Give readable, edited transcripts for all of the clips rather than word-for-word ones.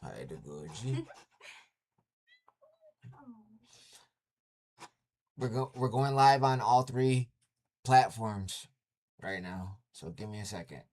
Hi, the Goji. We're going live on all three platforms right now. So give me a second.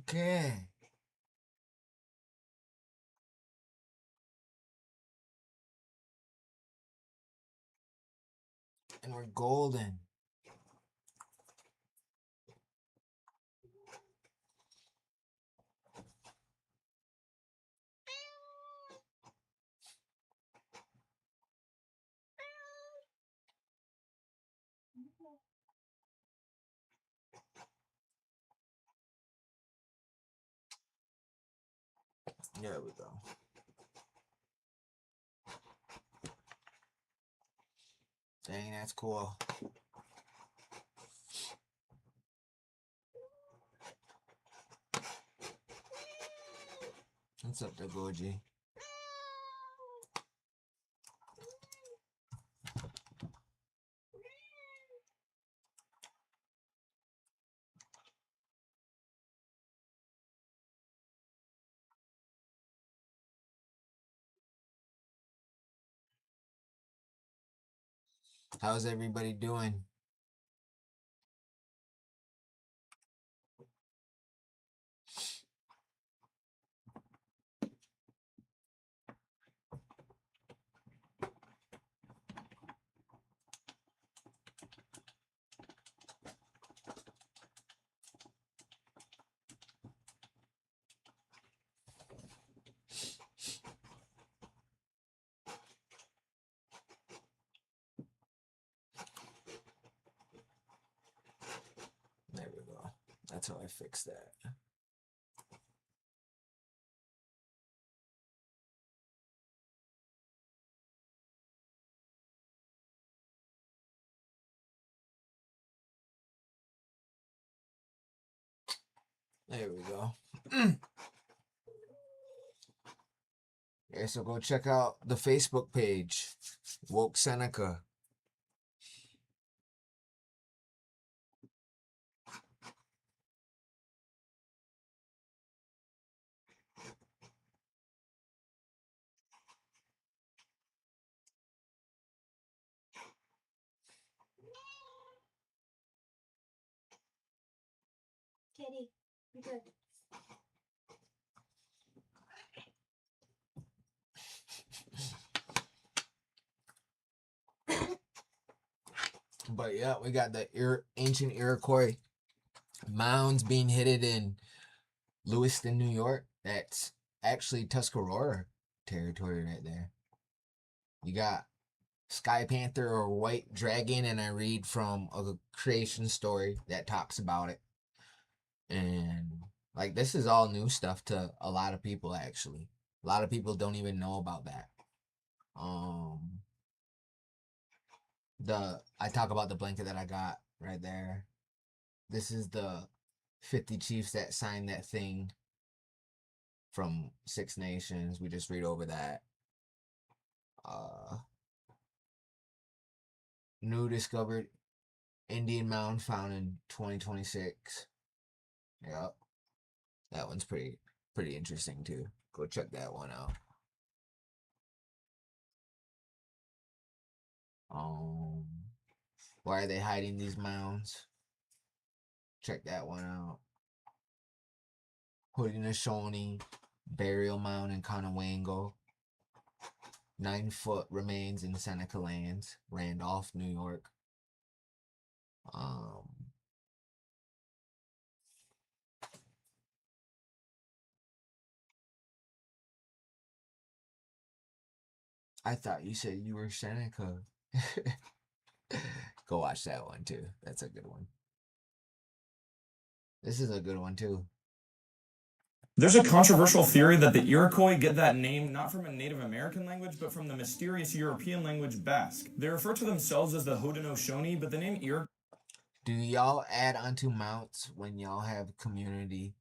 Okay. And we're golden. There we go. Dang, that's cool. What's up, the Goji? How's everybody doing? There we go. That's how I fix that. There we go. Okay, so go check out the Facebook page, Woke Seneca. Kitty, you good. But yeah, we got the ancient Iroquois mounds being hidden in Lewiston, New York. That's actually Tuscarora territory right there. You got Sky Panther or White Dragon, and I read from a creation story that talks about it. And like this is all new stuff to a lot of people actually. A lot of people don't even know about that. Um I talk about the blanket that I got right there. This is the 50 chiefs that signed that thing from Six Nations. We just read over that. New discovered Indian mound found in 2026. Yep. That one's pretty interesting too. Go check that one out. Why are they hiding these mounds? Check that one out. Haudenosaunee burial mound in Conewango. 9-foot remains in Seneca Lands, Randolph, New York. I thought you said you were Seneca. Go watch that one too. That's a good one. This is a good one too. There's a controversial theory that the Iroquois get that name not from a Native American language, but from the mysterious European language Basque. They refer to themselves as the Haudenosaunee, but the name Iroquois... Do y'all add onto mounts when y'all have community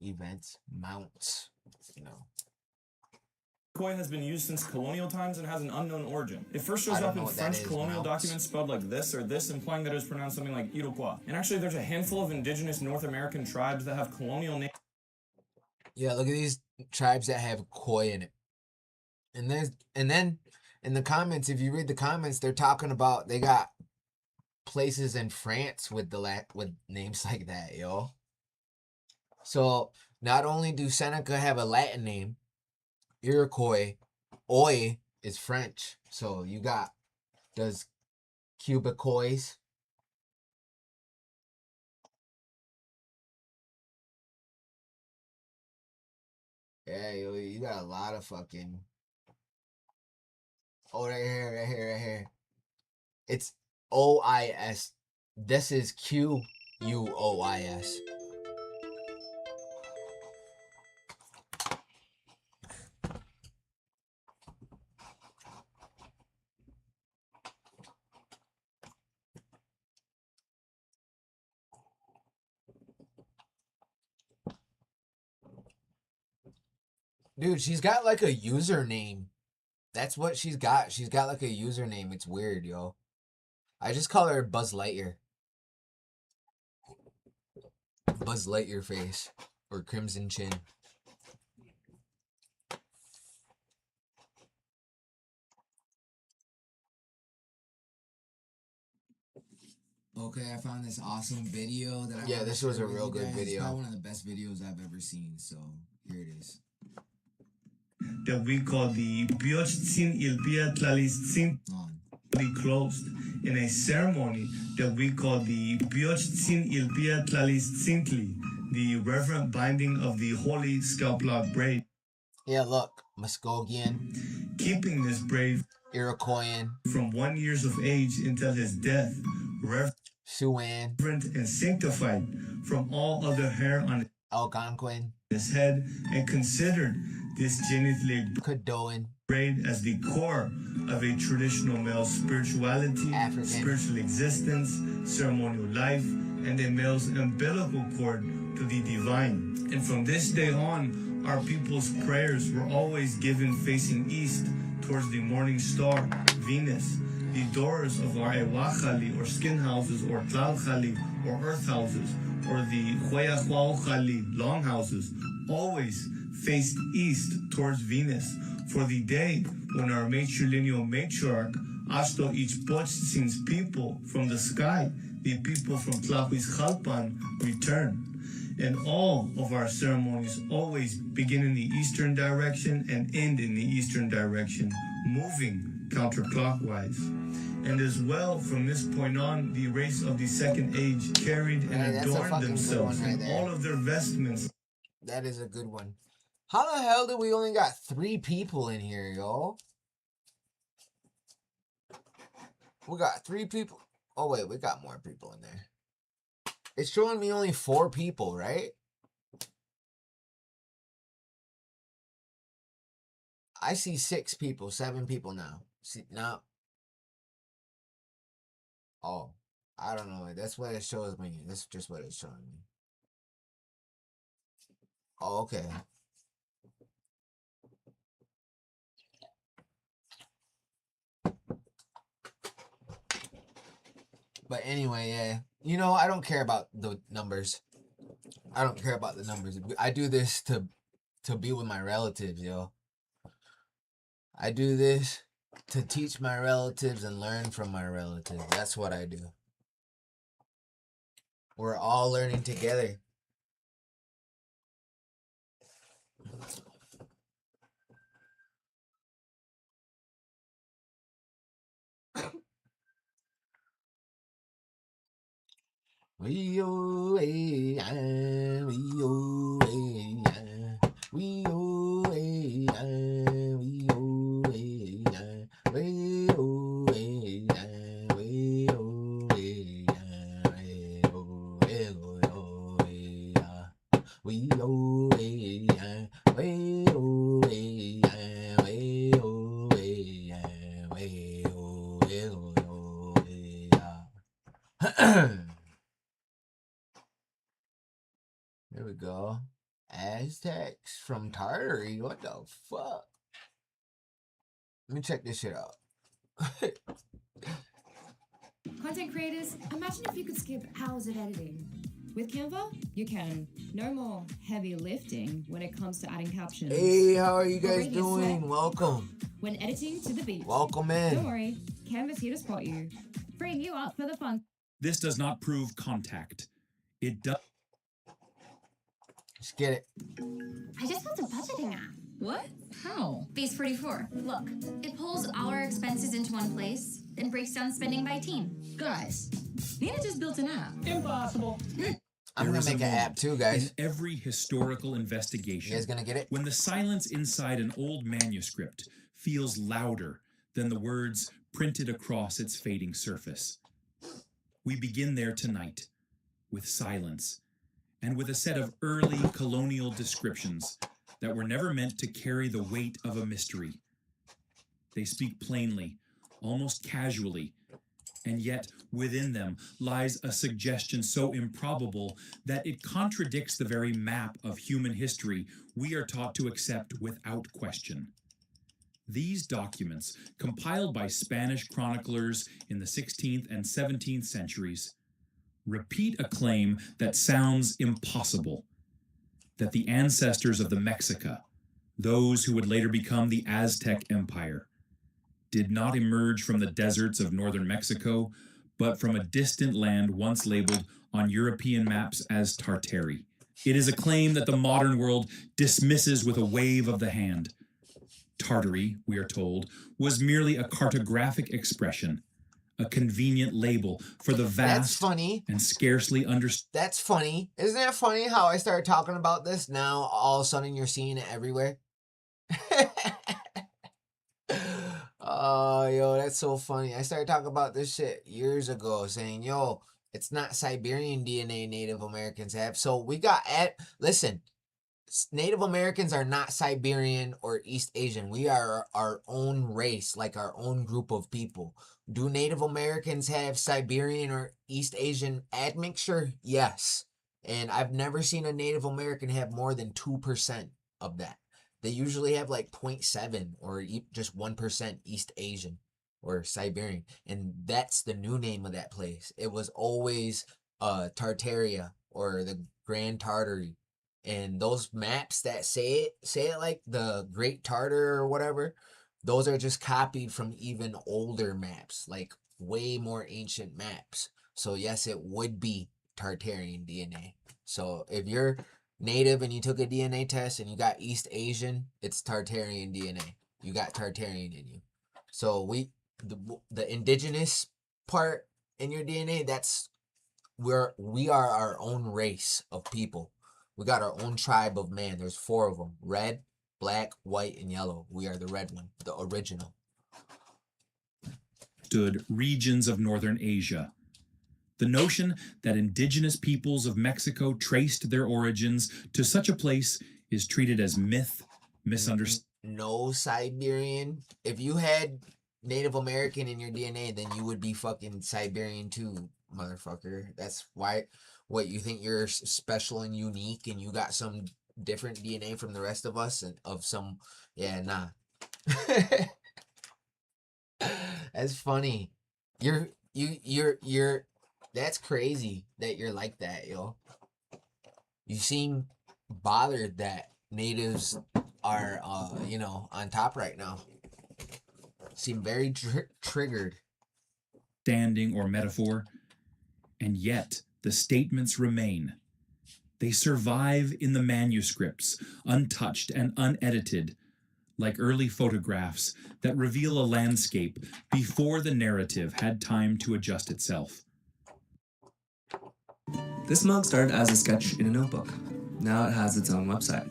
events? Mounts, you know. Iroquois has been used since colonial times and has an unknown origin. It first shows up in French colonial documents spelled like this or this, implying that it was pronounced something like Iroquois. And actually, there's a handful of indigenous North American tribes that have colonial names. Yeah, look at these tribes that have koi in it. And then in the comments, if you read the comments, they're talking about they got places in France with with names like that, yo. So not only do Seneca have a Latin name, Iroquois, oi is French. So you got does Quebecois. Yeah, yo, you got a lot of fucking. Oh, right here. It's OIS. This is QUOIS. Dude, she's got like a username. That's what she's got. She's got like a username. It's weird, yo. I just call her Buzz Lightyear. Buzz Lightyear face. Or Crimson Chin. Okay, I found this awesome video that I Yeah, this was a real good video. It's probably one of the best videos I've ever seen, so here it is. That we call the Biochitsin Ilpia Tlalistzin closed in a ceremony that we call the Biochitsin Ilpia Tlalistzintli, the reverent binding of the holy scalp lock braid. Yeah, look, Muskogean, Keeping this braid Iroquoian, from 1 year of age until his death, Siouan, and sanctified from all other hair on Algonquin, his head, and considered this genitally Caddoan, braid as the core of a traditional male spirituality, African, spiritual existence, ceremonial life, and a male's umbilical cord to the divine. And from this day on, our people's prayers were always given facing east towards the morning star, Venus. The doors of our Ewachali, or skin houses, or Tlalchali, or earth houses, or the Huayahwauchali, long houses, always faced east towards Venus, for the day when our matrilineal matriarch, Ashto Ichpochtsin's people from the sky, the people from Tlahuizcalpan, return. And all of our ceremonies always begin in the eastern direction and end in the eastern direction, moving counterclockwise. And as well, from this point on, the race of the second age carried and adorned themselves in all of their vestments. That is a good one. How the hell did we only got 3 people in here, yo? We got 3 people. Oh, wait, we got more people in there. It's showing me only 4 people, right? I see 6 people, 7 people now. See, now. Oh, I don't know. That's what it shows me. That's just what it's showing me. Oh, okay. But anyway, yeah. You know, I don't care about the numbers. I don't care about the numbers. I do this to be with my relatives, yo. I do this to teach my relatives and learn from my relatives. That's what I do. We're all learning together. We oh we oh we we oh we oh we oh There we go. Aztecs from Tartary. What the fuck? Let me check this shit out. Content creators, imagine if you could skip hours of editing. With Canva, you can. No more heavy lifting when it comes to adding captions. Hey, how are you guys doing? Welcome. When editing to the beat. Welcome in. Don't worry, Canva's here to spot you. Freeing you up for the fun. This does not prove contact. It does. Let's get it. I just want a budgeting app. What? How? Base 44. Look, it pulls all our expenses into one place, then breaks down spending by team. Guys, Nina just built an app. Impossible. I'm going to make an app too, guys. In every historical investigation, You guys going to get it? when the silence inside an old manuscript feels louder than the words printed across its fading surface. We begin there tonight, with silence, and with a set of early colonial descriptions that were never meant to carry the weight of a mystery. They speak plainly, almost casually, and yet within them lies a suggestion so improbable that it contradicts the very map of human history we are taught to accept without question. These documents, compiled by Spanish chroniclers in the 16th and 17th centuries, repeat a claim that sounds impossible, that the ancestors of the Mexica, those who would later become the Aztec Empire, did not emerge from the deserts of northern Mexico, but from a distant land once labeled on European maps as Tartary. It is a claim that the modern world dismisses with a wave of the hand. Tartary, we are told, was merely a cartographic expression, a convenient label for the That's vast funny. and scarcely understood. That's funny. Isn't that funny how I started talking about this? Now all of a sudden you're seeing it everywhere. Oh, yo, that's so funny. I started talking about this shit years ago, saying, yo, it's not Siberian DNA Native Americans have. So we got listen, Native Americans are not Siberian or East Asian. We are our own race, like our own group of people. Do Native Americans have Siberian or East Asian admixture? Yes. And I've never seen a Native American have more than 2% of that. They usually have like 0.7 or just 1% East Asian or Siberian. And that's the new name of that place. It was always Tartaria or the Grand Tartary. And those maps that say it like the Great Tartar or whatever, those are just copied from even older maps, like way more ancient maps. So yes, it would be Tartarian DNA. So if you're Native and you took a DNA test and you got East Asian, it's Tartarian DNA. You got Tartarian in you. So the indigenous part in your DNA, that's where we are our own race of people. We got our own tribe of man. There's 4 of them. Red, black, white, and yellow. We are the red one, the original. Regions of northern Asia. The notion that indigenous peoples of Mexico traced their origins to such a place is treated as myth, misunderstood. No Siberian. If you had Native American in your DNA, then you would be fucking Siberian too. motherfucker. That's why. What, you think you're special and unique, and you got some different DNA from the rest of us, and of some, yeah, nah. That's funny. You're. That's crazy that you're like that, yo. You seem bothered that natives are, on top right now. Seem very triggered. Standing or metaphor, and yet the statements remain. They survive in the manuscripts, untouched and unedited, like early photographs that reveal a landscape before the narrative had time to adjust itself. This mug started as a sketch in a notebook. Now it has its own website.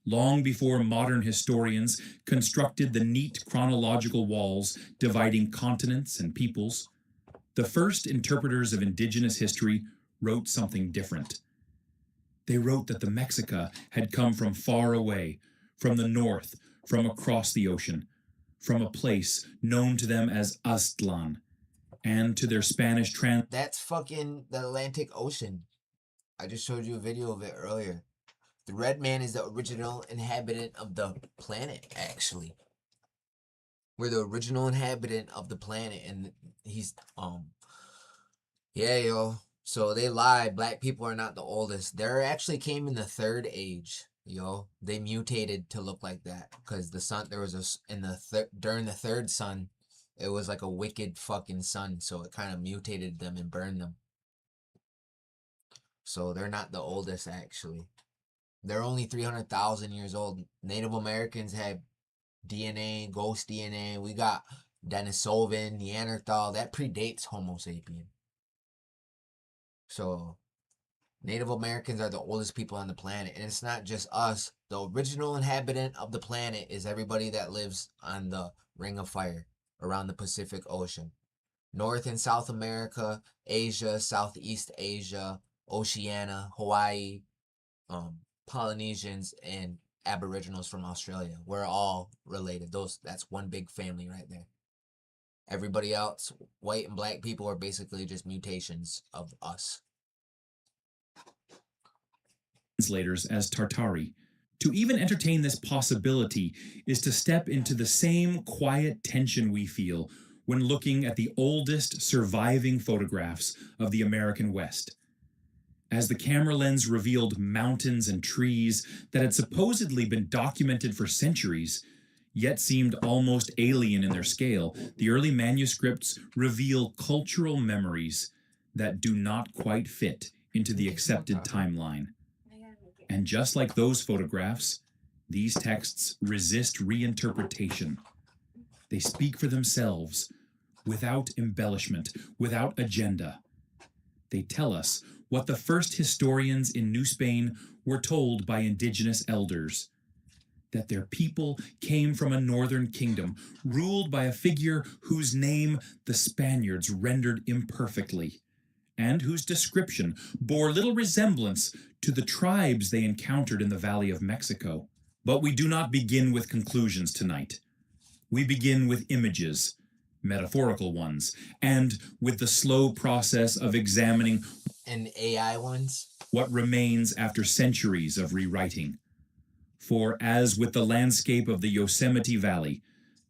Long before modern historians constructed the neat chronological walls dividing continents and peoples, the first interpreters of indigenous history wrote something different. They wrote that the Mexica had come from far away, from the north, from across the ocean, from a place known to them as Aztlan, and to their Spanish That's fucking the Atlantic Ocean. I just showed you a video of it earlier. The red man is the original inhabitant of the planet, actually. We're the original inhabitant of the planet, and he's, yeah, yo. So they lied. Black people are not the oldest. They actually came in the third age, yo. They mutated to look like that, because the sun, there was during the third sun, it was like a wicked fucking sun, so it kind of mutated them and burned them. So they're not the oldest, actually. They're only 300,000 years old. Native Americans had DNA, ghost DNA. We got Denisovan, Neanderthal. That predates Homo sapien. So Native Americans are the oldest people on the planet. And it's not just us. The original inhabitant of the planet is everybody that lives on the Ring of Fire around the Pacific Ocean. North and South America, Asia, Southeast Asia, Oceania, Hawaii, Polynesians, and Aboriginals from Australia. We're all related. That's one big family right there. Everybody else, white and black people, are basically just mutations of us. Translators as Tartari. To even entertain this possibility is to step into the same quiet tension we feel when looking at the oldest surviving photographs of the American West. As the camera lens revealed mountains and trees that had supposedly been documented for centuries, yet seemed almost alien in their scale, the early manuscripts reveal cultural memories that do not quite fit into the accepted timeline. And just like those photographs, these texts resist reinterpretation. They speak for themselves, without embellishment, without agenda. They tell us what the first historians in New Spain were told by indigenous elders, that their people came from a northern kingdom ruled by a figure whose name the Spaniards rendered imperfectly, and whose description bore little resemblance to the tribes they encountered in the Valley of Mexico. But we do not begin with conclusions tonight. We begin with images, metaphorical ones, and with the slow process of examining and AI ones, what remains after centuries of rewriting. For as with the landscape of the Yosemite Valley,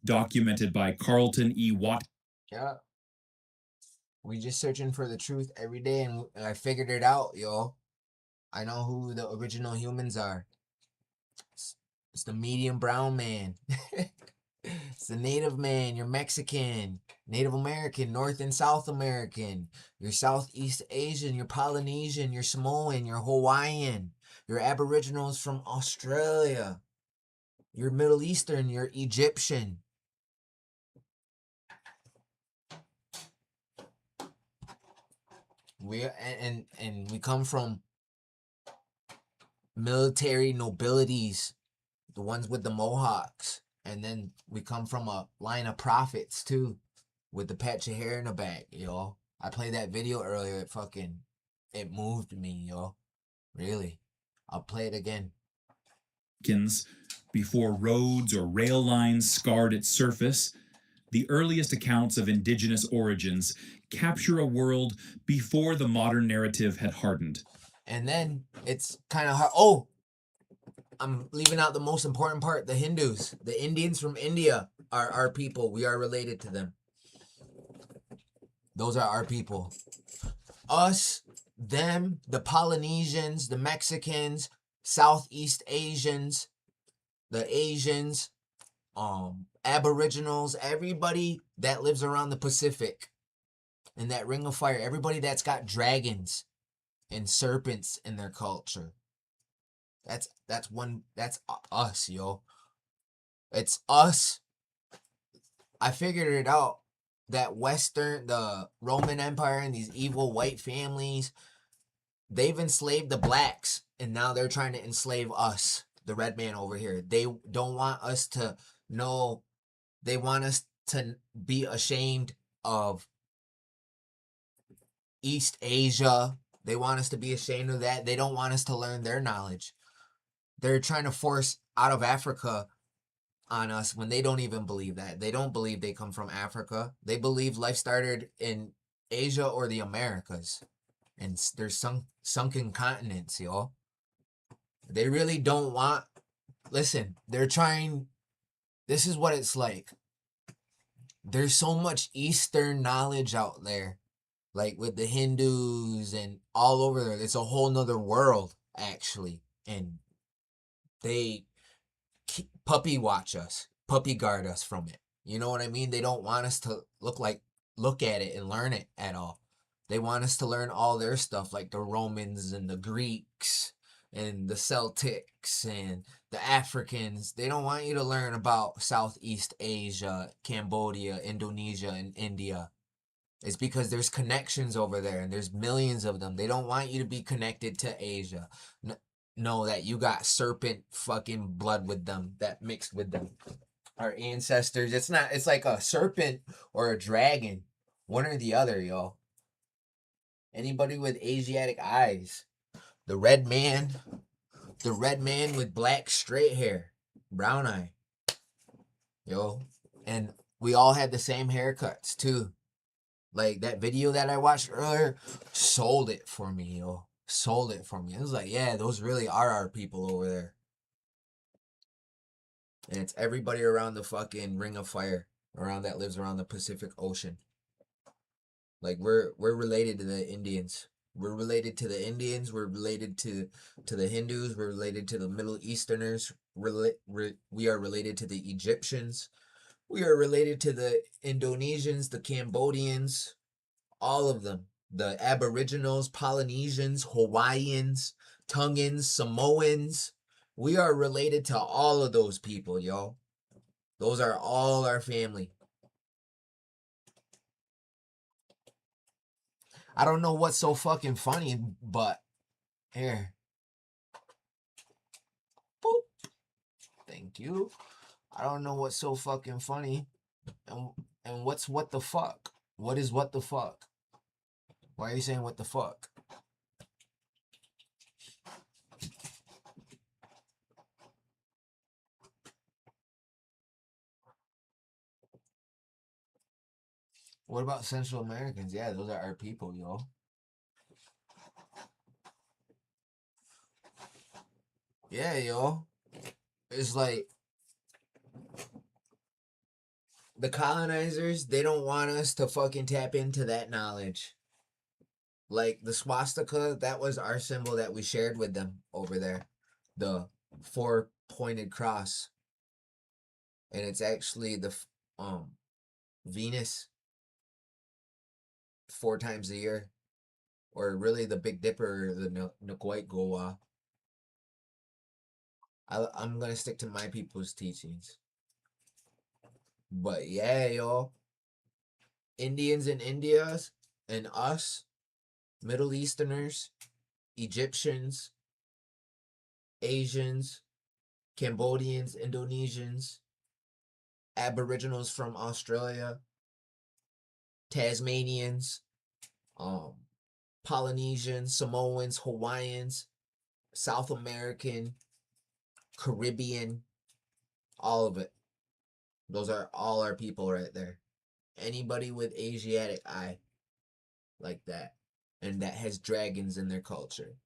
documented by Carlton E. Watt. Yeah. We just searching for the truth every day, and I figured it out, yo. I know who the original humans are. It's the medium brown man. It's the native man. You're Mexican, Native American, North and South American. You're Southeast Asian. You're Polynesian. You're Samoan. You're Hawaiian. You're Aboriginals from Australia. You're Middle Eastern. You're Egyptian. And we come from military nobilities, the ones with the mohawks. And then we come from a line of prophets too, with the patch of hair in the back, yo. I played that video earlier. It moved me, yo. Really. I'll play it again. Before roads or rail lines scarred its surface, The earliest accounts of indigenous origins capture a world before the modern narrative had hardened. And then it's kind of hard. Oh, I'm leaving out the most important part. The Hindus, the Indians from India are our people. We are related to them. Those are our people. Us, them, the Polynesians, the Mexicans, Southeast Asians, the Asians, Aboriginals, everybody that lives around the Pacific in that ring of fire, everybody that's got dragons and serpents in their culture. That's us, yo. It's us. I figured it out. That the Roman Empire and these evil white families, they've enslaved the blacks, and now they're trying to enslave us, the red man over here. They don't want us to know. They want us to be ashamed of East Asia. They want us to be ashamed of that. They don't want us to learn their knowledge. They're trying to force out of Africa on us when they don't even believe that. They don't believe they come from Africa. They believe life started in Asia or the Americas. And there's sunken continents, y'all. They really don't want... Listen, they're trying... This is what it's like. There's so much Eastern knowledge out there. Like with the Hindus and all over there. It's a whole nother world, actually. And they puppy watch us, puppy guard us from it. You know what I mean? They don't want us to look at it and learn it at all. They want us to learn all their stuff, like the Romans and the Greeks and the Celtics and the Africans. They don't want you to learn about Southeast Asia, Cambodia, Indonesia, and India. It's because there's connections over there and there's millions of them. They don't want you to be connected to Asia. Know that you got serpent fucking blood with them, that mixed with them. Our ancestors, it's like a serpent or a dragon. One or the other, y'all. Anybody with Asiatic eyes. The red man with black straight hair. Brown eye. Yo. And we all had the same haircuts, too. Like, that video that I watched earlier sold it for me, yo. Sold it for me. It was like, yeah, those really are our people over there. And it's everybody around the fucking ring of fire, around that lives around the Pacific Ocean. Like, we're related to the Indians. We're related to the Indians. We're related to the Hindus. We're related to the Middle Easterners. We are related to the Egyptians. We are related to the Indonesians, the Cambodians, all of them. The Aboriginals, Polynesians, Hawaiians, Tongans, Samoans. We are related to all of those people, yo. Those are all our family. I don't know what's so fucking funny, but here. Boop. Thank you. I don't know what's so fucking funny. And what's what the fuck? What is what the fuck? Why are you saying what the fuck? What about Central Americans? Yeah, those are our people, yo. Yeah, yo. It's like the colonizers, they don't want us to fucking tap into that knowledge. Like the swastika, that was our symbol that we shared with them over there. The 4-pointed cross. And it's actually the Venus 4 times a year. Or really the Big Dipper, the Nakwait Goa. I'm going to stick to my people's teachings. But yeah, y'all. Indians and Indias and us, Middle Easterners, Egyptians, Asians, Cambodians, Indonesians, Aboriginals from Australia, Tasmanians, Polynesians, Samoans, Hawaiians, South American, Caribbean, all of it. Those are all our people right there. Anybody with Asiatic eye like that, and that has dragons in their culture.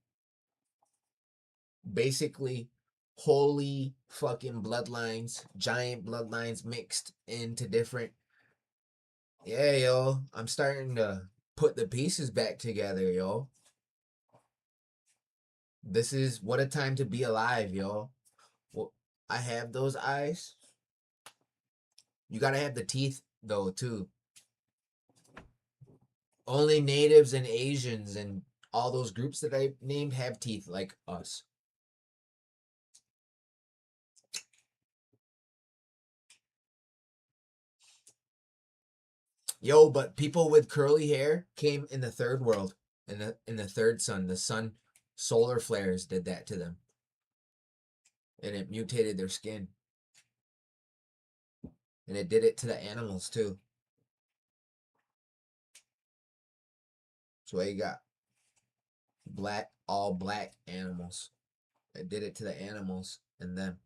Basically, holy fucking bloodlines, giant bloodlines mixed into different. Yeah, yo, I'm starting to put the pieces back together, yo. This is what a time to be alive, yo. Well, I have those eyes. You gotta have the teeth, though, too. Only natives and Asians and all those groups that I named have teeth like us. Yo, but people with curly hair came in the third world, in the third sun. The sun solar flares did that to them. And it mutated their skin. And it did it to the animals too. So you got all black animals. It did it to the animals and them.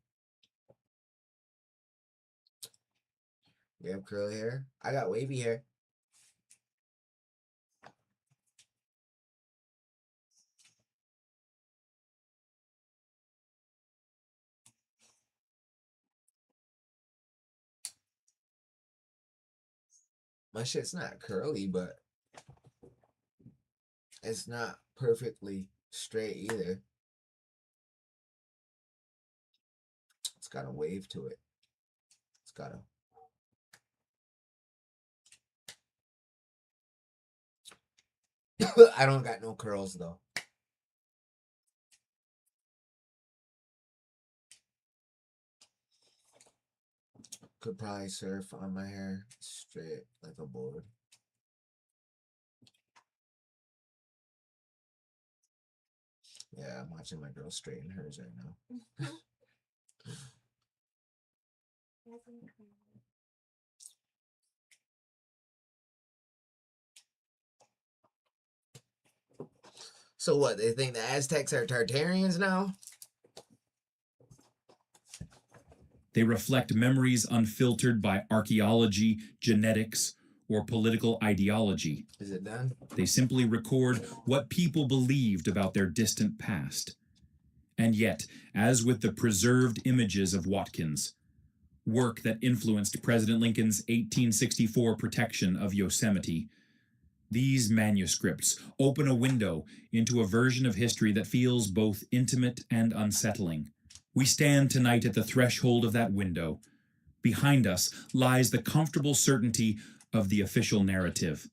You have curly hair? I got wavy hair. My shit's not curly, but it's not perfectly straight either. It's got a wave to it. It's got a... I don't got no curls though. Could probably surf on my hair straight like a board. Yeah, I'm watching my girl straighten hers right now. So what, they think the Aztecs are Tartarians now? They reflect memories unfiltered by archaeology, genetics, or political ideology. Is it done? They simply record what people believed about their distant past. And yet, as with the preserved images of Watkins, work that influenced President Lincoln's 1864 protection of Yosemite, these manuscripts open a window into a version of history that feels both intimate and unsettling. We stand tonight at the threshold of that window. Behind us lies the comfortable certainty of the official narrative,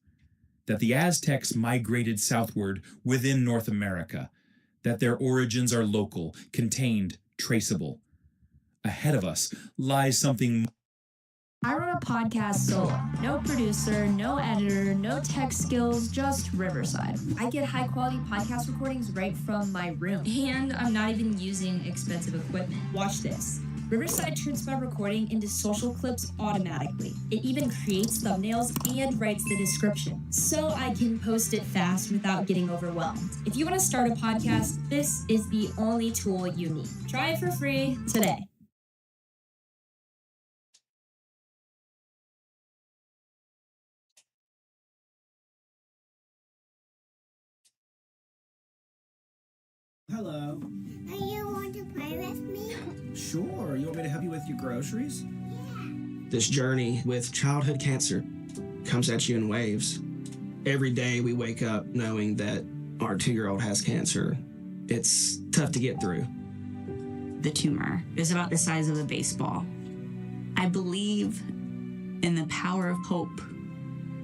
that the Aztecs migrated southward within North America, that their origins are local, contained, traceable. Ahead of us lies something. I run a podcast solo. No producer, no editor, no tech skills, just Riverside. I get high quality podcast recordings right from my room. And I'm not even using expensive equipment. Watch this. Riverside turns my recording into social clips automatically. It even creates thumbnails and writes the description, so I can post it fast without getting overwhelmed. If you want to start a podcast, this is the only tool you need. Try it for free today. Hello. Do you want to play with me? Sure. You want me to help you with your groceries? Yeah. This journey with childhood cancer comes at you in waves. Every day we wake up knowing that our 2-year-old has cancer. It's tough to get through. The tumor is about the size of a baseball. I believe in the power of hope.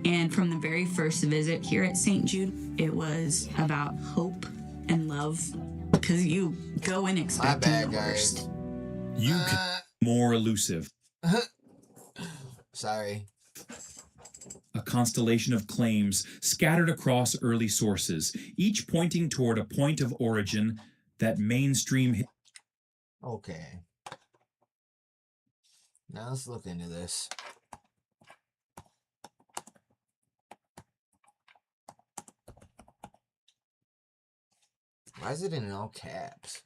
And from the very first visit here at St. Jude, it was about hope and love, because you go in expecting the worst. You can be more elusive. Sorry. A constellation of claims scattered across early sources, each pointing toward a point of origin that mainstream. Okay. Now let's look into this. Why is it in all caps?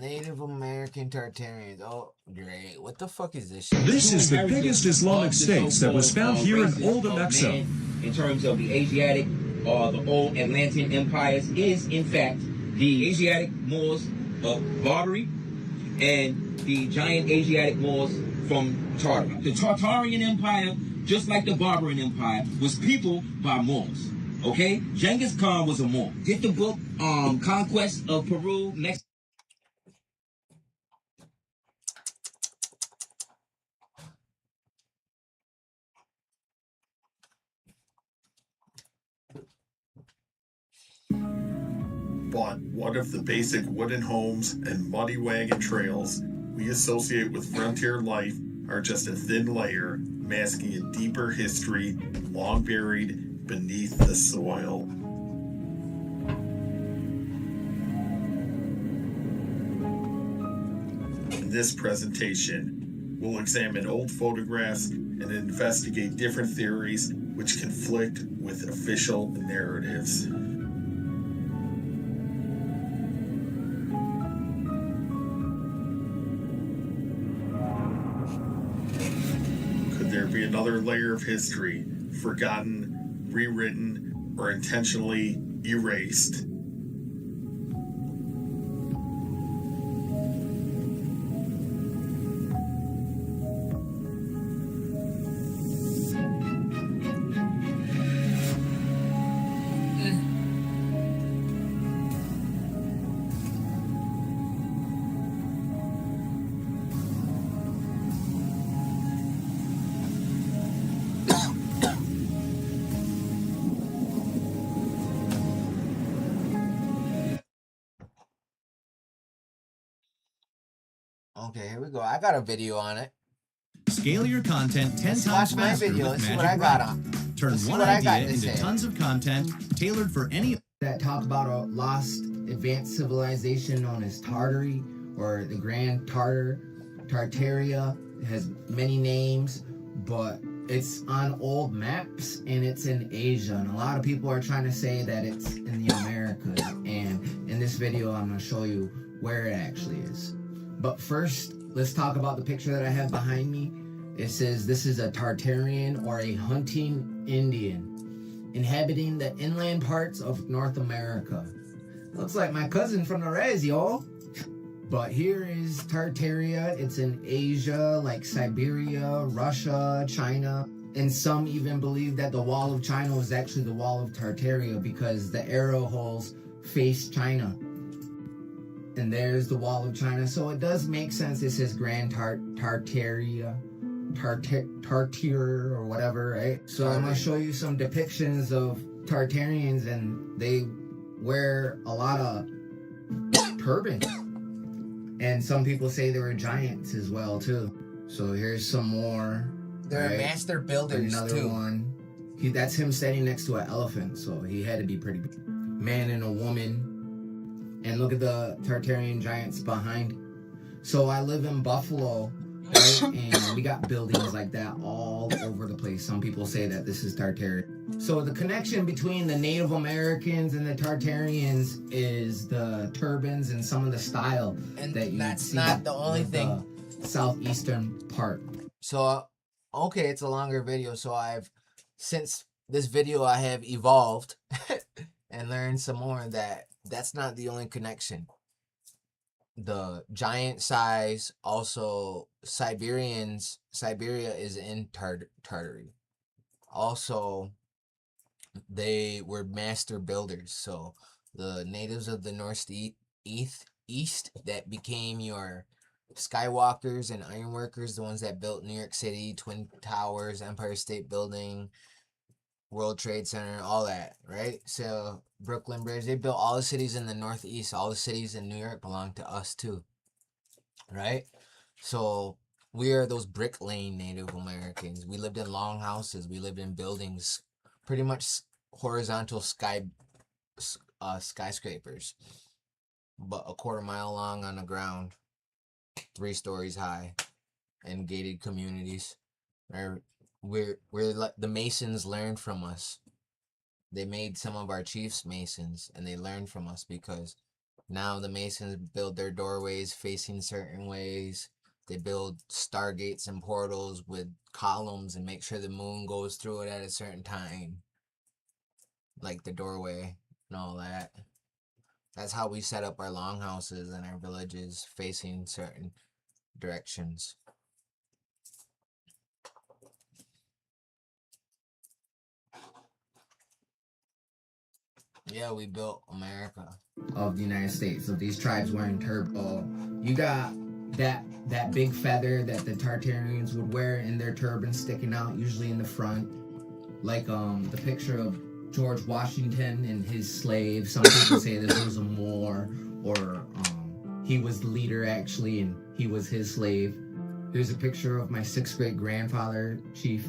Native American Tartarians. Oh, great. What the fuck is this shit? This is the biggest Islamic states that was found here in Old Mexico. In terms of the Asiatic or the old Atlantean empires is, in fact, the Asiatic Moors of Barbary and the giant Asiatic Moors from Tartary. The Tartarian Empire, just like the Barbarian Empire, was peopled by Moors. Okay? Genghis Khan was a Moor. Get the book Conquest of Peru, Mexico. But what if the basic wooden homes and muddy wagon trails we associate with frontier life are just a thin layer masking a deeper history long buried beneath the soil? In this presentation, we'll examine old photographs and investigate different theories which conflict with official narratives. Could there be another layer of history, forgotten, rewritten, or intentionally erased? Okay, here we go. I got a video on it. Scale your content 10 Let's times watch my faster video. with Let's see what Magic I got Write. on. Turn Let's see one what I got idea to into say. tons of content tailored for any that talk about a lost advanced civilization known as Tartary or the Grand Tartar. Tartaria has many names, but it's on old maps and it's in Asia. And a lot of people are trying to say that it's in the Americas. And in this video, I'm going to show you where it actually is. But first, let's talk about the picture that I have behind me. It says this is a Tartarian or a hunting Indian inhabiting the inland parts of North America. Looks like my cousin from the res, y'all. But here is Tartaria. It's in Asia, like Siberia, Russia, China. And some even believe that the Wall of China was actually the Wall of Tartaria because the arrow holes face China. And there's the Wall of China. So it does make sense. It says Grand Tartaria. Tartar or whatever, right? So I'm going to show you some depictions of Tartarians, and they wear a lot of turbans. And some people say they were giants as well, too. So here's some more. They're master builders, Another too. one. That's him standing next to an elephant, so he had to be pretty big. Man and a woman. And look at the Tartarian giants behind. So I live in Buffalo, right? And we got buildings like that all over the place. Some people say that this is Tartarian. So the connection between the Native Americans and the Tartarians is the turbans and some of the style And that you that's see not the only with thing. the southeastern part. So, okay, it's a longer video. So since this video, I have evolved and learned some more that's not the only connection. The giant size, also Siberia is in Tartary. Also, they were master builders. So the natives of the Northeast that became your Skywalkers and Ironworkers, the ones that built New York City, Twin Towers, Empire State Building, World Trade Center, all that, right? So Brooklyn Bridge, they built all the cities in the Northeast. All the cities in New York belong to us too, right? So we are those brick lane Native Americans. We lived in long houses. We lived in buildings, pretty much horizontal skyscrapers, but a quarter mile long on the ground, 3 stories high, and gated communities. We're like the Masons learned from us. They made some of our chiefs Masons, and they learned from us because Now the Masons build their doorways facing certain ways. They build stargates and portals with columns and make sure the moon goes through it at a certain time. Like the doorway and all that. That's how we set up our longhouses and our villages facing certain directions. Yeah, we built America. Of the United States, of these tribes wearing turban. You got that big feather that the Tartarians would wear in their turban sticking out, usually in the front. Like the picture of George Washington and his slaves. Some people say that there was a Moor, or he was the leader actually, and he was his slave. Here's a picture of my 6th grade grandfather, Chief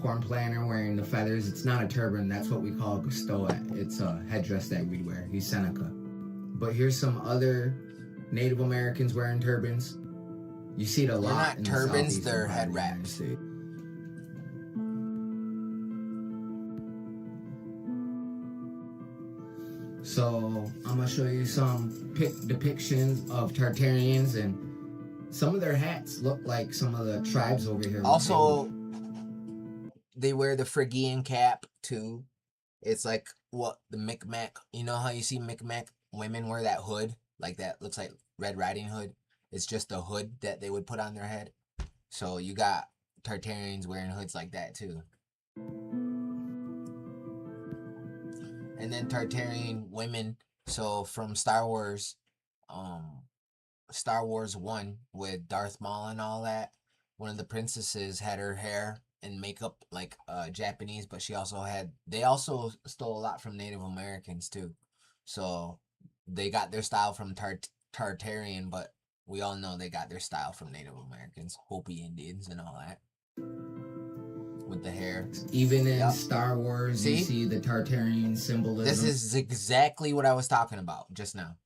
Corn Planter, wearing the feathers. It's not a turban, that's what we call a gustoa. It's a headdress that we'd wear. He's Seneca. But here's some other Native Americans wearing turbans. You see it a lot. They're not turbans, they're head wraps. So I'm gonna show you some depictions of Tartarians, and some of their hats look like some of the tribes over here. Also, they wear the Phrygian cap too. It's like what the Micmac. You know how you see Micmac women wear that hood, like that looks like Red Riding Hood. It's just a hood that they would put on their head. So you got Tartarians wearing hoods like that too. And then Tartarian women. So from Star Wars 1 with Darth Maul and all that, one of the princesses had her hair and makeup like Japanese, but they also stole a lot from Native Americans too. So they got their style from Tartarian, but we all know they got their style from Native Americans, Hopi Indians and all that. With the hair. Even in Star Wars, you see the Tartarian symbolism. This is exactly what I was talking about just now.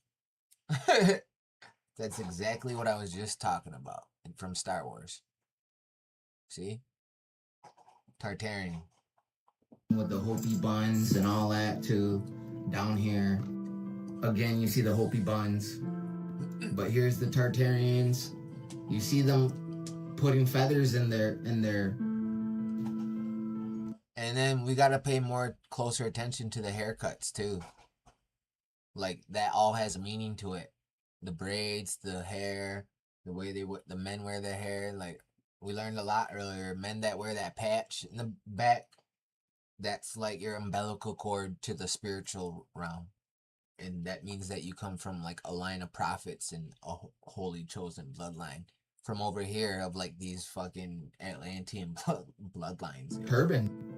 That's exactly what I was just talking about from Star Wars. See? Tartarian. With the Hopi buns and all that too. Down here. Again, you see the Hopi buns. But here's the Tartarians. You see them putting feathers in their And then we gotta pay more closer attention to the haircuts too. Like that all has a meaning to it. The braids, the hair, the way the men wear their hair. Like we learned a lot earlier. Men that wear that patch in the back, that's like your umbilical cord to the spiritual realm. And that means that you come from like a line of prophets and a holy chosen bloodline. From over here of like these fucking Atlantean bloodlines. Turban.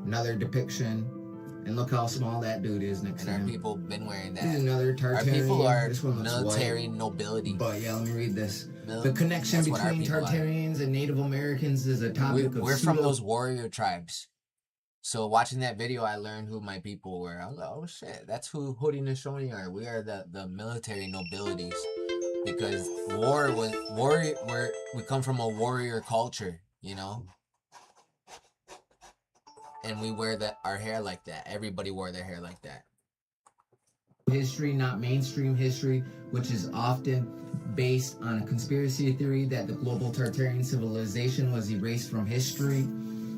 Another depiction. And look how small that dude is next to him. And our people been wearing that. This is another Tartarian. Our people are this one military nobility. But yeah, let me read this. The connection between Tartarians and Native Americans is a topic of We're from those warrior tribes. So watching that video, I learned who my people were. I was like, oh shit, that's who Haudenosaunee are. We are the military nobilities. Because we come from a warrior culture, you know? And we wear our hair like that. Everybody wore their hair like that. History, not mainstream history, which is often based on a conspiracy theory that the global Tartarian civilization was erased from history.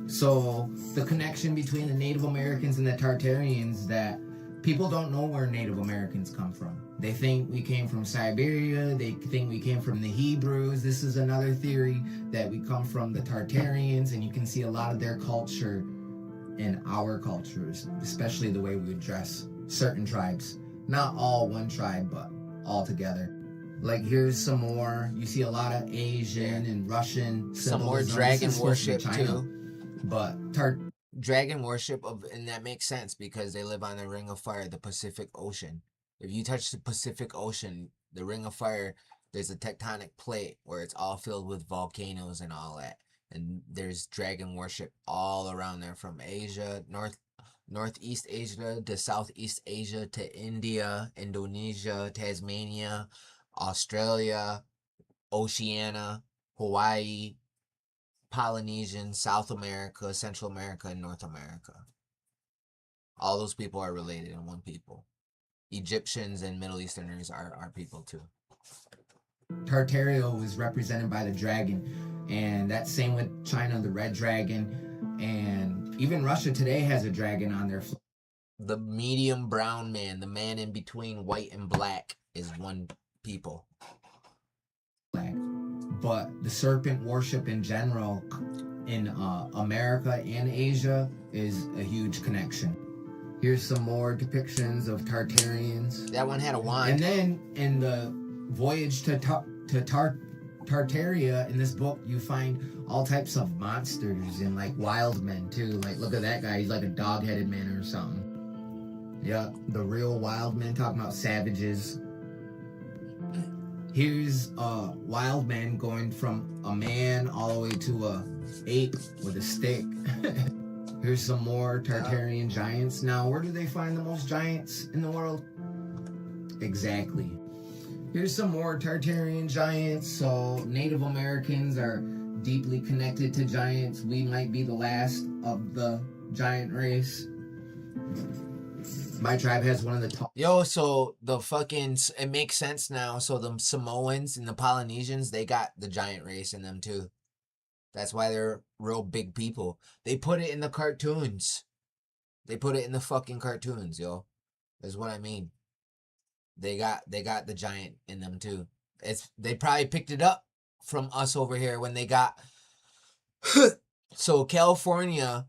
So the connection between the Native Americans and the Tartarians, that people don't know where Native Americans come from. They think we came from Siberia. They think we came from the Hebrews. This is another theory that we come from the Tartarians, and you can see a lot of their culture in our cultures, especially the way we dress certain tribes. Not all one tribe, but all together. Like here's some more. You see a lot of Asian and Russian symbolism. Some more dragon worship too. But dragon worship and that makes sense because they live on the Ring of Fire, the Pacific Ocean. If you touch the Pacific Ocean, the Ring of Fire, there's a tectonic plate where it's all filled with volcanoes and all that. And there's dragon worship all around there, from Asia, Northeast Asia to Southeast Asia to India, Indonesia, Tasmania, Australia, Oceania, Hawaii, Polynesian, South America, Central America, and North America. All those people are related in one people. Egyptians and Middle Easterners are our people too. Tartaria was represented by the dragon, and that's same with China, the red dragon, and even Russia today has a dragon on their flag. The medium brown man, the man in between white and black, is one people. But the serpent worship in general in America and Asia is a huge connection. Here's some more depictions of Tartarians. That one had a wand. And then in the voyage to Tartaria, in this book, you find all types of monsters and like wild men too. Like, look at that guy. He's like a dog-headed man or something. Yeah, the real wild men, talking about savages. Here's a wild man going from a man all the way to a ape with a stick. Here's some more Tartarian giants. Now, where do they find the most giants in the world? Exactly. Here's some more Tartarian giants. So Native Americans are deeply connected to giants. We might be the last of the giant race. My tribe has one of the top. Yo, so the fucking, it makes sense now. So the Samoans and the Polynesians, they got the giant race in them too. That's why they're real big people. They put it in the cartoons. They put it in the fucking cartoons, yo. That's what I mean. They got the giant in them too. They probably picked it up from us over here when they got. So California,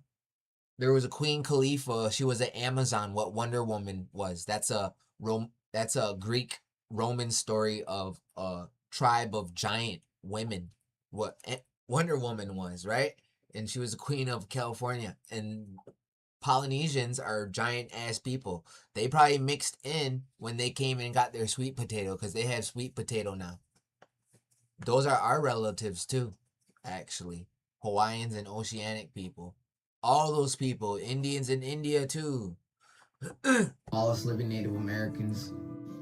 there was a Queen Khalifa. She was an Amazon. What Wonder Woman was. That's a Greek Roman story of a tribe of giant women. What Wonder Woman was, right? And she was the queen of California. And Polynesians are giant ass people. They probably mixed in when they came and got their sweet potato, because they have sweet potato now. Those are our relatives too, actually. Hawaiians and Oceanic people. All those people. Indians in India too. All us living Native Americans.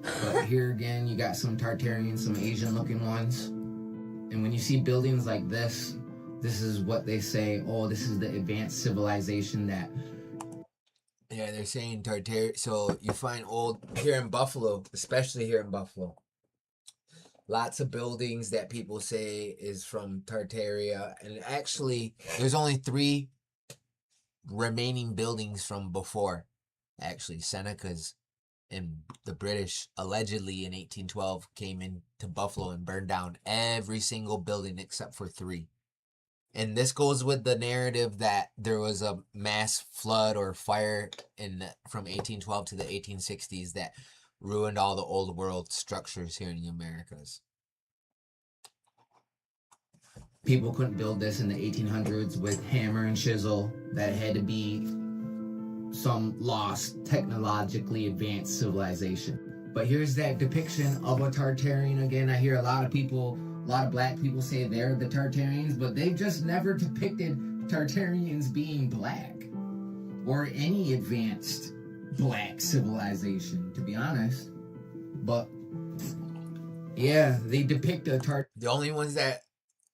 But here again, you got some Tartarians, some Asian looking ones. And when you see buildings like this is what they say, oh, this is the advanced civilization that... Yeah, they're saying Tartaria. So you find old, here in Buffalo, especially here in Buffalo, lots of buildings that people say is from Tartaria. And actually, there's only 3 remaining buildings from before. Actually, Seneca's and the British allegedly in 1812 came into Buffalo and burned down every single building except for 3. And this goes with the narrative that there was a mass flood or fire from 1812 to the 1860s that ruined all the old world structures here in the Americas. People couldn't build this in the 1800s with hammer and chisel. That had to be some lost, technologically advanced civilization. But here's that depiction of a Tartarian again. I hear a lot of black people say they're the Tartarians, but they've just never depicted Tartarians being black or any advanced black civilization, to be honest. But yeah, they depict the only ones that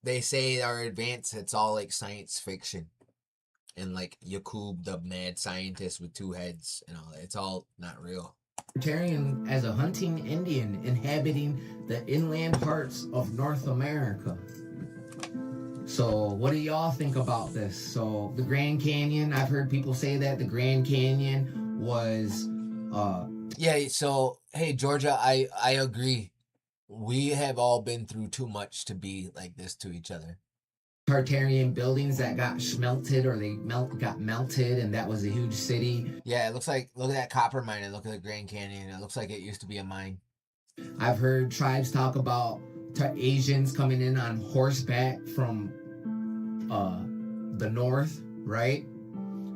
they say are advanced, it's all like science fiction. And like Yakub, the mad scientist with 2 heads and all that. It's all not real. Tartarian as a hunting Indian inhabiting the inland parts of North America. So what do y'all think about this? So the Grand Canyon, I've heard people say that the Grand Canyon was yeah, so hey Georgia, I agree. We have all been through too much to be like this to each other. Tartarian buildings that got schmelted, or they got melted, and that was a huge city. Yeah, it looks like, look at that copper mine and look at the Grand Canyon. It looks like it used to be a mine. I've heard tribes talk about Asians coming in on horseback from the north, right?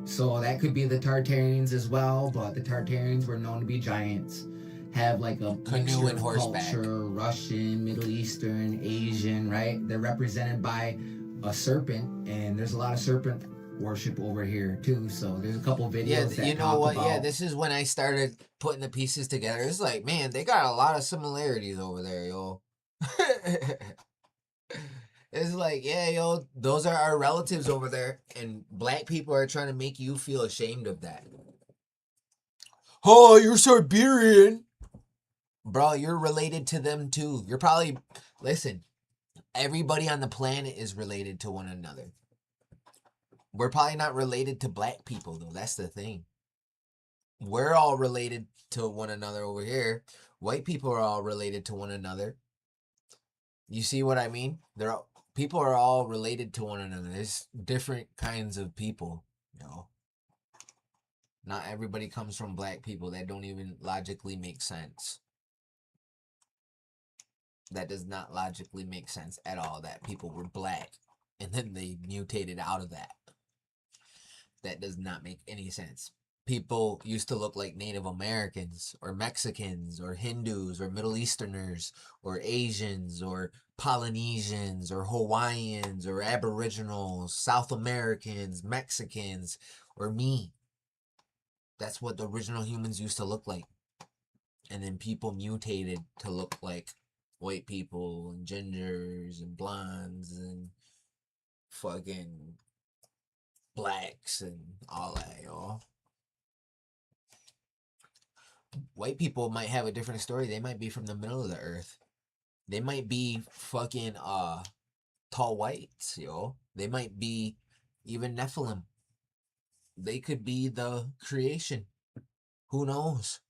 So that could be the Tartarians as well, but the Tartarians were known to be giants. Have like a canoe and horseback culture, Russian, Middle Eastern, Asian, right? They're represented by a serpent, and there's a lot of serpent worship over here too. So there's a couple videos that you know what? about... Yeah, this is when I started putting the pieces together. It's like, man, they got a lot of similarities over there, yo. It's like, yeah, yo, those are our relatives over there, and black people are trying to make you feel ashamed of that. Oh, you're Siberian. Bro, you're related to them too. You're probably, listen, everybody on the planet is related to one another. We're probably not related to black people, though. That's the thing. We're all related to one another over here. White people are all related to one another. You see what I mean? People are all related to one another. There's different kinds of people, you know. Not everybody comes from black people. That don't even logically make sense. That does not logically make sense at all, that people were black and then they mutated out of that. That does not make any sense. People used to look like Native Americans or Mexicans or Hindus or Middle Easterners or Asians or Polynesians or Hawaiians or Aboriginals, South Americans, Mexicans, or me. That's what the original humans used to look like. And then people mutated to look like white people and gingers and blondes and fucking blacks and all that, y'all. White people might have a different story. They might be from the middle of the earth. They might be fucking tall whites, yo. They might be even Nephilim. They could be the creation. Who knows?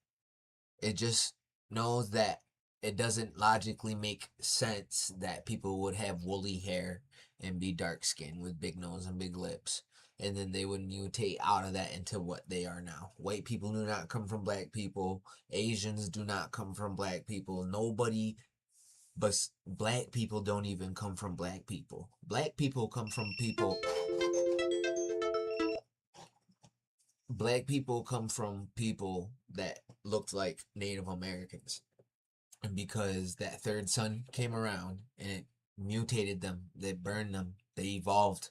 It just knows that it doesn't logically make sense that people would have woolly hair and be dark skinned with big nose and big lips. And then they would mutate out of that into what they are now. White people do not come from black people. Asians do not come from black people. Nobody but black people don't even come from black people. Black people come from people. Black people come from people that looked like Native Americans. And because that third sun came around and it mutated them, they burned them, they evolved.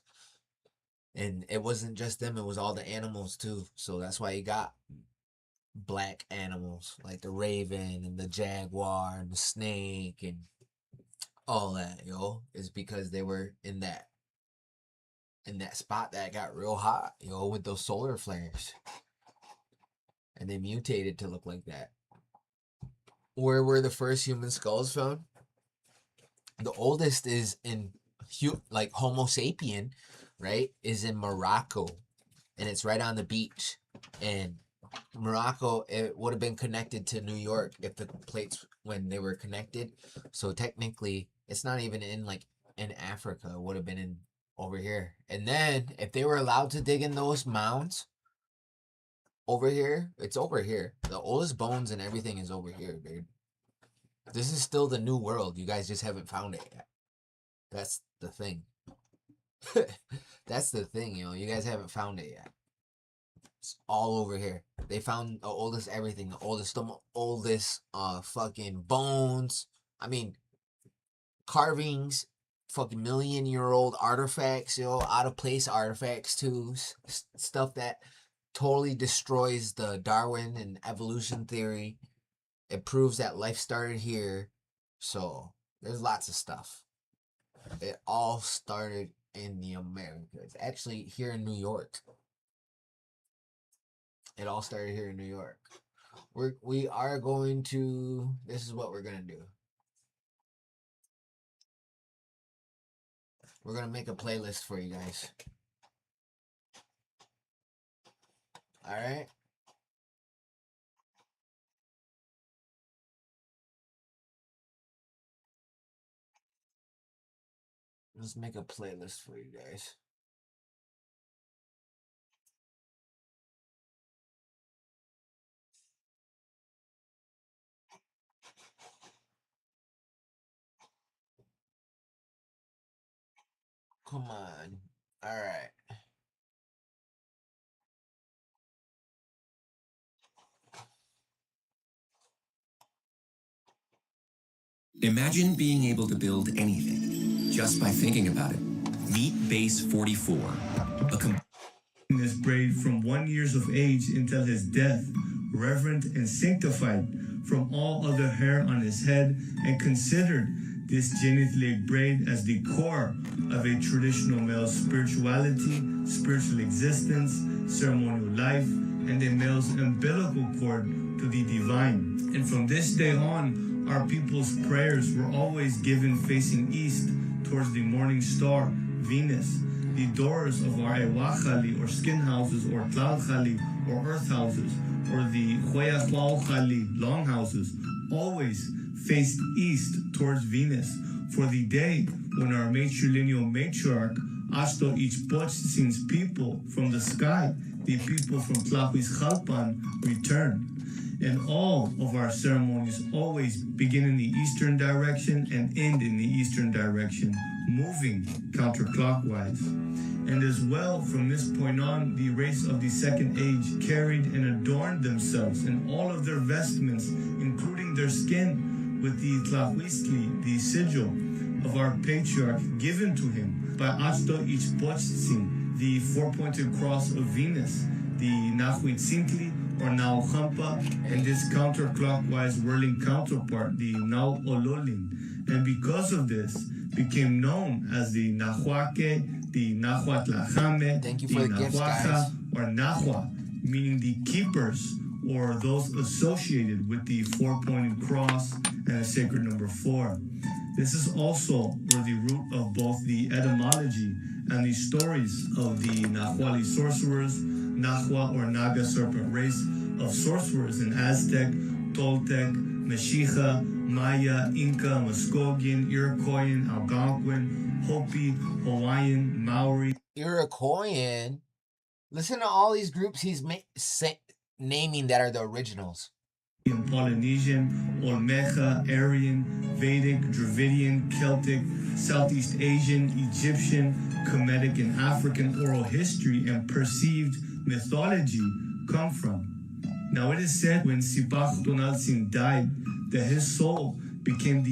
And it wasn't just them, it was all the animals too. So that's why you got black animals like the raven and the jaguar and the snake and all that, yo. Is because they were in that spot that got real hot, yo, with those solar flares. And they mutated to look like that. Where were the first human skulls found? The oldest is in like Homo sapien, right? Is in Morocco, and it's right on the beach. And Morocco, it would have been connected to New York if the plates when they were connected. So technically, it's not even in Africa. It would have been in over here. And then if they were allowed to dig in those mounds over here, it's over here. The oldest bones and everything is over here, dude. This is still the new world. You guys just haven't found it yet. That's the thing. That's the thing, you know. You guys haven't found it yet. It's all over here. They found the oldest everything. The oldest fucking bones. I mean, carvings. Fucking million-year-old artifacts, yo. Out-of-place artifacts, too. Stuff that totally destroys the Darwin and evolution theory. It proves that life started here. So, there's lots of stuff. It all started in the Americas. Actually, here in New York. It all started here in New York. We are going to... This is what we're going to do. We're going to make a playlist for you guys. Alright? Let's make a playlist for you guys. Come on. Alright. Imagine being able to build anything just by thinking about it. Meet Base 44. In this braid from 1 year of age until his death, reverent and sanctified from all other hair on his head, and considered this genethlic braid as the core of a traditional male spirituality, spiritual existence, ceremonial life, and the male's umbilical cord to the divine. And from this day on, our people's prayers were always given facing east towards the morning star, Venus. The doors of our Ewachali, or skin houses, or Tlalchali, or earth houses, or the Huayachwauchali, long houses, always faced east towards Venus for the day when our matrilineal matriarch Ashto Ichpochtsin's people from the sky, the people from Tlahuizcalpan, returned. And all of our ceremonies always begin in the eastern direction and end in the eastern direction, moving counterclockwise. And as well, from this point on, the race of the second age carried and adorned themselves in all of their vestments, including their skin, with the Tlahuiztli, the sigil of our patriarch given to him by Ashto Ichpochtsin, the four-pointed cross of Venus, the Nahuitzintli, or Nauchampa, and this counterclockwise whirling counterpart, the Nauololin. And because of this, became known as the Nahuaque, the Nahuatlajame, the Nahuaca, or Nahua, meaning the keepers, or those associated with the four-pointed cross and the sacred number 4. This is also where the root of both the etymology and the stories of the Nahuali sorcerers, Nahua or Naga serpent race of sorcerers in Aztec, Toltec, Mexica, Maya, Inca, Muskogean, Iroquoian, Algonquin, Hopi, Hawaiian, Maori. Iroquoian? Listen to all these groups he's naming that are the originals. Polynesian, Olmeca, Aryan, Vedic, Dravidian, Celtic, Southeast Asian, Egyptian, Kemetic, and African oral history and perceived mythology come from. Now it is said when Sipach Donaldson died that his soul became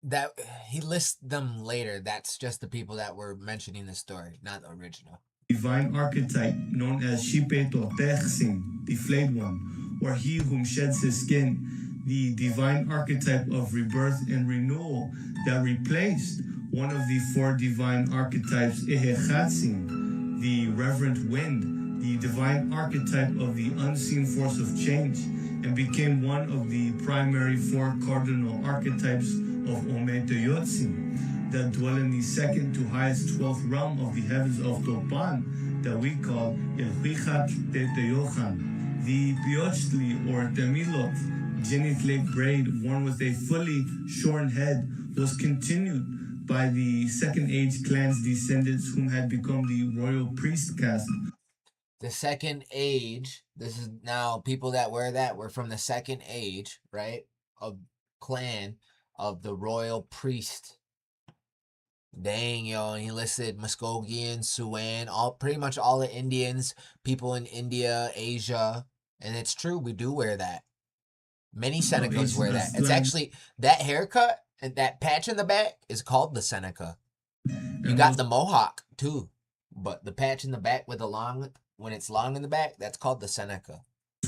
that he lists them later. That's just the people that were mentioning the story, not the original. Divine archetype known as Shipe Totechsin, the flayed one, or he whom sheds his skin, the divine archetype of rebirth and renewal that replaced one of the 4 divine archetypes, Ehechatsin, the reverent wind, the divine archetype of the unseen force of change, and became one of the primary 4 cardinal archetypes of Ometeyotzin that dwell in the second to highest 12th realm of the heavens of Topan that we call El Huichat Teteyochan, the Piochtli or Temilot, genithlate braid worn with a fully shorn head was continued by the second age clan's descendants whom had become the royal priest caste. The second age, this is now people that wear that were from the second age, right? Of clan of the royal priest. Dang, yo, and he listed Muskogean, Siouan, pretty much all the Indians, people in India, Asia, and it's true, we do wear that. Many Senecas wear that. It's actually, that haircut and that patch in the back is called the Seneca. You got the mohawk, too, but the patch in the back with the long, when it's long in the back, that's called the Seneca.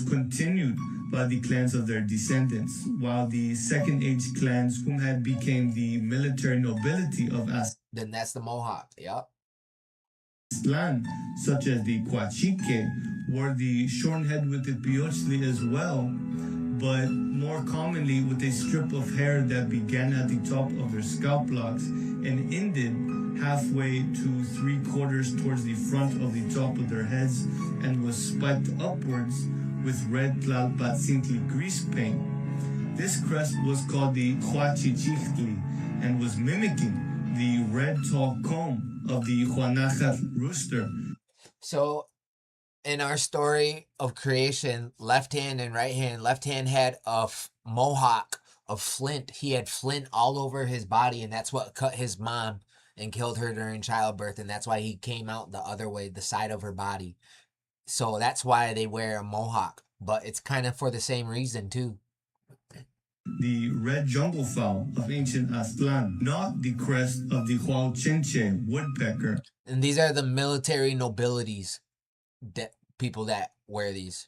Continued by the clans of their descendants, while the second age clans whom had became the military nobility of Then that's the mohawk, yep. Aztlan, such as the Coachique, wore the shorn head with the Piochtli as well, but more commonly with a strip of hair that began at the top of their scalp locks and ended halfway to 3/4 towards the front of the top of their heads and was spiked upwards with red Tlalpatzintli grease paint. This crest was called the Huachichichtli and was mimicking the red tall comb of the Huanajat rooster. So, in our story of creation, left hand and right hand, left hand had a mohawk of flint. He had flint all over his body, and that's what cut his mom and killed her during childbirth, and that's why he came out the other way, the side of her body. So that's why they wear a mohawk, but it's kind of for the same reason too. The red jungle fowl of ancient Aztlan, not the crest of the Hualchenche woodpecker. And these are the military nobilities, people that wear these.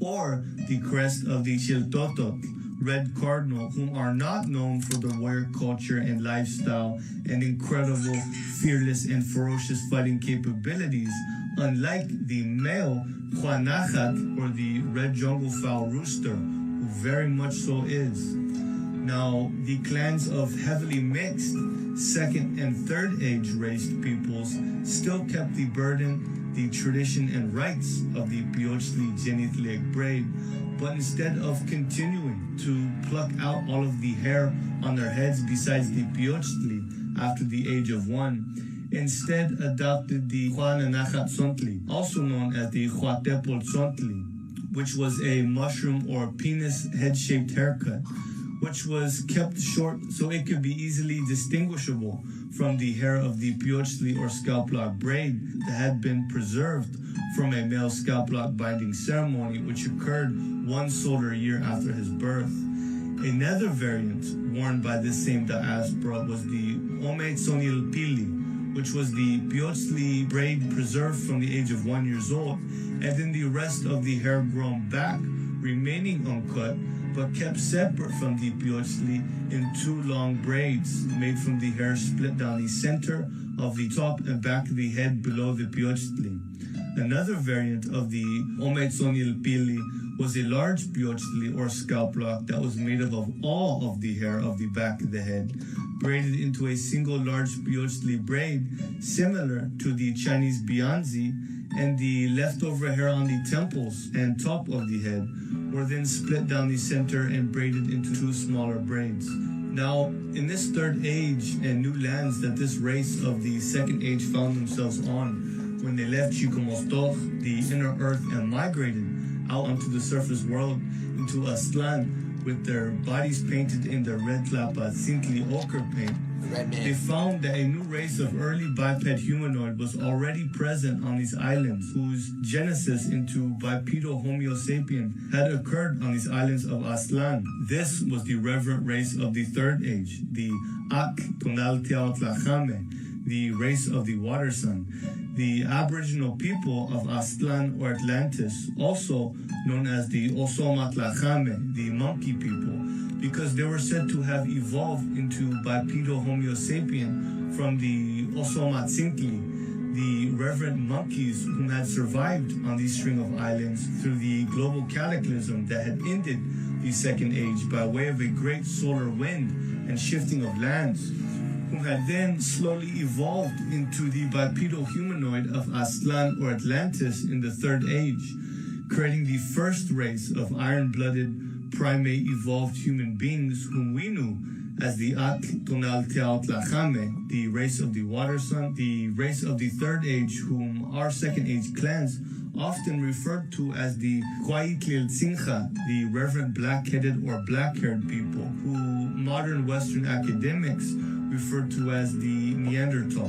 Or the crest of the Xiltototl, red cardinal, whom are not known for their warrior culture and lifestyle and incredible, fearless, and ferocious fighting capabilities, unlike the male Quanachat, or the red jungle fowl rooster, who very much so is. Now, the clans of heavily mixed second and third age raced peoples still kept the burden, the tradition, and rights of the Piochli genithlic braid, but instead of continuing to pluck out all of the hair on their heads besides the Piochli after the age of 1, instead adopted the Huananachat Tzontli, also known as the Huatepol Tzontli, which was a mushroom or penis head-shaped haircut, which was kept short so it could be easily distinguishable from the hair of the Piochli or scalp lock braid that had been preserved from a male scalp lock binding ceremony which occurred 1 solar year after his birth. Another variant worn by this same diaspora was the Ome Tsonil Pili, which was the Piochli braid preserved from the age of 1 year old, and then the rest of the hair grown back, remaining uncut, but kept separate from the Piochli in 2 long braids made from the hair split down the center of the top and back of the head below the Piochli. Another variant of the Ome Tsonil Pili was a large Piochli or scalp lock that was made up of all of the hair of the back of the head, braided into a single large Piochli braid similar to the Chinese Bianzi, and the leftover hair on the temples and top of the head were then split down the center and braided into 2 smaller braids. Now, in this third age and new lands that this race of the second age found themselves on when they left Chicomostoch, the inner earth, and migrated out onto the surface world into Aztlán with their bodies painted in the red tlapa Sintli ochre paint, they found that a new race of early biped humanoid was already present on these islands, whose genesis into bipedal Homo sapien had occurred on these islands of Aztlán. This was the reverent race of the third age, the Ak Tonalteotlajame, the race of the water sun, the Aboriginal people of Aztlán or Atlantis, also known as the Osomatlajame, the monkey people, because they were said to have evolved into bipedal Homo sapien from the Osomatzintli, the reverent monkeys who had survived on these string of islands through the global cataclysm that had ended the second age by way of a great solar wind and shifting of lands, who had then slowly evolved into the bipedal humanoid of Aztlán or Atlantis in the third age, creating the first race of iron-blooded primate evolved human beings whom we knew as the Ak Tonalteotlajame, the race of the water sun, the race of the third age, whom our second age clans often referred to as the Huaytliltzinja, the reverent black-headed or black-haired people, who modern Western academics refer to as the Neanderthal.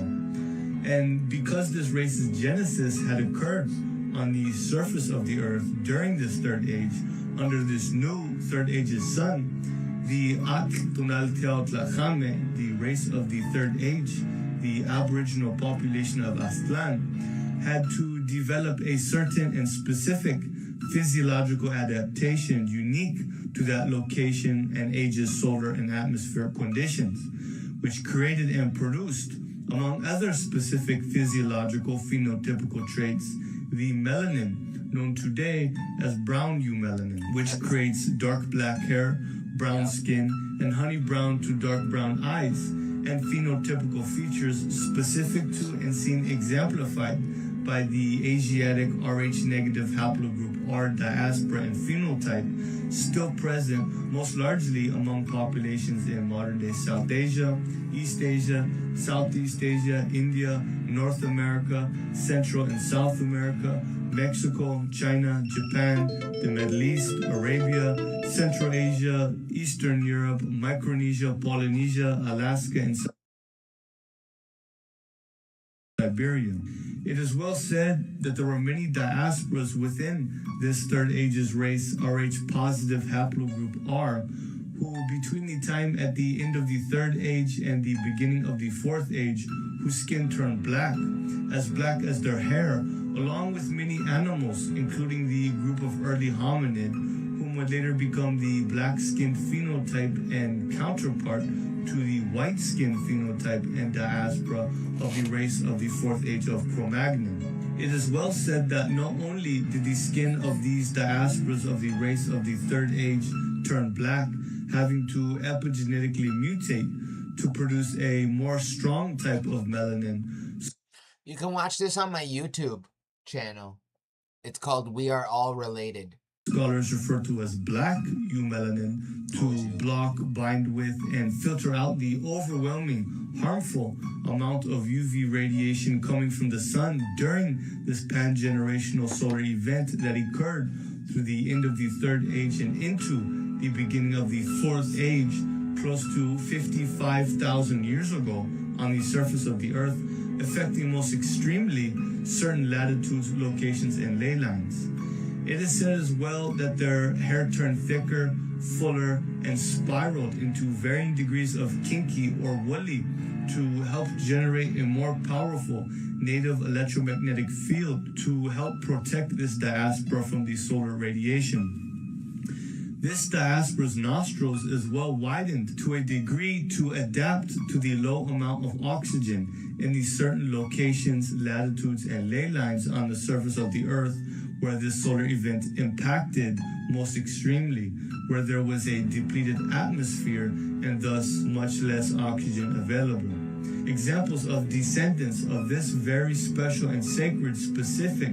And because this race's genesis had occurred on the surface of the earth during this third age, under this new third age's sun, the Ak Tonalteotlajame, the race of the third age, the Aboriginal population of Aztlán, had to develop a certain and specific physiological adaptation unique to that location and age's solar and atmospheric conditions, which created and produced, among other specific physiological phenotypical traits, the melanin, known today as brown eumelanin, which creates dark black hair, brown skin, and honey brown to dark brown eyes, and phenotypical features specific to and seen exemplified by the Asiatic Rh negative haplogroup R diaspora and phenotype, still present most largely among populations in modern-day South Asia, East Asia, Southeast Asia, India, North America, Central and South America, Mexico, China, Japan, the Middle East, Arabia, Central Asia, Eastern Europe, Micronesia, Polynesia, Alaska, and Siberia. It is well said that there were many diasporas within this third age's race, Rh positive haplogroup R, who between the time at the end of the third age and the beginning of the fourth age, whose skin turned black as their hair, along with many animals, including the group of early hominid, whom would later become the black-skinned phenotype and counterpart to the white-skinned phenotype and diaspora of the race of the fourth age of Cro-Magnon. It is well said that not only did the skin of these diasporas of the race of the Third Age turn black, having to epigenetically mutate to produce a more strong type of melanin. You can watch this on my YouTube channel. It's called We Are All Related. Scholars refer to as black eumelanin to block, bind with, and filter out the overwhelming, harmful amount of UV radiation coming from the sun during this pan-generational solar event that occurred through the end of the Third Age and into the beginning of the Fourth Age, close to 55,000 years ago on the surface of the Earth, affecting most extremely certain latitudes, locations, and ley lines. It is said as well that their hair turned thicker, fuller, and spiraled into varying degrees of kinky or woolly to help generate a more powerful native electromagnetic field to help protect this diaspora from the solar radiation. This diaspora's nostrils is well widened to a degree to adapt to the low amount of oxygen in these certain locations, latitudes, and ley lines on the surface of the Earth where this solar event impacted most extremely, where there was a depleted atmosphere and thus much less oxygen available. Examples of descendants of this very special and sacred specific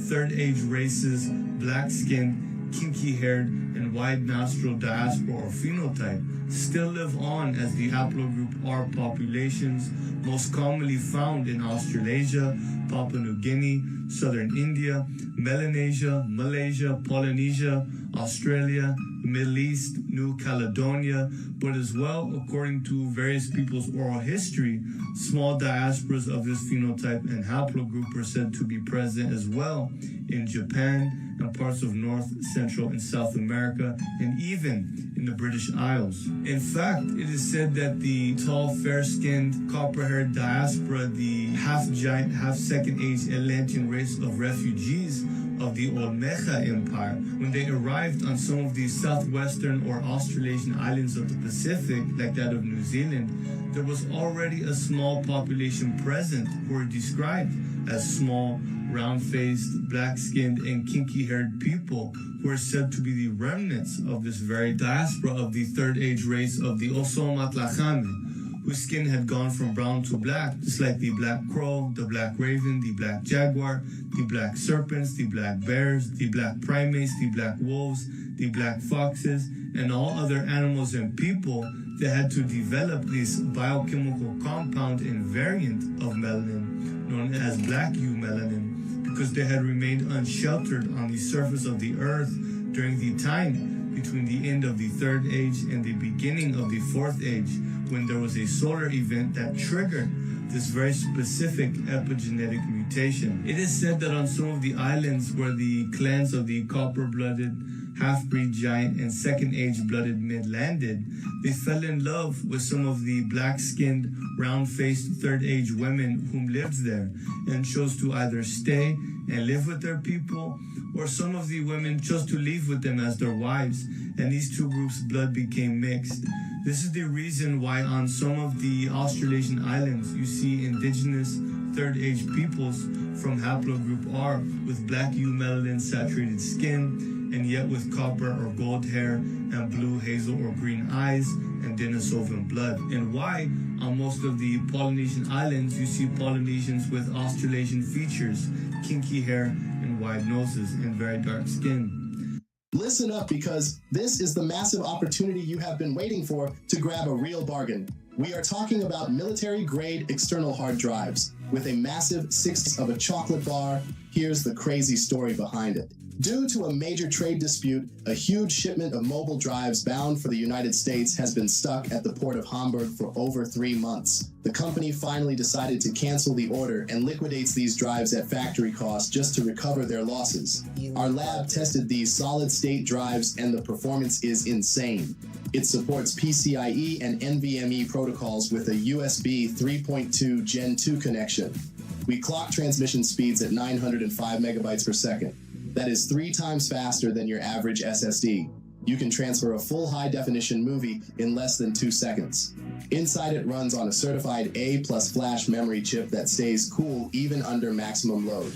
Third Age races, black-skinned, kinky-haired, and wide-nostril diaspora or phenotype still live on as the haplogroup R populations, most commonly found in Australasia, Papua New Guinea, southern India, Melanesia, Malaysia, Polynesia, Australia, the Middle East, New Caledonia, but as well, according to various people's oral history, small diasporas of this phenotype and haplogroup are said to be present as well in Japan and parts of North, Central, and South America, and even in the British Isles. In fact, it is said that the tall, fair-skinned, copper-haired diaspora, the half-giant, half-second age Atlantean race of refugees of the Olmeca Empire, when they arrived on some of the southwestern or Australasian islands of the Pacific, like that of New Zealand, there was already a small population present who were described as small, round-faced, black-skinned, and kinky-haired people who are said to be the remnants of this very diaspora of the Third Age race of the Osomatlachame, whose skin had gone from brown to black, just like the black crow, the black raven, the black jaguar, the black serpents, the black bears, the black primates, the black wolves, the black foxes, and all other animals and people that had to develop this biochemical compound and variant of melanin known as black eumelanin, because they had remained unsheltered on the surface of the Earth during the time between the end of the Third Age and the beginning of the Fourth Age, when there was a solar event that triggered this very specific epigenetic mutation. It is said that on some of the islands where the clans of the copper-blooded, half-breed giant, and second-age-blooded men landed, they fell in love with some of the black-skinned, round-faced third-age women whom lived there, and chose to either stay and live with their people, or some of the women chose to leave with them as their wives, and these two groups' blood became mixed. This is the reason why on some of the Australasian islands you see indigenous third-age peoples from haplogroup R with black eumelanin saturated skin, and yet with copper or gold hair and blue, hazel, or green eyes and Denisovan blood. And why on most of the Polynesian islands you see Polynesians with Australasian features, kinky hair, and wide noses, and very dark skin. Listen up, because this is the massive opportunity you have been waiting for to grab a real bargain. We are talking about military-grade external hard drives with a massive 6 of a chocolate bar. Here's the crazy story behind it. Due to a major trade dispute, a huge shipment of mobile drives bound for the United States has been stuck at the port of Hamburg for over 3 months. The company finally decided to cancel the order and liquidates these drives at factory cost just to recover their losses. Our lab tested these solid-state drives and the performance is insane. It supports PCIe and NVMe protocols with a USB 3.2 Gen 2 connection. We clock transmission speeds at 905 megabytes per second. That is 3 times faster than your average SSD. You can transfer a full high-definition movie in less than 2 seconds. Inside it runs on a certified A+ flash memory chip that stays cool even under maximum load.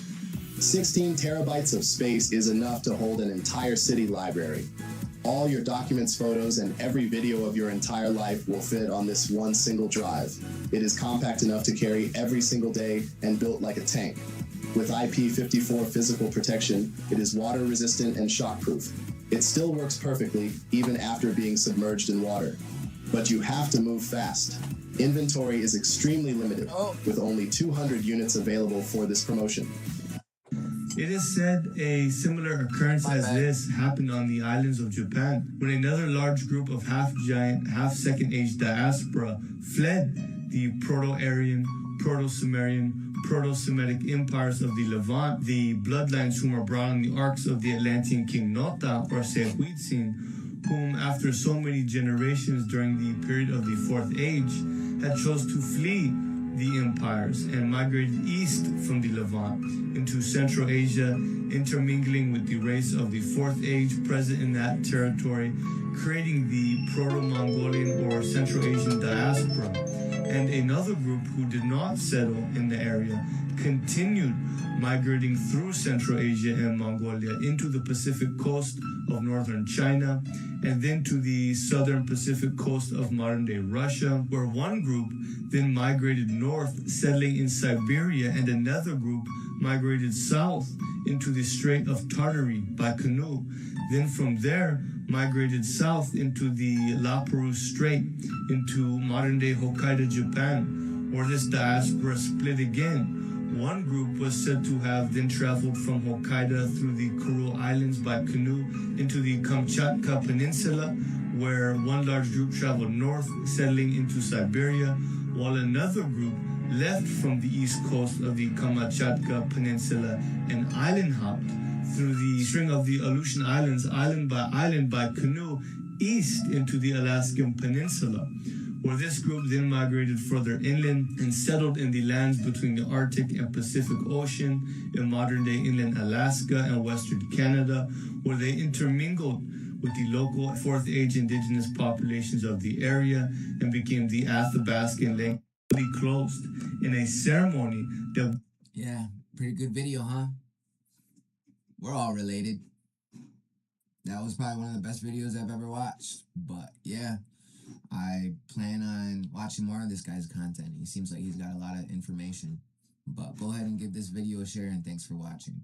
16 terabytes of space is enough to hold an entire city library. All your documents, photos, and every video of your entire life will fit on this one single drive. It is compact enough to carry every single day and built like a tank. With IP54 physical protection, it is water resistant and shockproof. It still works perfectly, even after being submerged in water. But you have to move fast. Inventory is extremely limited, with only 200 units available for this promotion. It is said a similar occurrence as this happened on the islands of Japan, when another large group of half-giant, half-second age diaspora fled the Proto-Aryan, Proto-Sumerian, Proto-Semitic empires of the Levant, the bloodlines whom are brought on the arcs of the Atlantean king Nota or Sehuitzin, whom after so many generations during the period of the Fourth Age had chose to flee the empires and migrated east from the Levant into Central Asia, intermingling with the race of the Fourth Age present in that territory, creating the Proto-Mongolian or Central Asian diaspora. And another group who did not settle in the area continued migrating through Central Asia and Mongolia into the Pacific coast of northern China, and then to the southern Pacific coast of modern-day Russia, where one group then migrated north, settling in Siberia, and another group migrated south into the Strait of Tartary by canoe. Then from there, migrated south into the Lapuru Strait, into modern-day Hokkaido, Japan, where this diaspora split again. One group was said to have then traveled from Hokkaido through the Kuril Islands by canoe into the Kamchatka Peninsula, where one large group traveled north, settling into Siberia, while another group left from the east coast of the Kamchatka Peninsula and island hopped through the string of the Aleutian Islands, island by canoe, east into the Alaskan Peninsula, where this group then migrated further inland and settled in the lands between the Arctic and Pacific Ocean in modern-day inland Alaska and western Canada, where they intermingled with the local Fourth Age indigenous populations of the area and became the Athabascan language, closed in a ceremony that... Yeah, pretty good video, huh? We're all related. That was probably one of the best videos I've ever watched. But yeah, I plan on watching more of this guy's content. He seems like he's got a lot of information. But go ahead and give this video a share, and thanks for watching.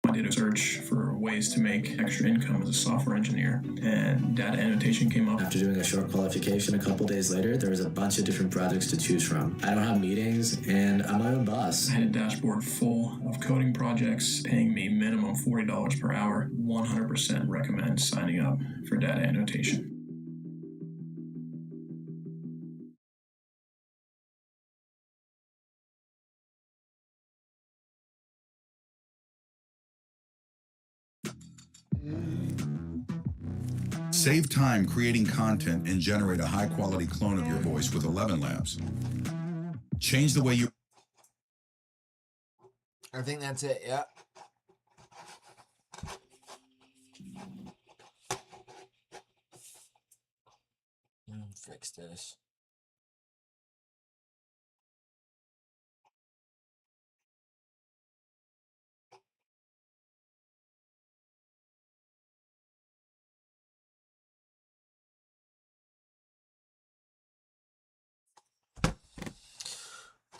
I did a search for ways to make extra income as a software engineer, and data annotation came up. After doing a short qualification, a couple days later, there was a bunch of different projects to choose from. I don't have meetings, and I'm my own boss. I had a dashboard full of coding projects paying me minimum $40 per hour. 100% recommend signing up for data annotation. Save time creating content and generate a high-quality clone of your voice with 11 Labs. Change the way you... I think that's it, yeah. Fix this.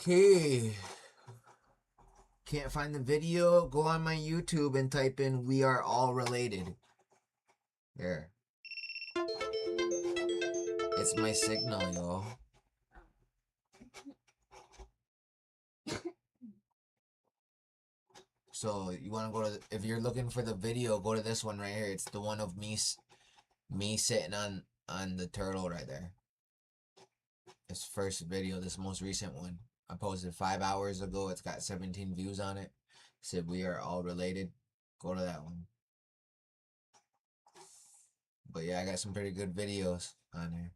Okay. Can't find the video? Go on my YouTube and type in "We Are All Related." There. It's my signal, y'all. So you want to go to, if you're looking for the video, go to this one right here. It's the one of me sitting on the turtle right there. This first video, this most recent one. I posted 5 hours ago. It's got 17 views on it. It said "We Are All Related." Go to that one. But yeah, I got some pretty good videos on here.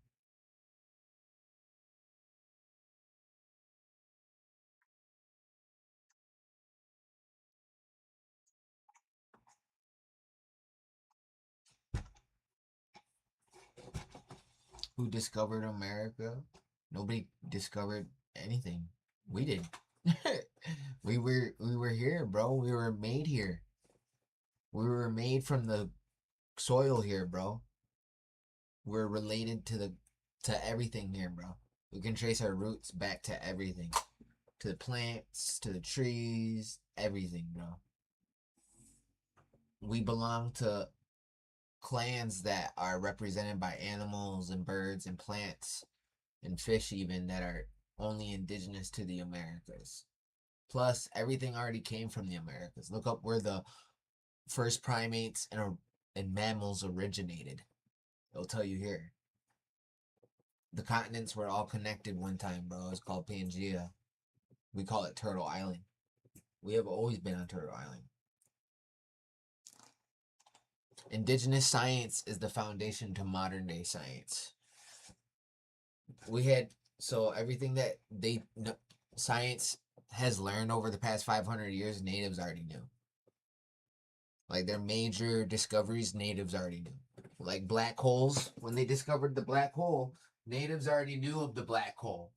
Who discovered America? Nobody discovered anything. We did. we were here, bro. We were made here. We were made from the soil here, bro. We're related to everything here, bro. We can trace our roots back to everything. To the plants, to the trees, everything, bro. We belong to clans that are represented by animals and birds and plants and fish even that are only indigenous to the Americas. Plus, everything already came from the Americas. Look up where the first primates and mammals originated. It'll tell you here. The continents were all connected one time, bro. It's called Pangea. We call it Turtle Island. We have always been on Turtle Island. Indigenous science is the foundation to modern day science. So everything that science has learned over the past 500 years, natives already knew. Like their major discoveries, natives already knew. Like black holes, when they discovered the black hole, natives already knew of the black hole.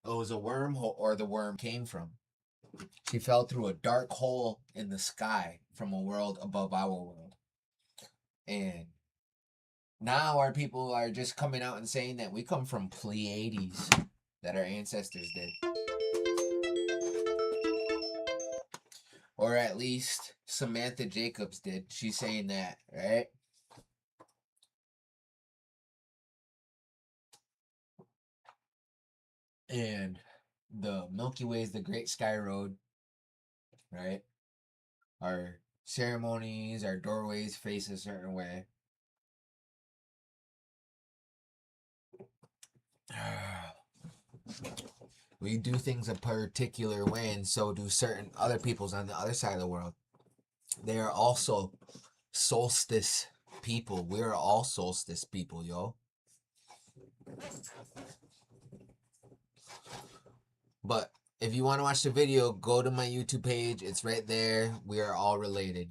It was a wormhole, or the worm came from. She fell through a dark hole in the sky from a world above our world. And now our people are just coming out and saying that we come from Pleiades, that our ancestors did. Or at least Samantha Jacobs did. She's saying that, right? And the Milky Way is the Great Sky Road, right? Our ceremonies, our doorways face a certain way. We do things a particular way, and so do certain other peoples on the other side of the world. They are also solstice people. We are all solstice people, yo. But if you want to watch the video, go to my YouTube page. It's right there. We are all related.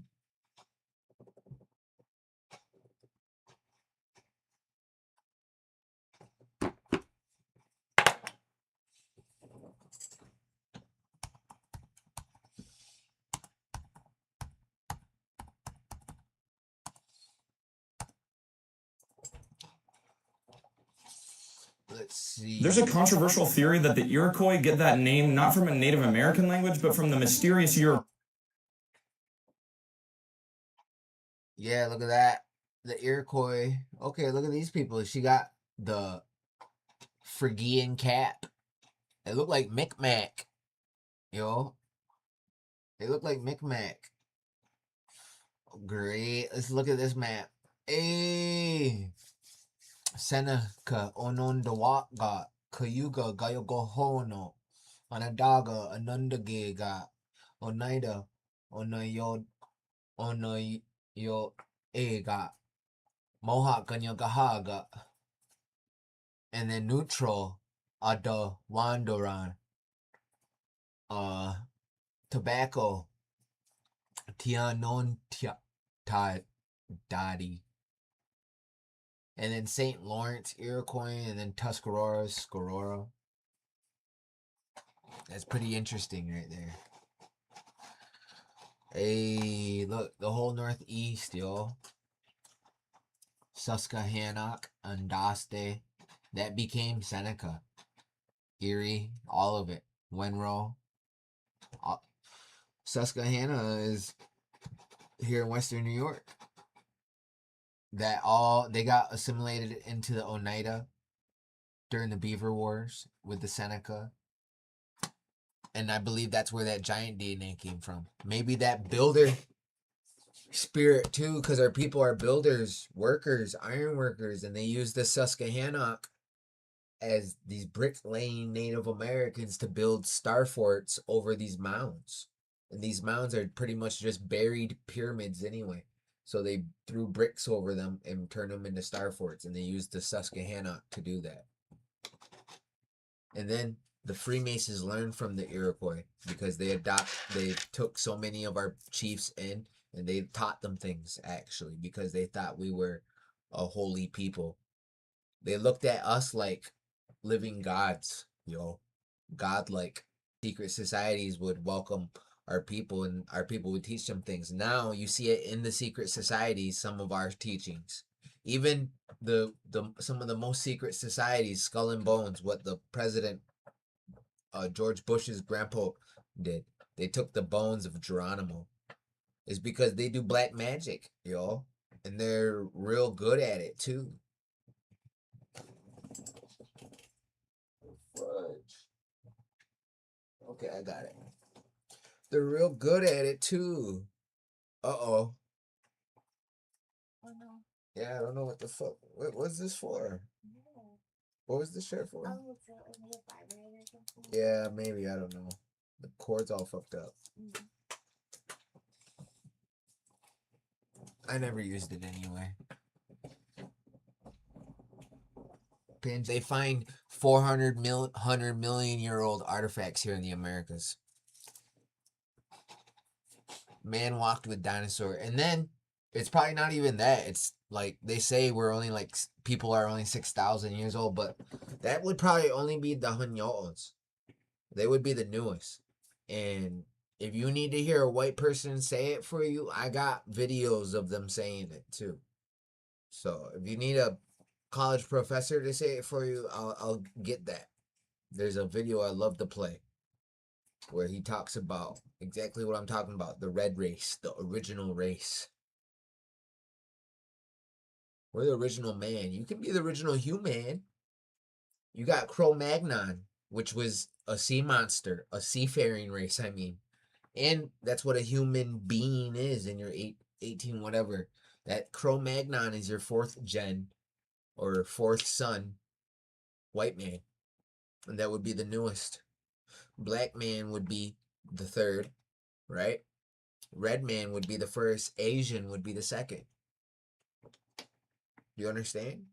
Let's see. There's a controversial theory that the Iroquois get that name not from a Native American language, but from the mysterious Yeah, look at that. The Iroquois. Okay, look at these people. She got the Phrygian cap. They look like Micmac. Yo. They look like Micmac. Great. Let's look at this map. Hey. Seneca, Onondawaga, Cayuga, Gayogohono, Onondaga, Onondaga, Oneida, Onoyo, Ega, Mohawk, Ganyagahaga, and then neutral, Ada Wandoran, tobacco, Tianon Daddy. And then St. Lawrence, Iroquois, and then Tuscarora, Scorora. That's pretty interesting right there. Hey, look, the whole Northeast, yo. Susquehannock, Andaste. That became Seneca. Erie, all of it. Wenro. Susquehanna is here in Western New York. They got assimilated into the Oneida during the Beaver Wars with the Seneca. And I believe that's where that giant DNA came from. Maybe that builder spirit too, because our people are builders, workers, iron workers, and they use the Susquehannock as these brick-laying Native Americans to build star forts over these mounds. And these mounds are pretty much just buried pyramids anyway. So they threw bricks over them and turned them into star forts, and they used the Susquehannock to do that. And then the Freemasons learned from the Iroquois because they took so many of our chiefs in, and they taught them things actually because they thought we were a holy people. They looked at us like living gods, yo, godlike. secret societies would welcome our people and our people would teach them things. Now you see it in the secret societies, some of our teachings. Even the some of the most secret societies, Skull and Bones, what the president George Bush's grandpa did. They took the bones of Geronimo. It's because they do black magic, y'all. And they're real good at it too. Fudge. Okay, I got it. They're real good at it too. Uh-oh. Oh no. Yeah, I don't know what the fuck. What was this for? What was this shirt for? Oh, so it was a vibrator or something? Yeah, maybe. I don't know. The cord's all fucked up. I never used it anyway. Pins. They find 100 million year old artifacts here in the Americas. Man walked with dinosaur. And then it's probably not even that. It's like they say we're only like people are only 6,000 years old, but that would probably only be the Hunyotos. They would be the newest. And if you need to hear a white person say it for you, I got videos of them saying it too. So if you need a college professor to say it for you, I'll get that. There's a video I love to play where he talks about exactly what I'm talking about. The red race, the original race. We're the original man. You can be the original human. You got Cro-Magnon, which was a sea monster, a seafaring race, I mean. And that's what a human being is in your 18 whatever. That Cro-Magnon is your fourth gen or fourth son, white man. And that would be the newest. Black man would be the third, right? Red man would be the first. Asian would be the second. You understand?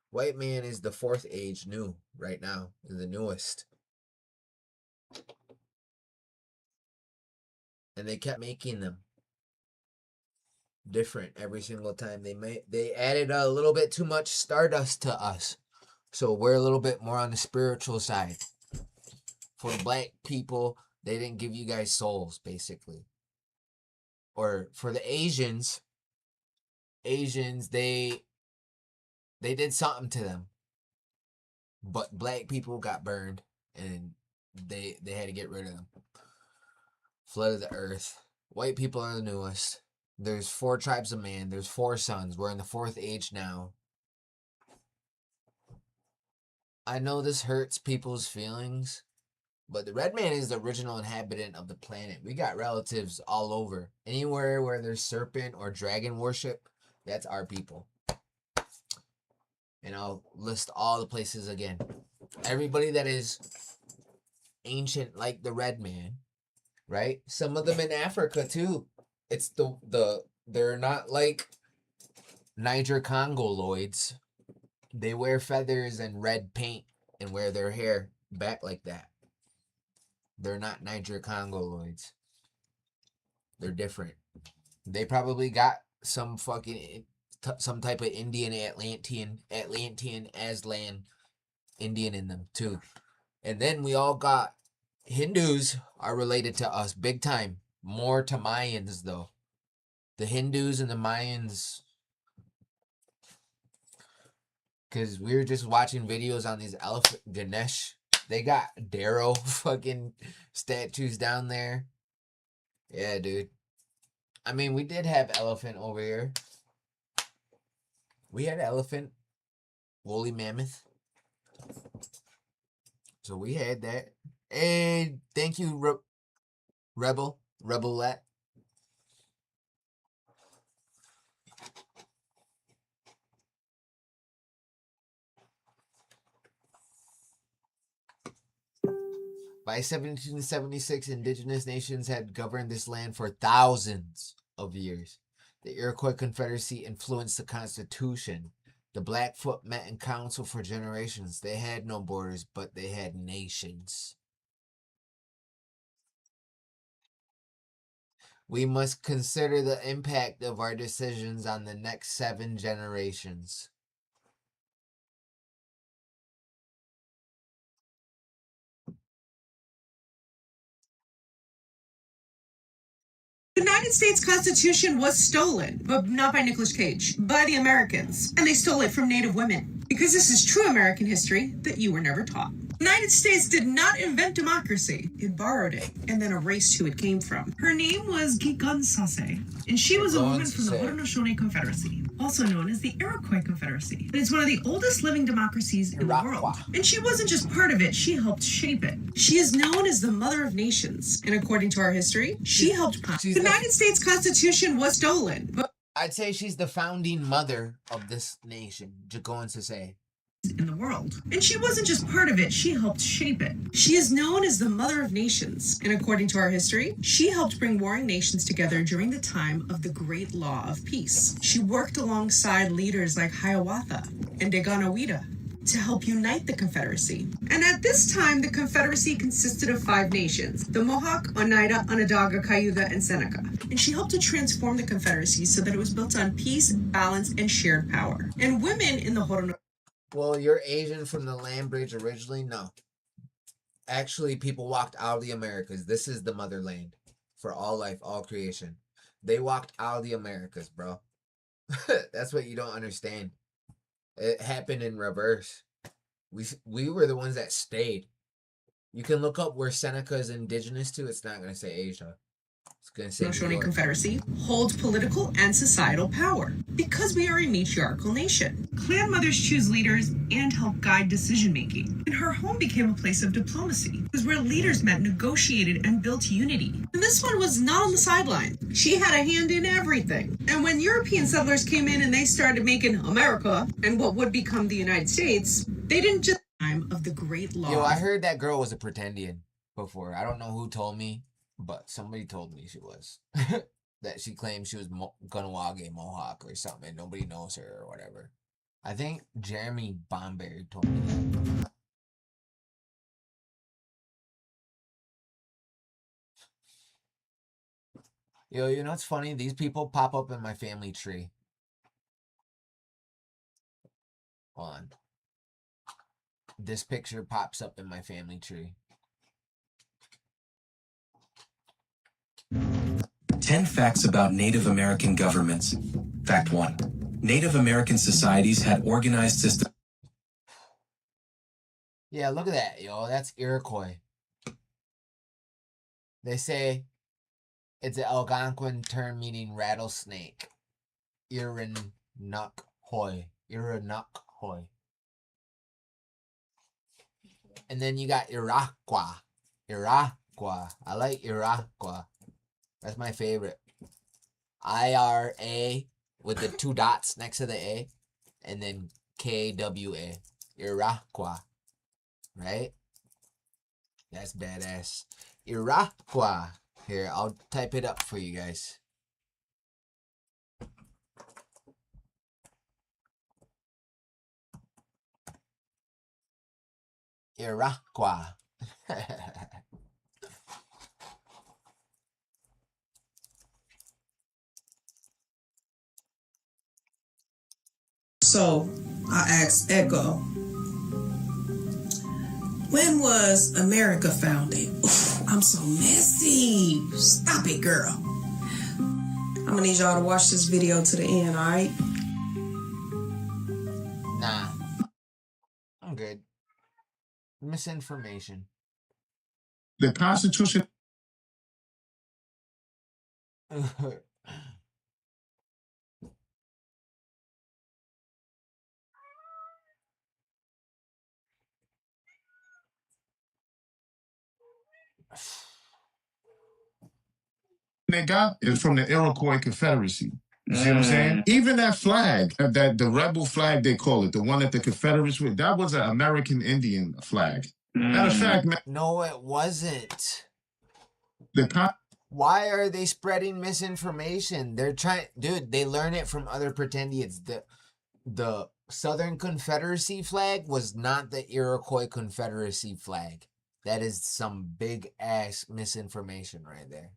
White man is the fourth age new right now, is the newest. And they kept making them different every single time. They added a little bit too much stardust to us. So we're a little bit more on the spiritual side. For the black people, they didn't give you guys souls, basically. Or for the Asians, they did something to them. But black people got burned and they had to get rid of them. Flood of the earth. White people are the newest. There's 4 tribes of man. There's 4 sons. We're in the 4th age now. I know this hurts people's feelings, but the red man is the original inhabitant of the planet. We got relatives all over. Anywhere where there's serpent or dragon worship, that's our people. And I'll list all the places again. Everybody that is ancient like the red man, right? Some of them in Africa too. It's they're not like Niger Congoloids. They wear feathers and red paint and wear their hair back like that. They're not Niger Congoloids. They're different. They probably got some fucking some type of Indian Atlantean Aslan Indian in them too. And then we all got Hindus are related to us big time. More to Mayans though. The Hindus and the Mayans, because we were just watching videos on these elephant Ganesh. They got Darrow fucking statues down there. Yeah, dude. I mean, we did have elephant over here. We had elephant, woolly mammoth. So we had that. And thank you, Rebelette. By 1776, indigenous nations had governed this land for thousands of years. The Iroquois Confederacy influenced the Constitution. The Blackfoot met in council for generations. They had no borders, but they had nations. We must consider the impact of our decisions on the next 7 generations. The United States Constitution was stolen, but not by Nicolas Cage, by the Americans. And they stole it from Native women. Because this is true American history that you were never taught. The United States did not invent democracy. It borrowed it and then erased who it came from. Her name was Gigonsasse, and she was a woman from the Haudenosaunee Confederacy, also known as the Iroquois Confederacy. And it's one of the oldest living democracies in the world. And she wasn't just part of it, she helped shape it. She is known as the Mother of Nations, and according to our history, she helped the United States Constitution was stolen. But I'd say she's the founding mother of this nation, Gigonsasse. In the world. And she wasn't just part of it, she helped shape it. She is known as the Mother of Nations, and according to our history, she helped bring warring nations together during the time of the Great Law of Peace. She worked alongside leaders like Hiawatha and Deganawida to help unite the Confederacy. And at this time, the Confederacy consisted of 5 nations: the Mohawk, Oneida, Onondaga, Cayuga, and Seneca. And she helped to transform the Confederacy so that it was built on peace, balance, and shared power. And women in the Haudenosaunee. Well, you're Asian from the land bridge originally? No. Actually, people walked out of the Americas. This is the motherland for all life, all creation. They walked out of the Americas, bro. That's what you don't understand. It happened in reverse. We were the ones that stayed. You can look up where Seneca is indigenous to. It's not going to say Asia. It's going to say Haudenosaunee Confederacy holds political and societal power because we are a matriarchal nation. Clan mothers choose leaders and help guide decision making. And her home became a place of diplomacy, because where leaders met, negotiated, and built unity. And this one was not on the sideline. She had a hand in everything. And when European settlers came in and they started making America and what would become the United States, they didn't just time of the Great Law. Yo, I heard that girl was a pretendian before. I don't know who told me, but somebody told me she was. That she claimed she was Ganawage Mohawk or something, and nobody knows her or whatever. I think Jeremy Bomberry told me that. Yo, you know what's funny? These people pop up in my family tree. Hold on. This picture pops up in my family tree. 10 facts about Native American governments. Fact 1. Native American societies had organized systems. Yeah, look at that, yo. That's Iroquois. They say it's an Algonquin term meaning rattlesnake. Irinukhoy. Irinukhoy. And then you got Iroquois. Iroquois. I like Iroquois. That's my favorite. IRA with the 2 dots next to the A. And then KWA. Iroquois. Right? That's badass. Iroquois. Here, I'll type it up for you guys. Iroquois. So I asked Echo, when was America founded? Oof, I'm so messy. Stop it, girl. I'm gonna need y'all to watch this video to the end, alright? Nah. I'm good. Misinformation. The Constitution. They got is from the Iroquois Confederacy. You see what I'm saying? Even that flag, that the rebel flag they call it, the one that the Confederates with, that was an American Indian flag. Matter of fact, man. No, it wasn't. Why are they spreading misinformation? They're trying, dude. They learn it from other pretendians. The Southern Confederacy flag was not the Iroquois Confederacy flag. That is some big ass misinformation right there.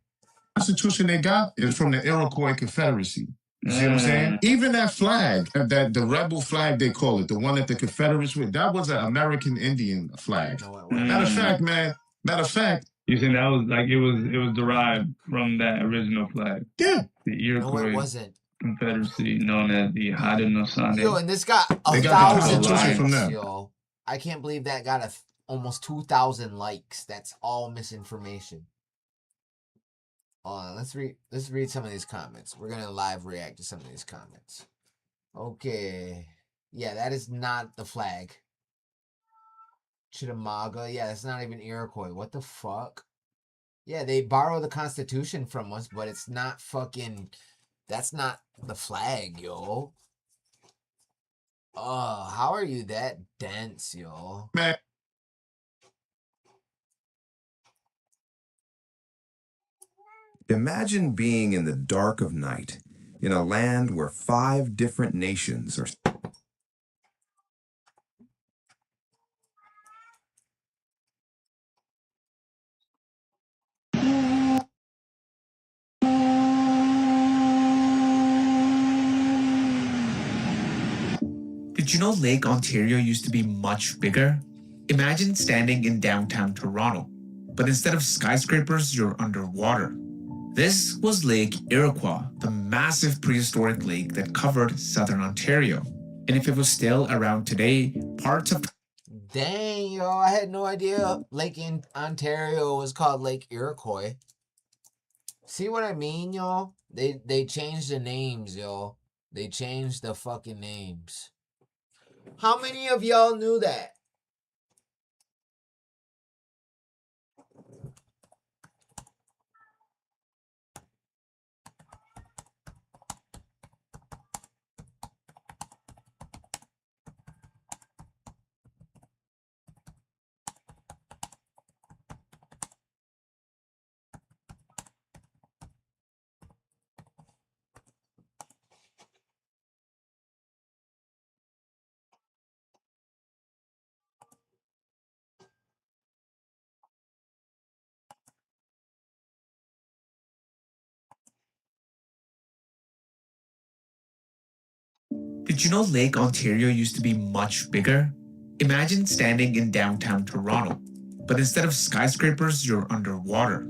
Constitution they got is from the Iroquois Confederacy. You see what I'm saying? Even that flag, that the rebel flag they call it, the one that the Confederates with, that was an American Indian flag. Matter of fact, man. Matter of fact, You saying that was like it was derived from that original flag? Yeah. The Iroquois No, it wasn't. Confederacy, known as the Haudenosaunee. Yo, and this got They got the 1,000 Constitution from likes, them. yo. I can't believe that got almost 2,000 likes. That's all misinformation. Let's read some of these comments. We're gonna live react to some of these comments. Okay. Yeah, that is not the flag. Chitamaga. Yeah, that's not even Iroquois. What the fuck? Yeah, they borrow the Constitution from us, but it's not fucking... That's not the flag, yo. Oh, how are you that dense, yo? Man. Imagine being in the dark of night, in a land where 5 different nations are... Did you know Lake Ontario used to be much bigger? Imagine standing in downtown Toronto, but instead of skyscrapers, you're underwater. This was Lake Iroquois, the massive prehistoric lake that covered southern Ontario. And if it was still around today, parts of... Dang, yo, I had no idea Lake in Ontario was called Lake Iroquois. See what I mean, yo? They changed the names, yo. They changed the fucking names. How many of y'all knew that? Did you know Lake Ontario used to be much bigger? Imagine standing in downtown Toronto, but instead of skyscrapers, you're underwater.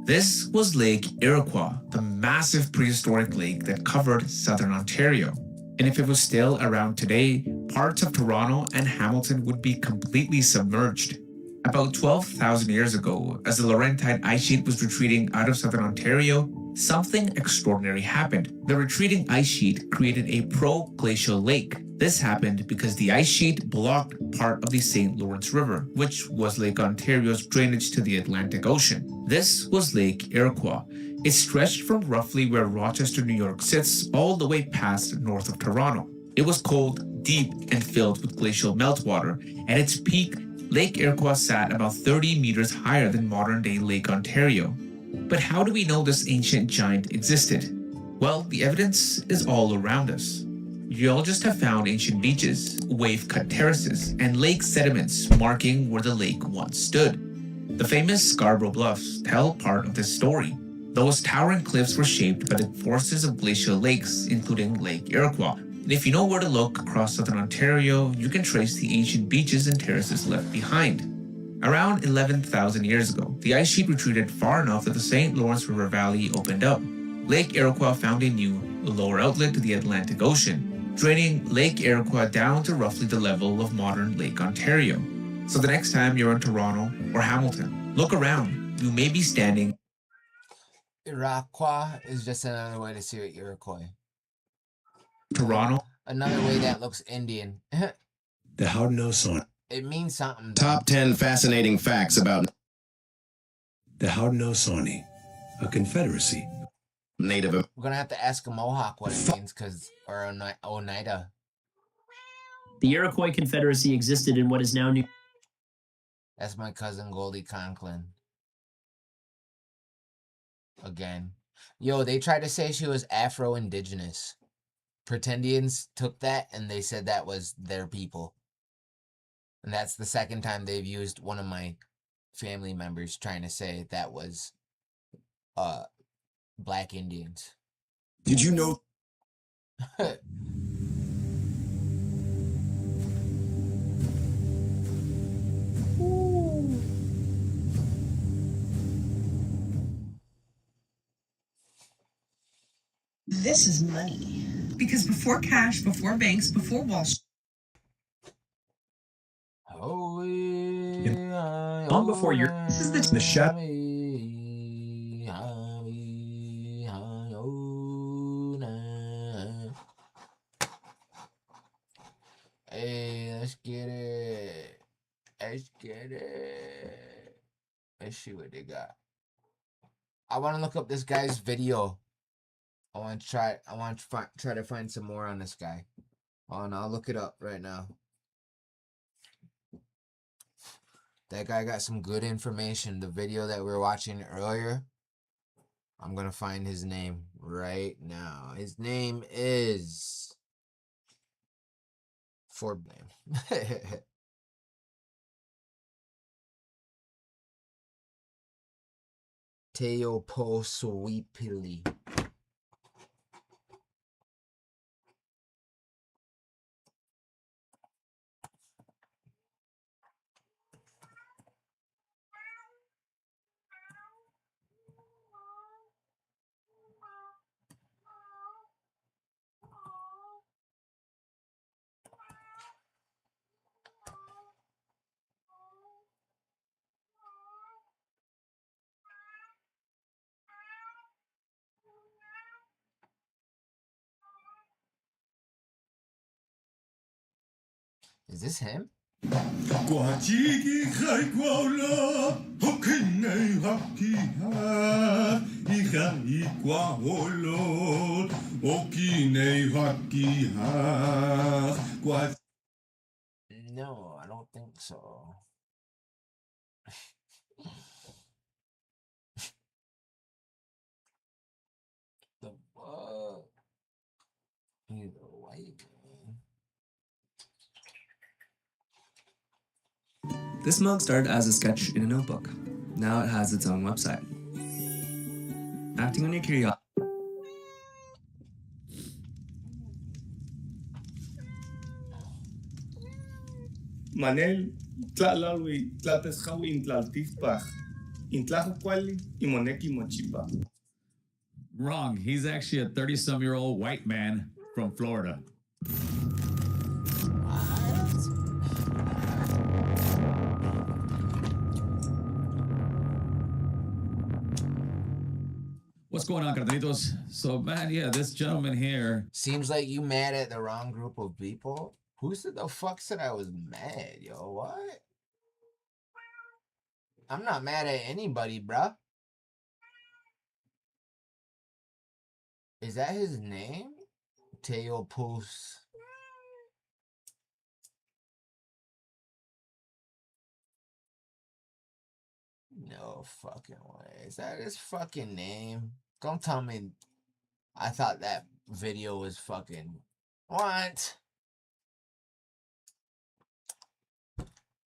This was Lake Iroquois, the massive prehistoric lake that covered southern Ontario. And if it was still around today, parts of Toronto and Hamilton would be completely submerged. About 12,000 years ago, as the Laurentide ice sheet was retreating out of southern Ontario, something extraordinary happened. The retreating ice sheet created a pro-glacial lake. This happened because the ice sheet blocked part of the St. Lawrence River, which was Lake Ontario's drainage to the Atlantic Ocean. This was Lake Iroquois. It stretched from roughly where Rochester, New York sits all the way past north of Toronto. It was cold, deep, and filled with glacial meltwater. At its peak, Lake Iroquois sat about 30 meters higher than modern-day Lake Ontario. But how do we know this ancient giant existed? Well, the evidence is all around us. Geologists have found ancient beaches, wave-cut terraces, and lake sediments marking where the lake once stood. The famous Scarborough Bluffs tell part of this story. Those towering cliffs were shaped by the forces of glacial lakes, including Lake Iroquois. And if you know where to look across southern Ontario, you can trace the ancient beaches and terraces left behind. Around 11,000 years ago, the ice sheet retreated far enough that the St. Lawrence River Valley opened up. Lake Iroquois found a new, lower outlet to the Atlantic Ocean, draining Lake Iroquois down to roughly the level of modern Lake Ontario. So the next time you're in Toronto or Hamilton, look around. You may be standing... Iroquois is just another way to say it, Iroquois. Toronto. Another way that looks Indian. The Haudenosaunee. It means something. Top 10 fascinating facts about the Haudenosaunee, a confederacy. Native. We're gonna have to ask a Mohawk what it means, or Oneida. The Iroquois Confederacy existed in what is now New. That's my cousin Goldie Conklin. Again. Yo, they tried to say she was Afro-Indigenous. Pretendians took that and they said that was their people. And that's the second time they've used one of my family members trying to say that was Black Indians. Did you know? This is money. Because before cash, before banks, before Wall Street. Long before your the shadow. Hey, let's get it. Let's get it. Let's see what they got. I want to look up this guy's video. I want to try to find some more on this guy. Oh, no, I'll look it up right now. That guy got some good information. The video that we were watching earlier, I'm going to find his name right now. His name is Forbes name. Teoposuipili. Is this him? No, I don't think so. The fuck? He's a white man. This mug started as a sketch in a notebook. Now it has its own website. Acting on your curiosity. Manel, tlalalwi, tlalteshawi, tlaltispach, intlajuquali, imoneki mochipa. Wrong. He's actually a 30-some-year-old white man from Florida. What's going on, Cartelitos? So, man, yeah, this gentleman here. Seems like you mad at the wrong group of people. Who said the fuck said I was mad, yo? What? I'm not mad at anybody, bruh. Is that his name? Teopus. No fucking way. Is that his fucking name? Don't tell me. I thought that video was fucking. What?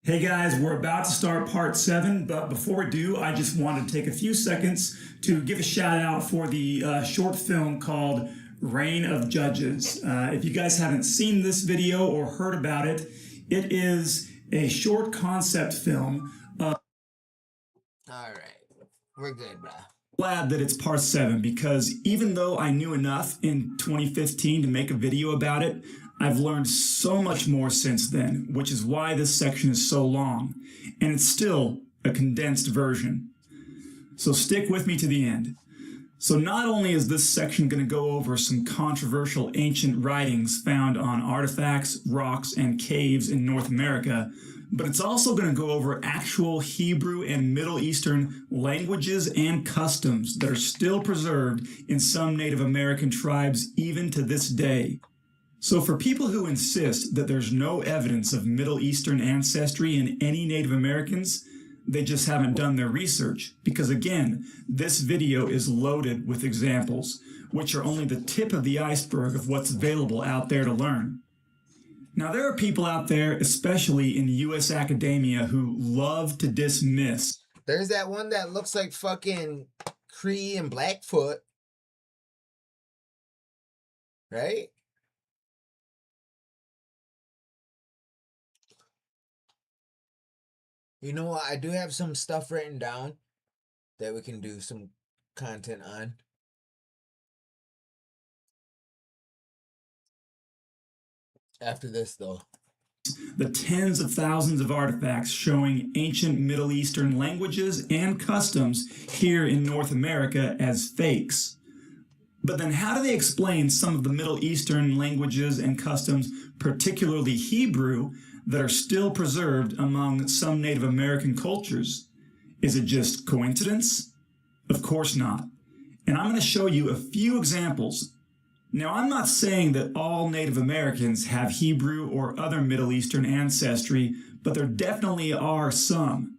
Hey guys, we're about to start part 7, but before we do, I just wanted to take a few seconds to give a shout out for the short film called Reign of Judges. If you guys haven't seen this video or heard about it, it is a short concept film. Alright, we're good, bruh. Glad that it's part 7 because even though I knew enough in 2015 to make a video about it, I've learned so much more since then, which is why this section is so long, and it's still a condensed version. So stick with me to the end. So not only is this section going to go over some controversial ancient writings found on artifacts, rocks, and caves in North America, but it's also going to go over actual Hebrew and Middle Eastern languages and customs that are still preserved in some Native American tribes even to this day. So for people who insist that there's no evidence of Middle Eastern ancestry in any Native Americans, they just haven't done their research, because again, this video is loaded with examples, which are only the tip of the iceberg of what's available out there to learn. Now there are people out there, especially in US academia, who love to dismiss. There's that one that looks like fucking Cree and Blackfoot. Right? You know what? I do have some stuff written down that we can do some content on. After this, though. The tens of thousands of artifacts showing ancient Middle Eastern languages and customs here in North America as fakes. But then how do they explain some of the Middle Eastern languages and customs, particularly Hebrew, that are still preserved among some Native American cultures? Is it just coincidence? Of course not. And I'm going to show you a few examples. Now, I'm not saying that all Native Americans have Hebrew or other Middle Eastern ancestry, but there definitely are some.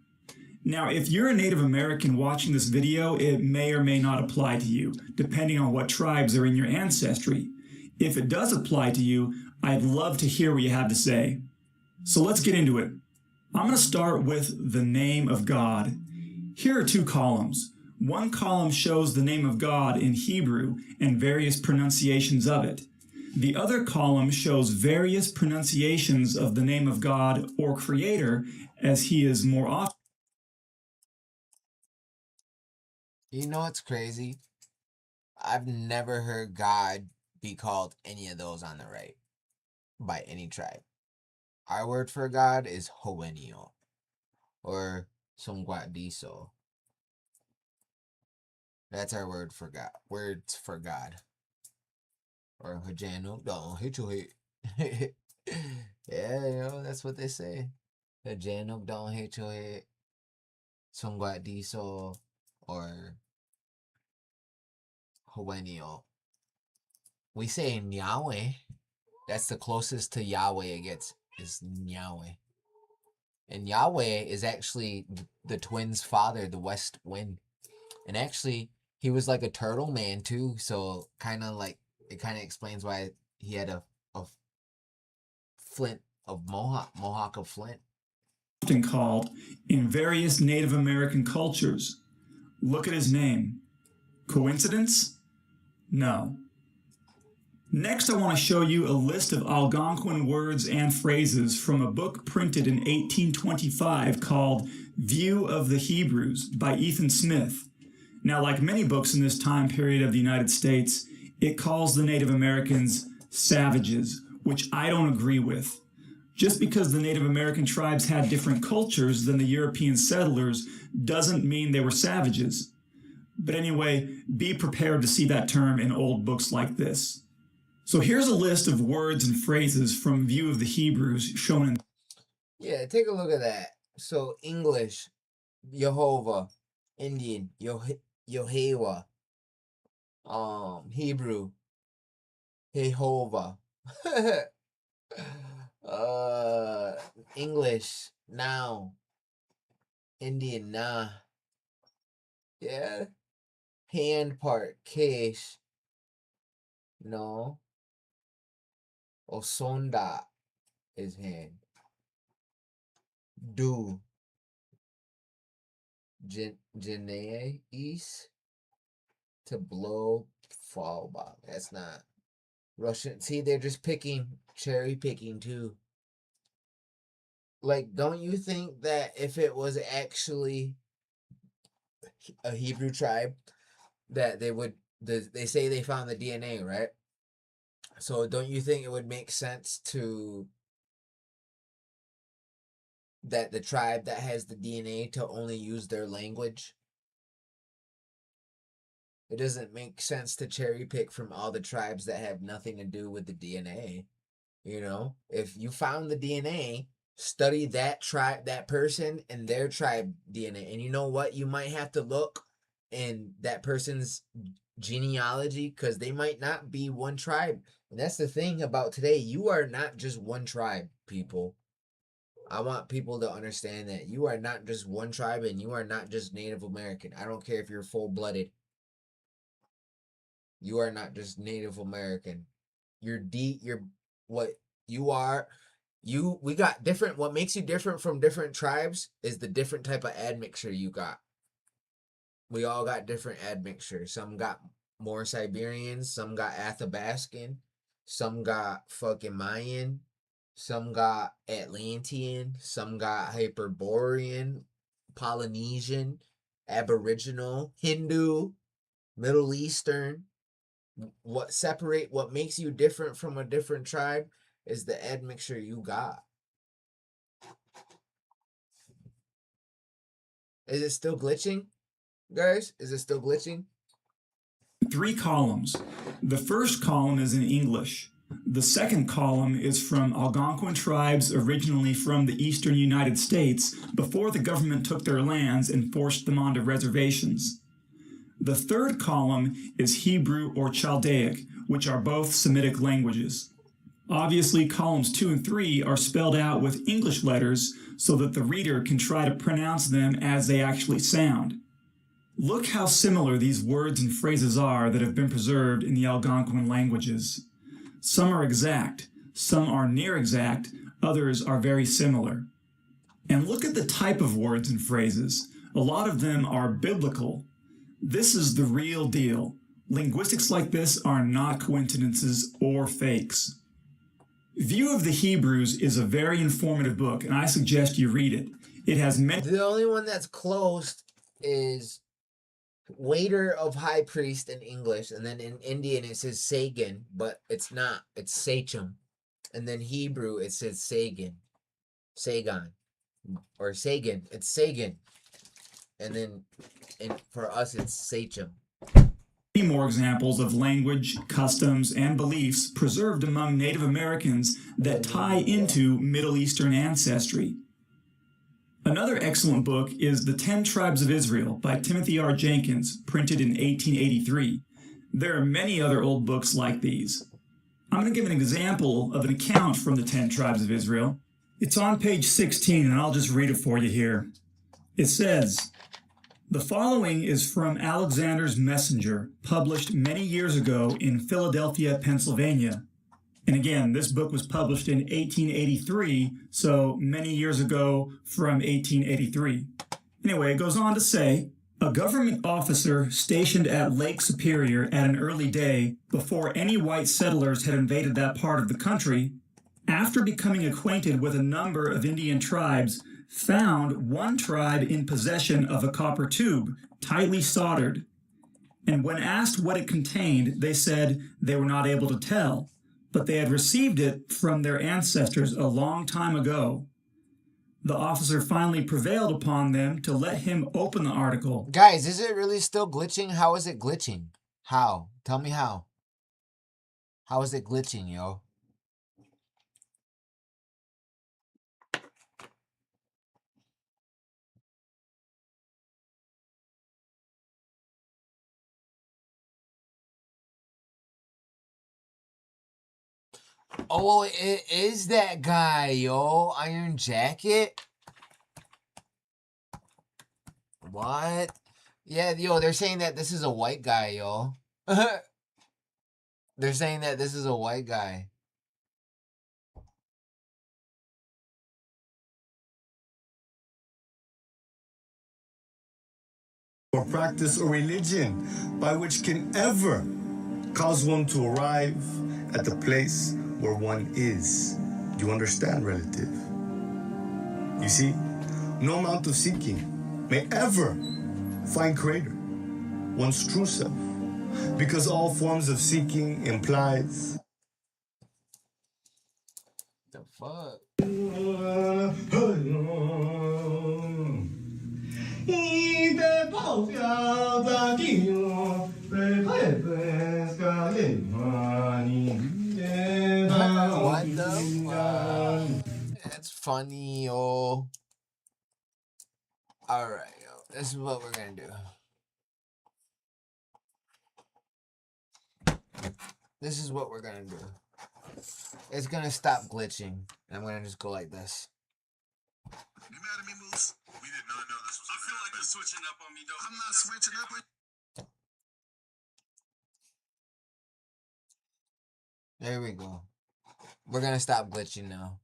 Now, if you're a Native American watching this video, it may or may not apply to you, depending on what tribes are in your ancestry. If it does apply to you, I'd love to hear what you have to say. So let's get into it. I'm going to start with the name of God. Here are two columns. One column shows the name of God in Hebrew and various pronunciations of it. The other column shows various pronunciations of the name of God or Creator, as he is more often. You know what's crazy? I've never heard God be called any of those on the right by any tribe. Our word for God is Hoenio or Songwadiso. That's our word for God. Words for God. Or Hajano. Don't hit your head. Yeah, you know, that's what they say. Hajano, don't hit your head. Songwadiso or Hoenio. We say Yahweh. That's the closest to Yahweh it gets, is Yahweh. And Yahweh is actually the twins' father, the West Wind. And actually, he was like a turtle man too, so kind of like, it kind of explains why he had a flint of mohawk of flint. Often called in various Native American cultures. Look at his name. Coincidence? No. Next, I want to show you a list of Algonquin words and phrases from a book printed in 1825 called View of the Hebrews by Ethan Smith. Now, like many books in this time period of the United States, it calls the Native Americans savages, which I don't agree with. Just because the Native American tribes had different cultures than the European settlers doesn't mean they were savages. But anyway, be prepared to see that term in old books like this. So here's a list of words and phrases from View of the Hebrews shown in... Yeah, take a look at that. So English, Jehovah. Indian, Yehovah. Hebrew, Jehovah. English, now. Indian, nah. Yeah. Hand part, Kesh. No. Osonda is hand. Do. Janae East. To blow, fall back. That's not. Russian. See, they're just cherry picking too. Like, don't you think that if it was actually a Hebrew tribe, that they would, they say they found the DNA, right? So don't you think it would make sense that the tribe that has the DNA to only use their language? It doesn't make sense to cherry pick from all the tribes that have nothing to do with the DNA. You know, if you found the DNA, study that tribe, that person and their tribe DNA. And you know what? You might have to look in that person's genealogy because they might not be one tribe. And that's the thing about today. You are not just one tribe, people. I want people to understand that you are not just one tribe and you are not just Native American. I don't care if you're full-blooded. You are not just Native American. You're what you are. We got different. What makes you different from different tribes is the different type of admixture you got. We all got different admixture. Some got more Siberians. Some got Athabascan. Some got fucking Mayan. Some got Atlantean. Some got Hyperborean, Polynesian, Aboriginal, Hindu, Middle Eastern. What makes you different from a different tribe is the admixture you got. Is it still glitching, guys? Is it still glitching? 3 columns. The first column is in English. The second column is from Algonquin tribes originally from the eastern United States before the government took their lands and forced them onto reservations. The third column is Hebrew or Chaldaic, which are both Semitic languages. Obviously, columns 2 and 3 are spelled out with English letters so that the reader can try to pronounce them as they actually sound. Look how similar these words and phrases are that have been preserved in the Algonquin languages. Some are exact, some are near exact, others are very similar. And look at the type of words and phrases. A lot of them are biblical. This is the real deal. Linguistics like this are not coincidences or fakes. View of the Hebrews is a very informative book, and I suggest you read it. It has many... The only one that's closed is waiter of high priest in English, and then in Indian it says Sagan, but it's not. It's Sachem. And then Hebrew it says Sagan. Sagan. Or Sagan. It's Sagan. And then for us it's Sachem. Many more examples of language, customs, and beliefs preserved among Native Americans that tie into Middle Eastern ancestry. Another excellent book is The 10 Tribes of Israel by Timothy R. Jenkins, printed in 1883. There are many other old books like these. I'm going to give an example of an account from the 10 Tribes of Israel. It's on page 16, and I'll just read it for you here. It says, "The following is from Alexander's Messenger, published many years ago in Philadelphia, Pennsylvania." And again, this book was published in 1883, so many years ago from 1883. Anyway, it goes on to say, "A government officer stationed at Lake Superior at an early day, before any white settlers had invaded that part of the country, after becoming acquainted with a number of Indian tribes, found one tribe in possession of a copper tube, tightly soldered. And when asked what it contained, they said they were not able to tell, but they had received it from their ancestors a long time ago. The officer finally prevailed upon them to let him open the article." Guys, is it really still glitching? How is it glitching? How? Tell me how. How is it glitching, yo? Oh, it is that guy, yo. Iron Jacket? What? Yeah, yo, they're saying that this is a white guy, yo. They're saying that this is a white guy. Or practice a religion by which can ever cause one to arrive at the place where one is. Do you understand, relative? You see, no amount of seeking may ever find creator, one's true self, because all forms of seeking implies the fuck. What the fuck? That's funny, yo. Alright, yo. This is what we're gonna do. This is what we're gonna do. It's gonna stop glitching. I'm gonna just go like this. You mad at me, Moose? We did not know this was. I feel like you're switching up on me, though. I'm not switching up on you. There we go. We're gonna stop glitching now.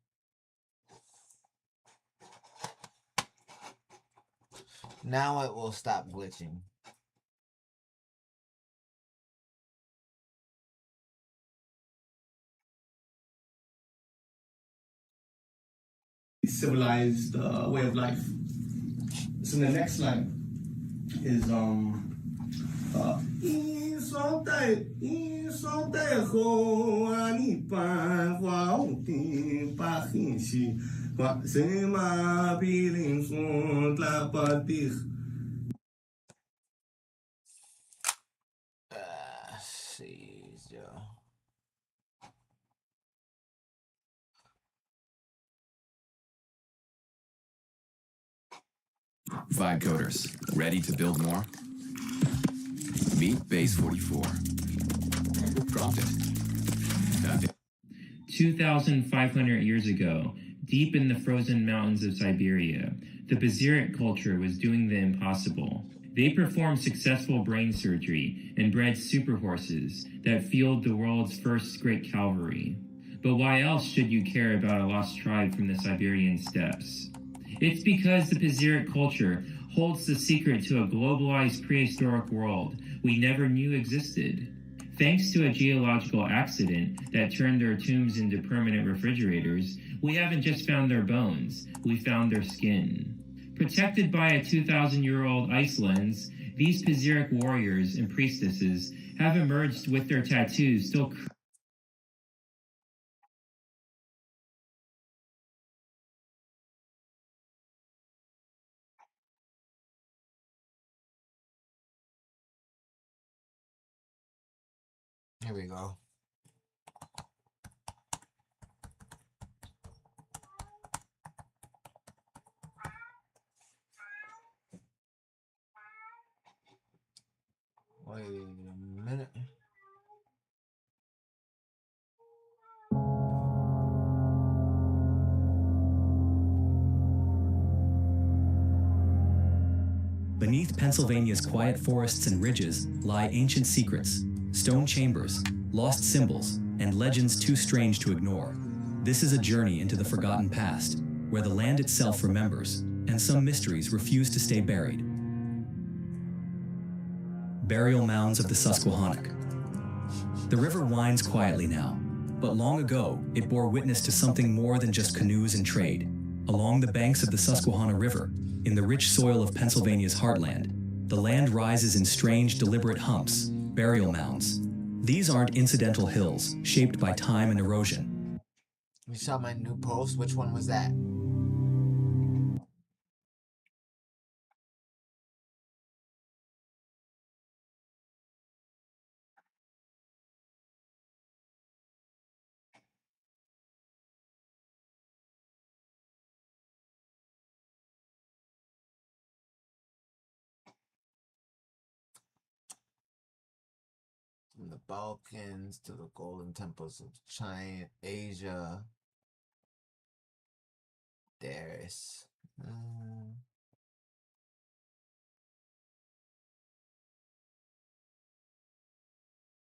Now it will stop glitching. civilized way of life. So the next line is See, Joe. Vibe coders, ready to build more? Meet Base 44. Dropped it. Found it. 2,500 years ago, deep in the frozen mountains of Siberia, the Beziric culture was doing the impossible. They performed successful brain surgery and bred super horses that fueled the world's first great cavalry. But why else should you care about a lost tribe from the Siberian steppes? It's because the Beziric culture holds the secret to a globalized prehistoric world we never knew existed. Thanks to a geological accident that turned their tombs into permanent refrigerators, we haven't just found their bones, we found their skin. Protected by a 2,000-year-old ice lens, these Beziric warriors and priestesses have emerged with their tattoos still Here we go. Wait a minute. Beneath Pennsylvania's quiet forests and ridges lie ancient secrets, stone chambers, lost symbols, and legends too strange to ignore. This is a journey into the forgotten past, where the land itself remembers, and some mysteries refuse to stay buried. Burial mounds of the Susquehannock. The river winds quietly now, but long ago it bore witness to something more than just canoes and trade. Along the banks of the Susquehanna River, in the rich soil of Pennsylvania's heartland, the land rises in strange, deliberate humps, burial mounds. These aren't incidental hills, shaped by time and erosion. You saw my new post? Which one was that? From the Balkans to the golden temples of China, Asia. There's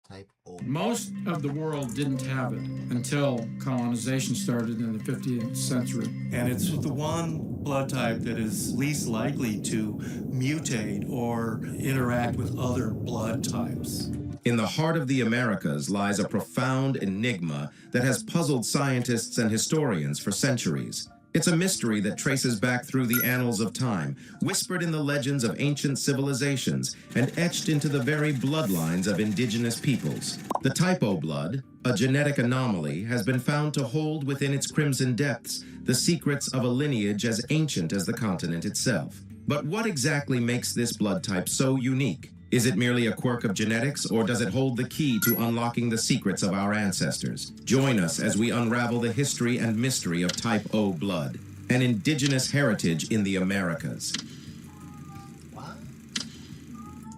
type O. Most of the world didn't have it until colonization started in the 15th century. And it's the one blood type that is least likely to mutate or interact with other blood types. In the heart of the Americas lies a profound enigma that has puzzled scientists and historians for centuries. It's a mystery that traces back through the annals of time, whispered in the legends of ancient civilizations, and etched into the very bloodlines of indigenous peoples. The type O blood, a genetic anomaly, has been found to hold within its crimson depths the secrets of a lineage as ancient as the continent itself. But what exactly makes this blood type so unique? Is it merely a quirk of genetics, or does it hold the key to unlocking the secrets of our ancestors? Join us as we unravel the history and mystery of type O blood, an indigenous heritage in the Americas.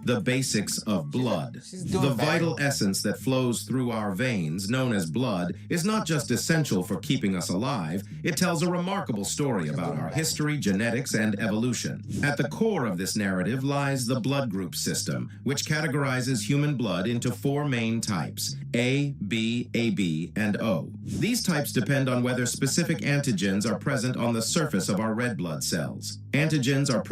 The basics of blood. The vital essence that flows through our veins, known as blood, is not just essential for keeping us alive, it tells a remarkable story about our history, genetics, and evolution. At the core of this narrative lies the blood group system, which categorizes human blood into four main types: A, B, AB, and O. These types depend on whether specific antigens are present on the surface of our red blood cells. Antigens are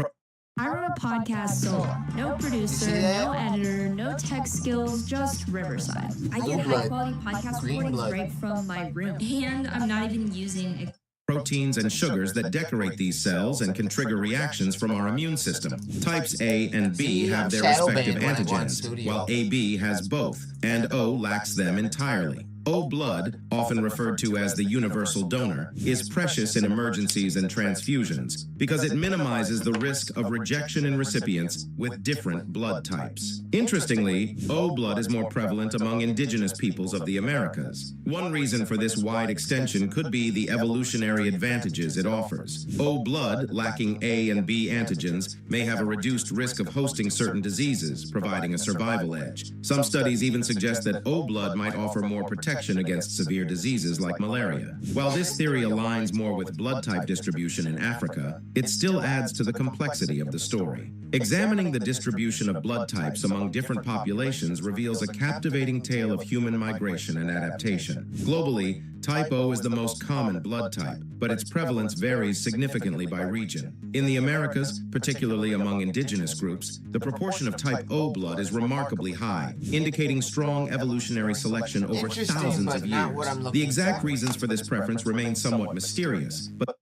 I run a podcast solo. No producer, no editor, no tech skills, just Riverside. I get high quality podcast recordings right from my room. And I'm not even using a proteins and sugars that decorate these cells and can trigger reactions from our immune system. Types A and B have their respective antigens, while AB has both, and O lacks them entirely. O blood, often referred to as the universal donor, is precious in emergencies and transfusions because it minimizes the risk of rejection in recipients with different blood types. Interestingly, O blood is more prevalent among indigenous peoples of the Americas. One reason for this wide extension could be the evolutionary advantages it offers. O blood, lacking A and B antigens, may have a reduced risk of hosting certain diseases, providing a survival edge. Some studies even suggest that O blood might offer more protection against severe diseases like malaria. While this theory aligns more with blood type distribution in Africa, it still adds to the complexity of the story. Examining the distribution of blood types among different populations reveals a captivating tale of human migration and adaptation. Globally, type O is the most common blood type, but its prevalence varies significantly by region. In the Americas, particularly among indigenous groups, the proportion of type O blood is remarkably high, indicating strong evolutionary selection over thousands of years. The exact reasons for this preference remain somewhat mysterious, but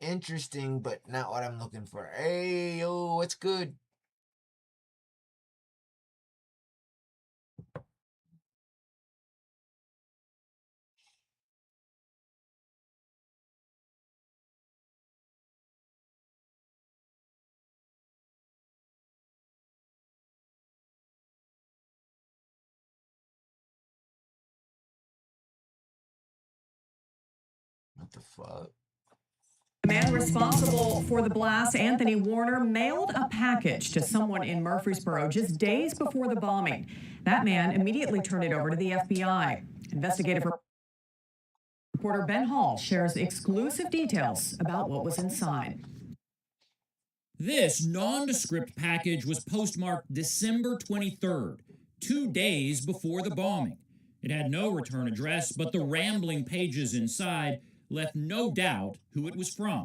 Interesting, but not what I'm looking for. Hey, yo, what's good? What the fuck? The man responsible for the blast, Anthony Warner, mailed a package to someone in Murfreesboro just days before the bombing. That man immediately turned it over to the FBI. Investigative reporter Ben Hall shares exclusive details about what was inside. This nondescript package was postmarked December 23rd, 2 days before the bombing. It had no return address, but the rambling pages inside left no doubt who it was from.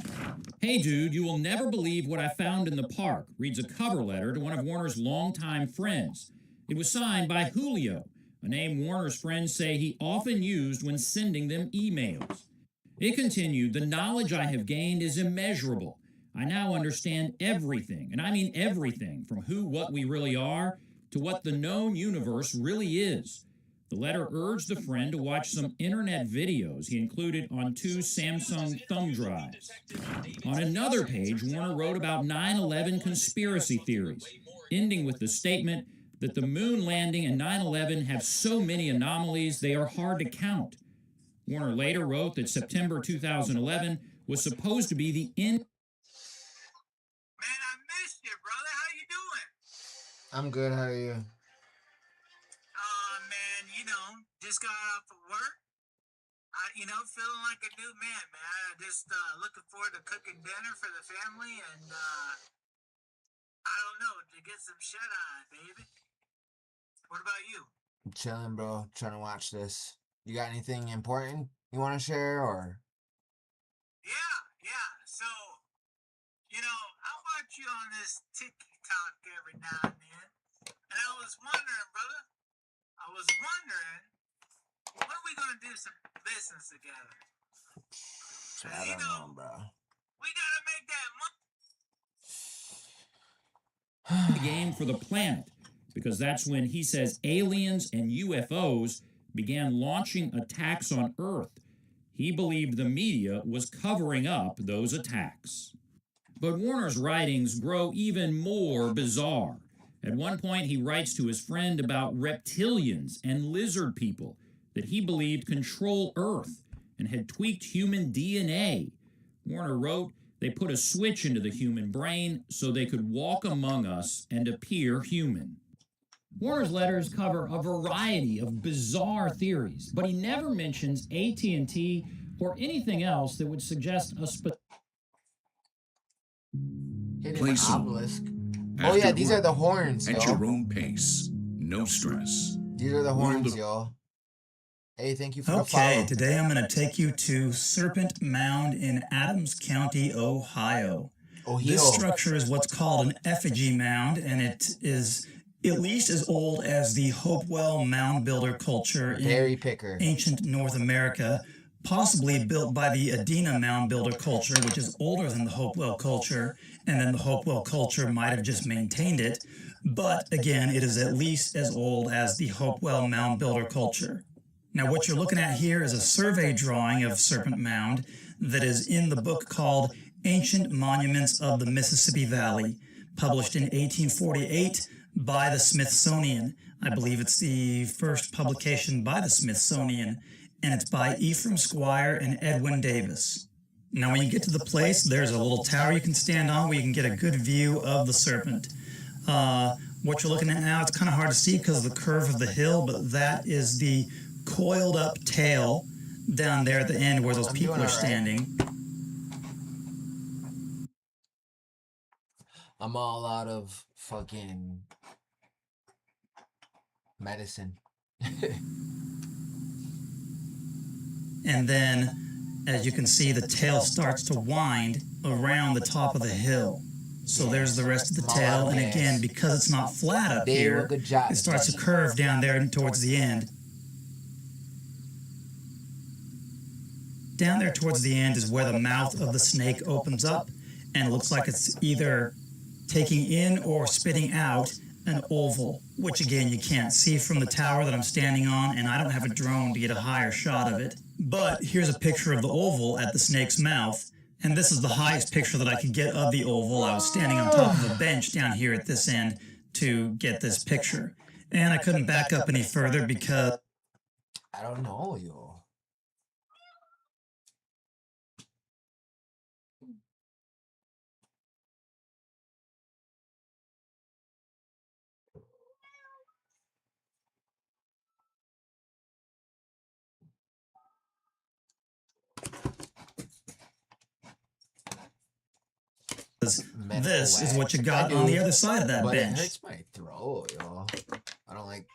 "Hey dude, you will never believe what I found in the park," reads a cover letter to one of Warner's longtime friends. It was signed by Julio, a name Warner's friends say he often used when sending them emails. It continued, "The knowledge I have gained is immeasurable. I now understand everything, and I mean everything, from who, what we really are, to what the known universe really is." The letter urged the friend to watch some internet videos he included on 2 Samsung thumb drives. On another page, Warner wrote about 9/11 conspiracy theories, ending with the statement that the moon landing and 9/11 have so many anomalies they are hard to count. Warner later wrote that September 2011 was supposed to be the end. Man, I missed you, brother. How you doing? I'm good, how are you? Man, just got off of work. Feeling like a new man, man. Just looking forward to cooking dinner for the family and, I don't know, to get some shut-eye, baby. What about you? I'm chilling, bro. Trying to watch this. You got anything important you want to share, or? Yeah. So, I watch you on this TikTok every now and then. And I was wondering, brother, when are we going to do some business together? I don't know, bro. We got to make that money. The game for the planet, because that's when he says aliens and UFOs began launching attacks on Earth. He believed the media was covering up those attacks. But Warner's writings grow even more bizarre. At one point, he writes to his friend about reptilians and lizard people that he believed control Earth and had tweaked human DNA. Warner wrote, "They put a switch into the human brain so they could walk among us and appear human." Warner's letters cover a variety of bizarre theories, but he never mentions AT&T or anything else that would suggest a Hidden obelisk. Oh yeah, these are the horns, at yo. your own pace. No stress. These are the horns, y'all. Hey, thank you for the follow. Okay, today I'm going to take you to Serpent Mound in Adams County, Ohio. This structure is what's called an effigy mound, and it is at least as old as the Hopewell mound builder culture in ancient North America. possibly built by the Adena mound builder culture, which is older than the Hopewell culture, and then the Hopewell culture might have just maintained it. But again, it is at least as old as the Hopewell mound builder culture. Now, what you're looking at here is a survey drawing of Serpent Mound that is in the book called Ancient Monuments of the Mississippi Valley, published in 1848 by the Smithsonian. I believe it's the first publication by the Smithsonian, and it's by Ephraim Squire and Edwin Davis. Now, when you get to the place, there's a little tower you can stand on where you can get a good view of the serpent. What you're looking at now, it's kind of hard to see because of the curve of the hill, but that is the coiled up tail down there at the end where those people are standing. I'm all out of fucking medicine. And then, as you can see, the tail starts to wind around the top of the hill. So there's the rest of the tail, and again, because it's not flat up here, it starts to curve down there towards the end. Down there towards the end is where the mouth of the snake opens up, and it looks like it's either taking in or spitting out an oval, which again you can't see from the tower that I'm standing on, and I don't have a drone to get a higher shot of it. But here's a picture of the oval at the snake's mouth, and this is the highest picture that I could get of the oval. I was standing on top of a bench down here at this end to get this picture, and I couldn't back up any further because I don't know, yo. this is what you got on the other side of that bench. It hurts my throat, yo. I don't like.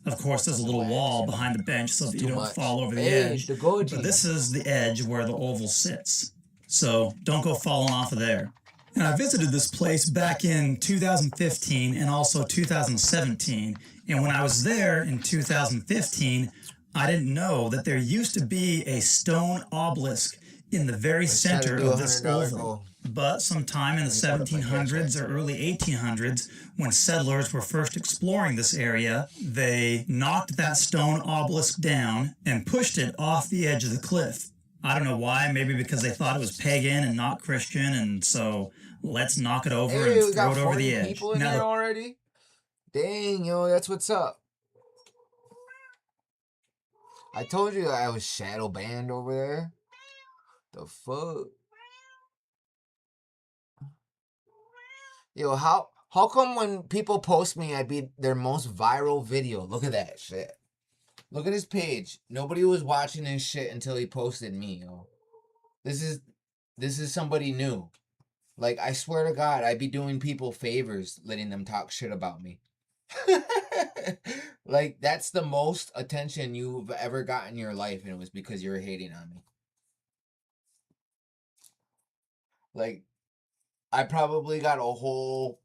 Of course, there's a little wall behind the bench so that you don't fall over the edge. But this is the edge where the oval sits. So don't go falling off of there. And I visited this place back in 2015 and also 2017. And when I was there in 2015, I didn't know that there used to be a stone obelisk in the very center of this oval. But sometime in the 1700s or early 1800s, when settlers were first exploring this area, they knocked that stone obelisk down and pushed it off the edge of the cliff. I don't know why, maybe because they thought it was pagan and not Christian, and so let's knock it over and throw it over the edge. People in there already? Dang, yo, that's what's up. I told you I was shadow banned over there. The fuck? Yo, how come when people post me, I be their most viral video? Look at that shit. Look at his page. Nobody was watching his shit until he posted me, yo. This is somebody new. Like, I swear to God, I be doing people favors, letting them talk shit about me. Like, that's the most attention you've ever gotten in your life, and it was because you were hating on me. Like, I probably got a whole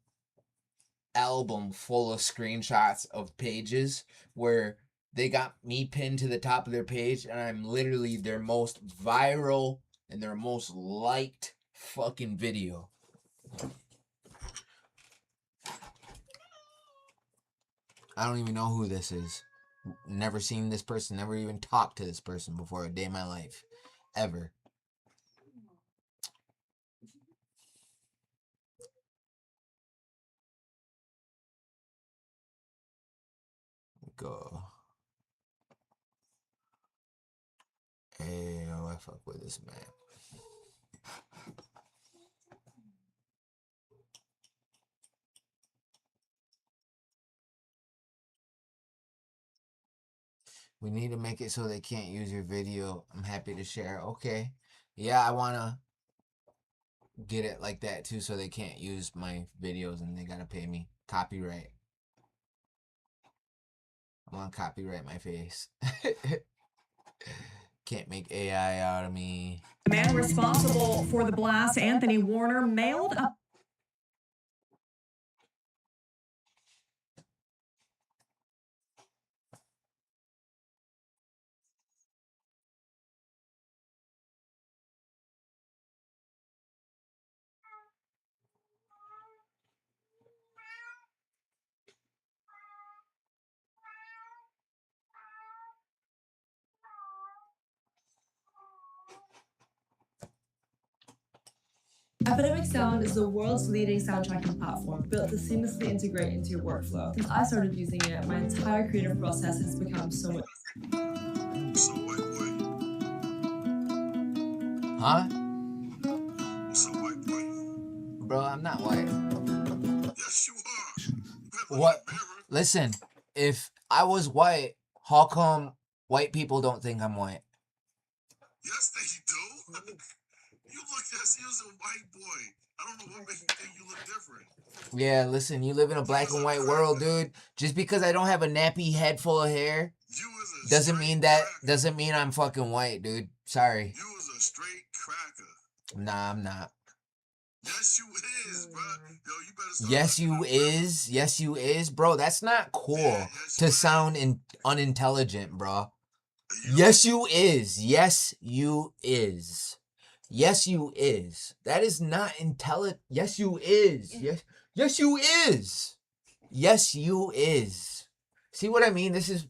album full of screenshots of pages where they got me pinned to the top of their page, and I'm literally their most viral and their most liked fucking video. I don't even know who this is. Never seen this person, never even talked to this person before a day in my life. Ever. Go. Hey, yo, I fuck with this man. We need to make it so they can't use your video. I'm happy to share. Okay. Yeah, I want to get it like that too so they can't use my videos and they got to pay me copyright. I want to copyright my face. Can't make AI out of me. The man responsible for the blast, Anthony Warner, mailed a Epidemic Sound is the world's leading sound tracking platform built to seamlessly integrate into your workflow. Since I started using it, my entire creative process has become so much. So white boy. Huh? So white boy. Bro, I'm not white. Yes, you are. What? Listen, if I was white, how come white people don't think I'm white? Yes, they do. You look as you was a white boy. I don't know what makes you think you look different. Yeah, listen, you live in a black and white world, dude. Just because I don't have a nappy head full of hair doesn't mean I'm fucking white, dude. Sorry. You was a straight cracker. Nah, I'm not. Yes, you is, bro. Yo, you better start. Yes, you is, bro. That's not cool to sound unintelligent, bro. Yes, you is. Yes, you is. Yes, you is. That is not intelligent. Yes, you is. Yes, you is. Yes, you is. See what I mean? This is.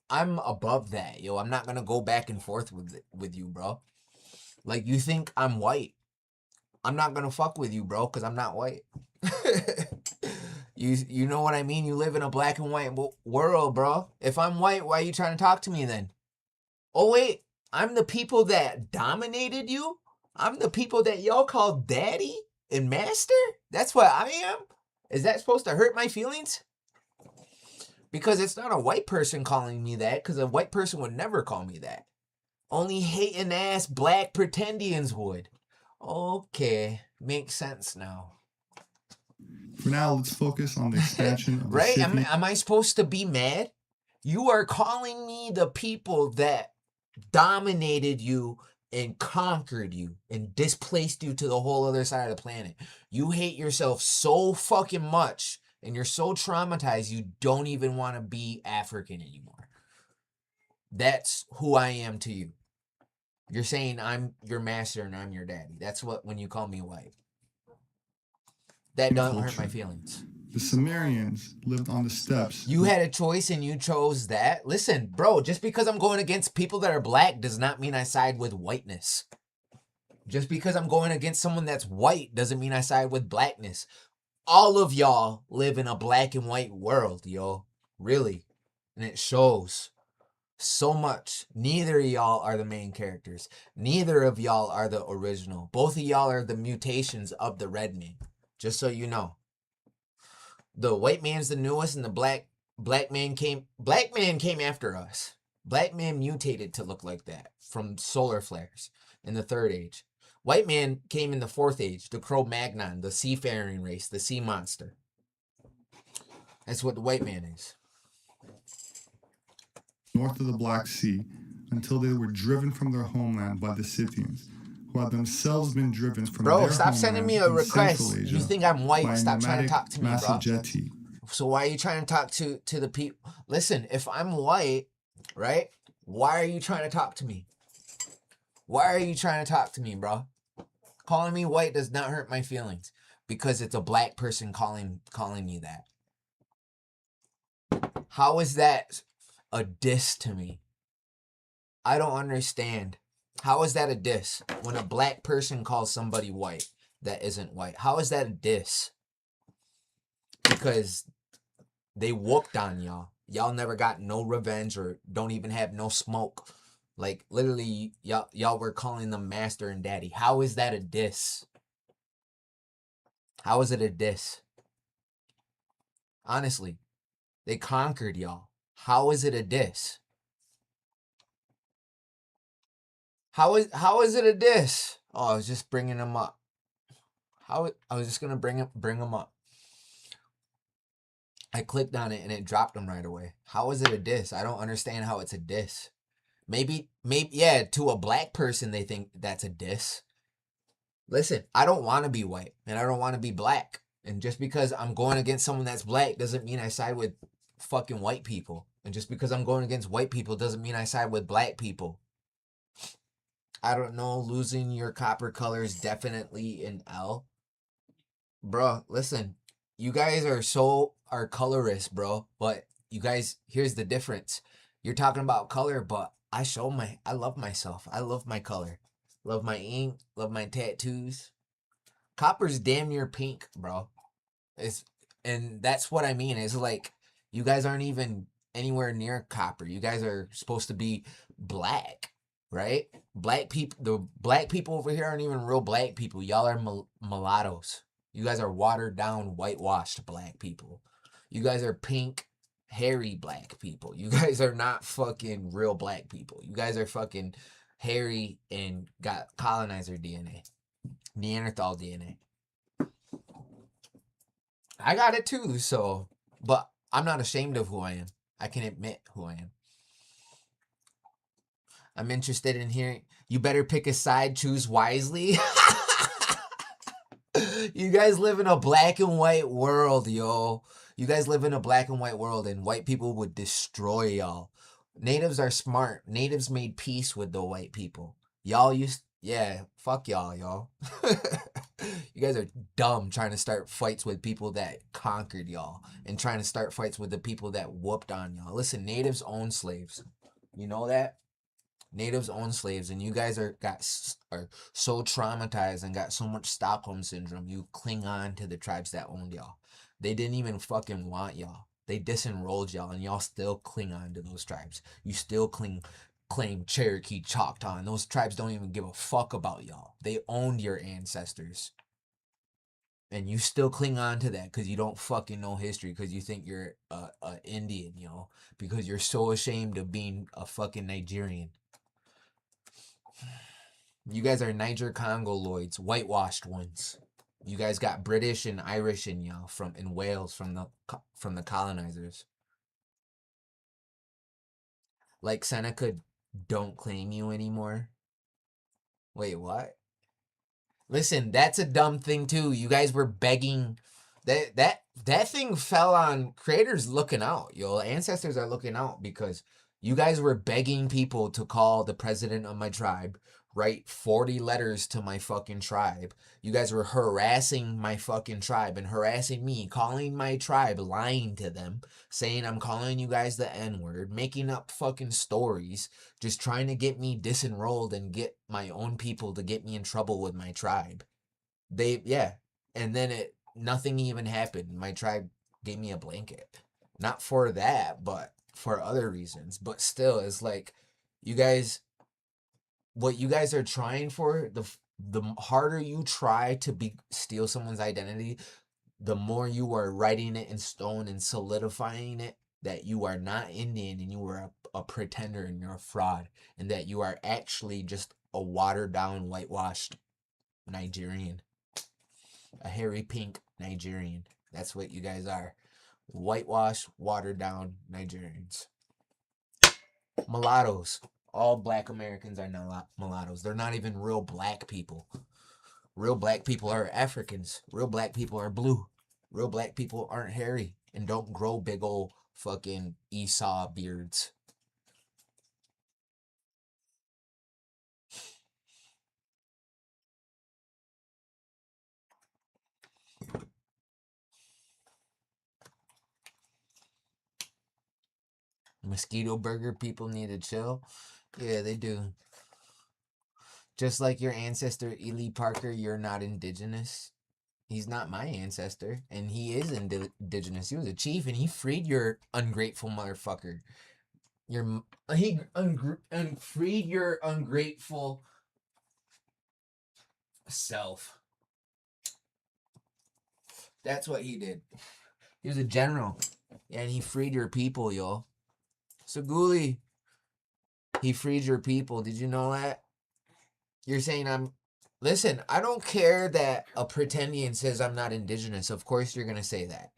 I'm above that, yo. I'm not gonna go back and forth with you, bro. Like, you think I'm white. I'm not gonna fuck with you, bro, because I'm not white. You know what I mean? You live in a black and white world, bro. If I'm white, why are you trying to talk to me then? Oh, wait. I'm the people that dominated you? I'm the people that y'all call daddy and master? That's what I am? Is that supposed to hurt my feelings? Because it's not a white person calling me that, because a white person would never call me that. Only hating ass black pretendians would. Okay, makes sense now. For now, let's focus on the expansion of the right? city. Am I supposed to be mad? You are calling me the people that dominated you and conquered you and displaced you to the whole other side of the planet. You hate yourself so fucking much and you're so traumatized you don't even want to be African anymore. That's who I am to you. You're saying I'm your master and I'm your daddy. That's what when you call me white. That doesn't hurt my feelings. The Sumerians lived on the steppes. You had a choice and you chose that. Listen, bro, just because I'm going against people that are black does not mean I side with whiteness. Just because I'm going against someone that's white doesn't mean I side with blackness. All of y'all live in a black and white world, yo. Really. And it shows so much. Neither of y'all are the main characters. Neither of y'all are the original. Both of y'all are the mutations of the red man. Just so you know. The white man's the newest and the black man came after us. Black man mutated to look like that from solar flares in the third age. White man came in the fourth age, the Cro-Magnon, the seafaring race, the sea monster. That's what the white man is. North of the Black Sea, until they were driven from their homeland by the Scythians, who had themselves been driven from their homeland. Bro, stop sending me a request. You think I'm white? Stop trying to talk to me, bro. So why are you trying to talk to the people? Listen, if I'm white, right? Why are you trying to talk to me? Why are you trying to talk to me, bro? Calling me white does not hurt my feelings because it's a black person calling me that. How is that a diss to me? I don't understand. How is that a diss when a black person calls somebody white that isn't white? How is that a diss? Because they whooped on y'all. Y'all never got no revenge or don't even have no smoke. Like, literally, y'all were calling them master and daddy. How is that a diss? How is it a diss? Honestly, they conquered y'all. How is it a diss? How is it a diss? Oh, I was just bringing them up. I was just gonna bring them up. I clicked on it and it dropped them right away. How is it a diss? I don't understand how it's a diss. Maybe, yeah, to a black person, they think that's a diss. Listen, I don't want to be white and I don't want to be black. And just because I'm going against someone that's black doesn't mean I side with fucking white people. And just because I'm going against white people doesn't mean I side with black people. I don't know, losing your copper color is definitely an L. Bro, listen, you guys are colorist, bro. But you guys, here's the difference. You're talking about color, but I love myself. I love my color. Love my ink. Love my tattoos. Copper's damn near pink, bro. And that's what I mean. It's like you guys aren't even anywhere near copper. You guys are supposed to be black, right? The black people over here aren't even real black people. Y'all are mulattoes. You guys are watered down, whitewashed black people. You guys are pink, hairy black people. You guys are not fucking real black people. You guys are fucking hairy and got colonizer DNA, Neanderthal DNA. I got it too, so, but I'm not ashamed of who I am. I can admit who I am. I'm interested in hearing. You better pick a side, choose wisely. You guys live in a black and white world, yo. You guys live in a black and white world, and white people would destroy y'all. Natives are smart. Natives made peace with the white people. Yeah, fuck y'all. You guys are dumb trying to start fights with people that conquered y'all and trying to start fights with the people that whooped on y'all. Listen, natives own slaves. You know that? Natives own slaves, and you guys are so traumatized and got so much Stockholm syndrome. You cling on to the tribes that owned y'all. They didn't even fucking want y'all. They disenrolled y'all, and y'all still cling on to those tribes. You still claim Cherokee, Choctaw, and those tribes don't even give a fuck about y'all. They owned your ancestors. And you still cling on to that because you don't fucking know history, because you think you're a Indian, yo. Because you're so ashamed of being a fucking Nigerian. You guys are Niger Congoloids, whitewashed ones. You guys got British and Irish in y'all in Wales from the colonizers. Like Seneca don't claim you anymore. Wait, what? Listen, that's a dumb thing too. You guys were begging. That thing fell on creators looking out. Your ancestors are looking out because you guys were begging people to call the president of my tribe, write 40 letters to my fucking tribe. You guys were harassing my fucking tribe and harassing me, calling my tribe, lying to them, saying I'm calling you guys the N-word, making up fucking stories, just trying to get me disenrolled and get my own people to get me in trouble with my tribe. And then nothing even happened. My tribe gave me a blanket. Not for that, but for other reasons. But still, it's like, you guys, what you guys are trying for, the harder you try to steal someone's identity, the more you are writing it in stone and solidifying it that you are not Indian and you are a pretender and you're a fraud, and that you are actually just a watered down, whitewashed Nigerian. A hairy pink Nigerian. That's what you guys are. Whitewashed, watered down Nigerians. Mulattoes. All black Americans are not mulattoes. They're not even real black people. Real black people are Africans. Real black people are blue. Real black people aren't hairy and don't grow big old fucking Esau beards. Mosquito burger people need to chill. Yeah, they do. Just like your ancestor, Ely Parker, you're not indigenous. He's not my ancestor, and he is indigenous. He was a chief, and he freed your ungrateful motherfucker. He freed your ungrateful self. That's what he did. He was a general, and he freed your people, yo. Saguli, he freed your people. Did you know that? You're saying Listen, I don't care that a pretendian says I'm not indigenous. Of course you're going to say that.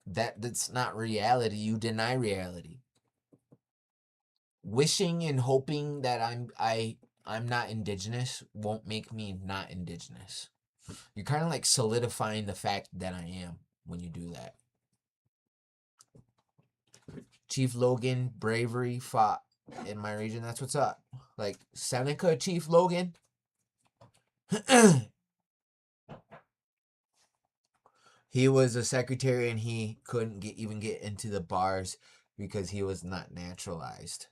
That's not reality. You deny reality. Wishing and hoping that I'm not indigenous won't make me not indigenous. You're kind of like solidifying the fact that I am when you do that. Chief Logan, bravery, fought in my region. That's what's up. Like Seneca, Chief Logan. He was a secretary and he couldn't even get into the bars because he was not naturalized.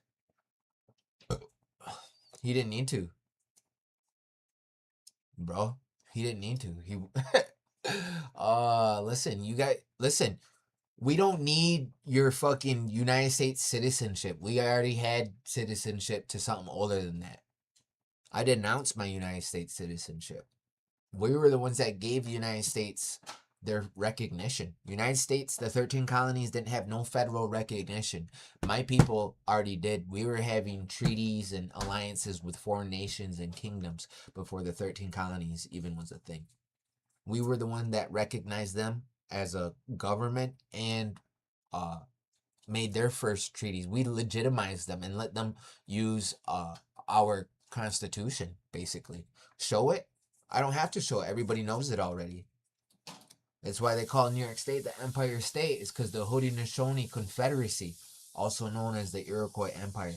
He didn't need to. Bro, He didn't need to. He listen, you guys, listen. We don't need your fucking United States citizenship. We already had citizenship to something older than that. I denounced my United States citizenship. We were the ones that gave the United States their recognition. United States, the 13 colonies didn't have no federal recognition. My people already did. We were having treaties and alliances with foreign nations and kingdoms before the 13 colonies even was a thing. We were the one that recognized them as a government and made their first treaties. We legitimized them and let them use our constitution, basically. Show it. I don't have to show it. Everybody knows it already. That's why they call New York State the Empire State, is because the Haudenosaunee Confederacy, also known as the Iroquois Empire.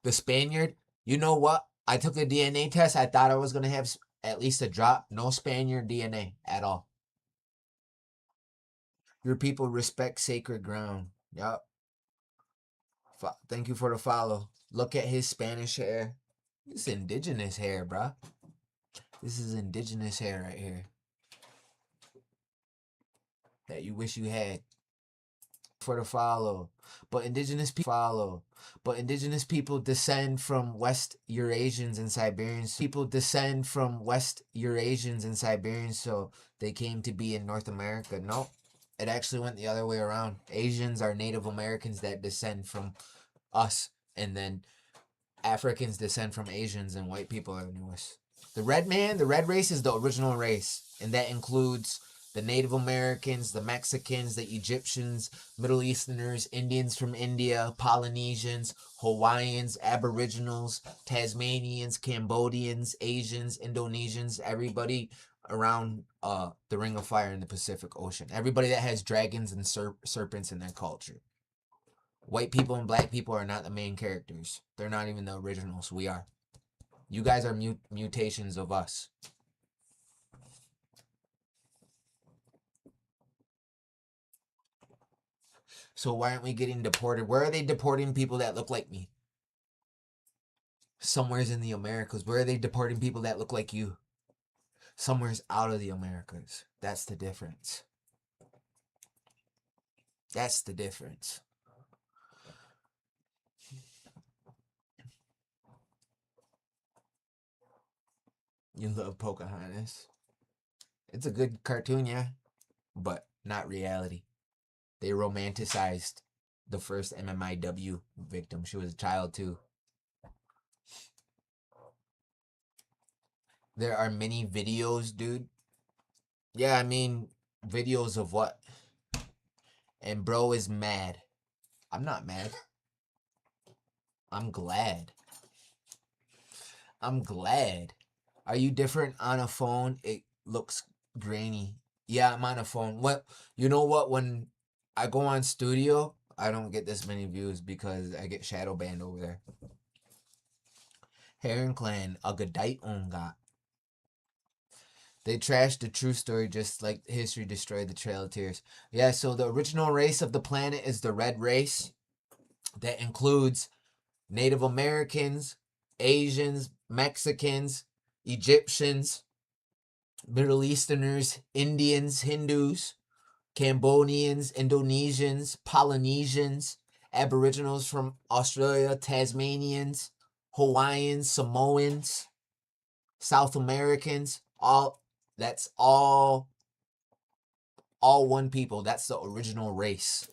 The Spaniard, you know what? I took a DNA test. I thought I was going to have at least a drop. No Spaniard DNA at all. Your people respect sacred ground. Yup. Thank you for the follow. Look at his Spanish hair. This is indigenous hair, bruh. This is indigenous hair right here. That you wish you had. For the follow. But indigenous people descend from West Eurasians and Siberians. People descend from West Eurasians and Siberians, so they came to be in North America. No, it actually went the other way around. Asians are Native Americans that descend from us, and then Africans descend from Asians, and white people are the newest. The red race is the original race, and that includes the Native Americans, the Mexicans, the Egyptians, Middle Easterners, Indians from India, Polynesians, Hawaiians, Aboriginals, Tasmanians, Cambodians, Asians, Indonesians, everybody around the Ring of Fire in the Pacific Ocean. Everybody that has dragons and serpents in their culture. White people and black people are not the main characters. They're not even the originals. We are. You guys are mutations of us. So why aren't we getting deported? Where are they deporting people that look like me? Somewhere's in the Americas. Where are they deporting people that look like you? Somewhere's out of the Americas. That's the difference. That's the difference. You love Pocahontas. It's a good cartoon, yeah, but not reality. They romanticized the first MMIW victim. She was a child too. There are many videos, dude. Yeah, I mean, videos of what? And bro is mad. I'm not mad. I'm glad. I'm glad. Are you different on a phone? It looks grainy. Yeah, I'm on a phone. What? You know what? When I go on studio, I don't get this many views because I get shadow banned over there. Heron Clan, a Gadite Onga. They trashed the true story just like history destroyed the Trail of Tears. Yeah, so the original race of the planet is the red race. That includes Native Americans, Asians, Mexicans, Egyptians, Middle Easterners, Indians, Hindus, Cambodians, Indonesians, Polynesians, Aboriginals from Australia, Tasmanians, Hawaiians, Samoans, South Americans, that's all one people. That's the original race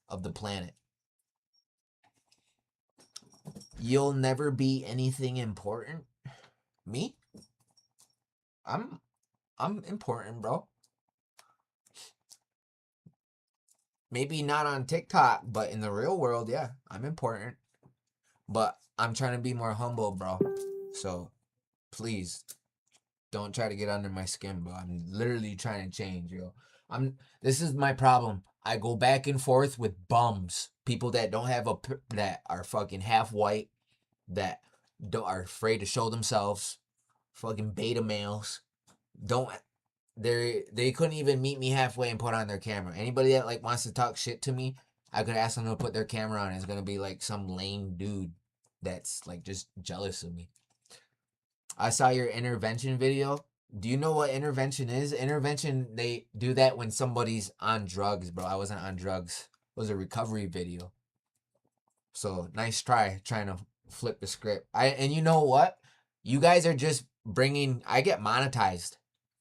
of the planet. You'll never be anything important. Me? I'm important, bro. Maybe not on TikTok, but in the real world, yeah, I'm important. But I'm trying to be more humble, bro. So, please, don't try to get under my skin, bro. I'm literally trying to change, yo. This is my problem. I go back and forth with bums. People that don't have that are fucking half white, that are afraid to show themselves. Fucking beta males. They couldn't even meet me halfway and put on their camera. Anybody that like wants to talk shit to me, I could ask them to put their camera on. It's gonna be like some lame dude that's like just jealous of me. I saw your intervention video. Do you know what intervention is? Intervention, they do that when somebody's on drugs, bro. I wasn't on drugs. It was a recovery video. So nice trying to flip the script. And you know what? You guys are just bringing. I get monetized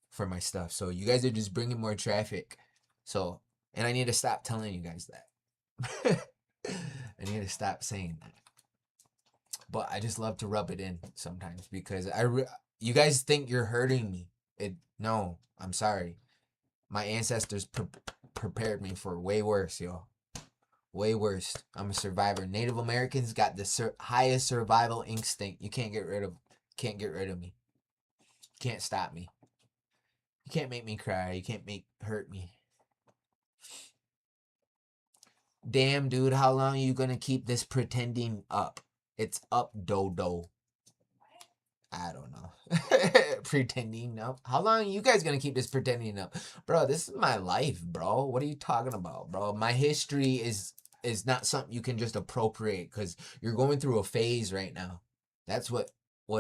for my stuff, so you guys are just bringing more traffic. So, and I need to stop telling you guys that. I need to stop saying that. But I just love to rub it in sometimes because you guys think you're hurting me. No, I'm sorry. My ancestors prepared me for way worse, yo. Way worse. I'm a survivor. Native Americans got the highest survival instinct. You can't get rid of. Can't get rid of me. Can't stop me. You can't make me cry. You can't hurt me. Damn, dude, how long are you gonna keep this pretending up? It's up, dodo. I don't know. Pretending up. How long are you guys gonna keep this pretending up? Bro, this is my life, bro. What are you talking about, bro? My history is not something you can just appropriate because you're going through a phase right now. That's what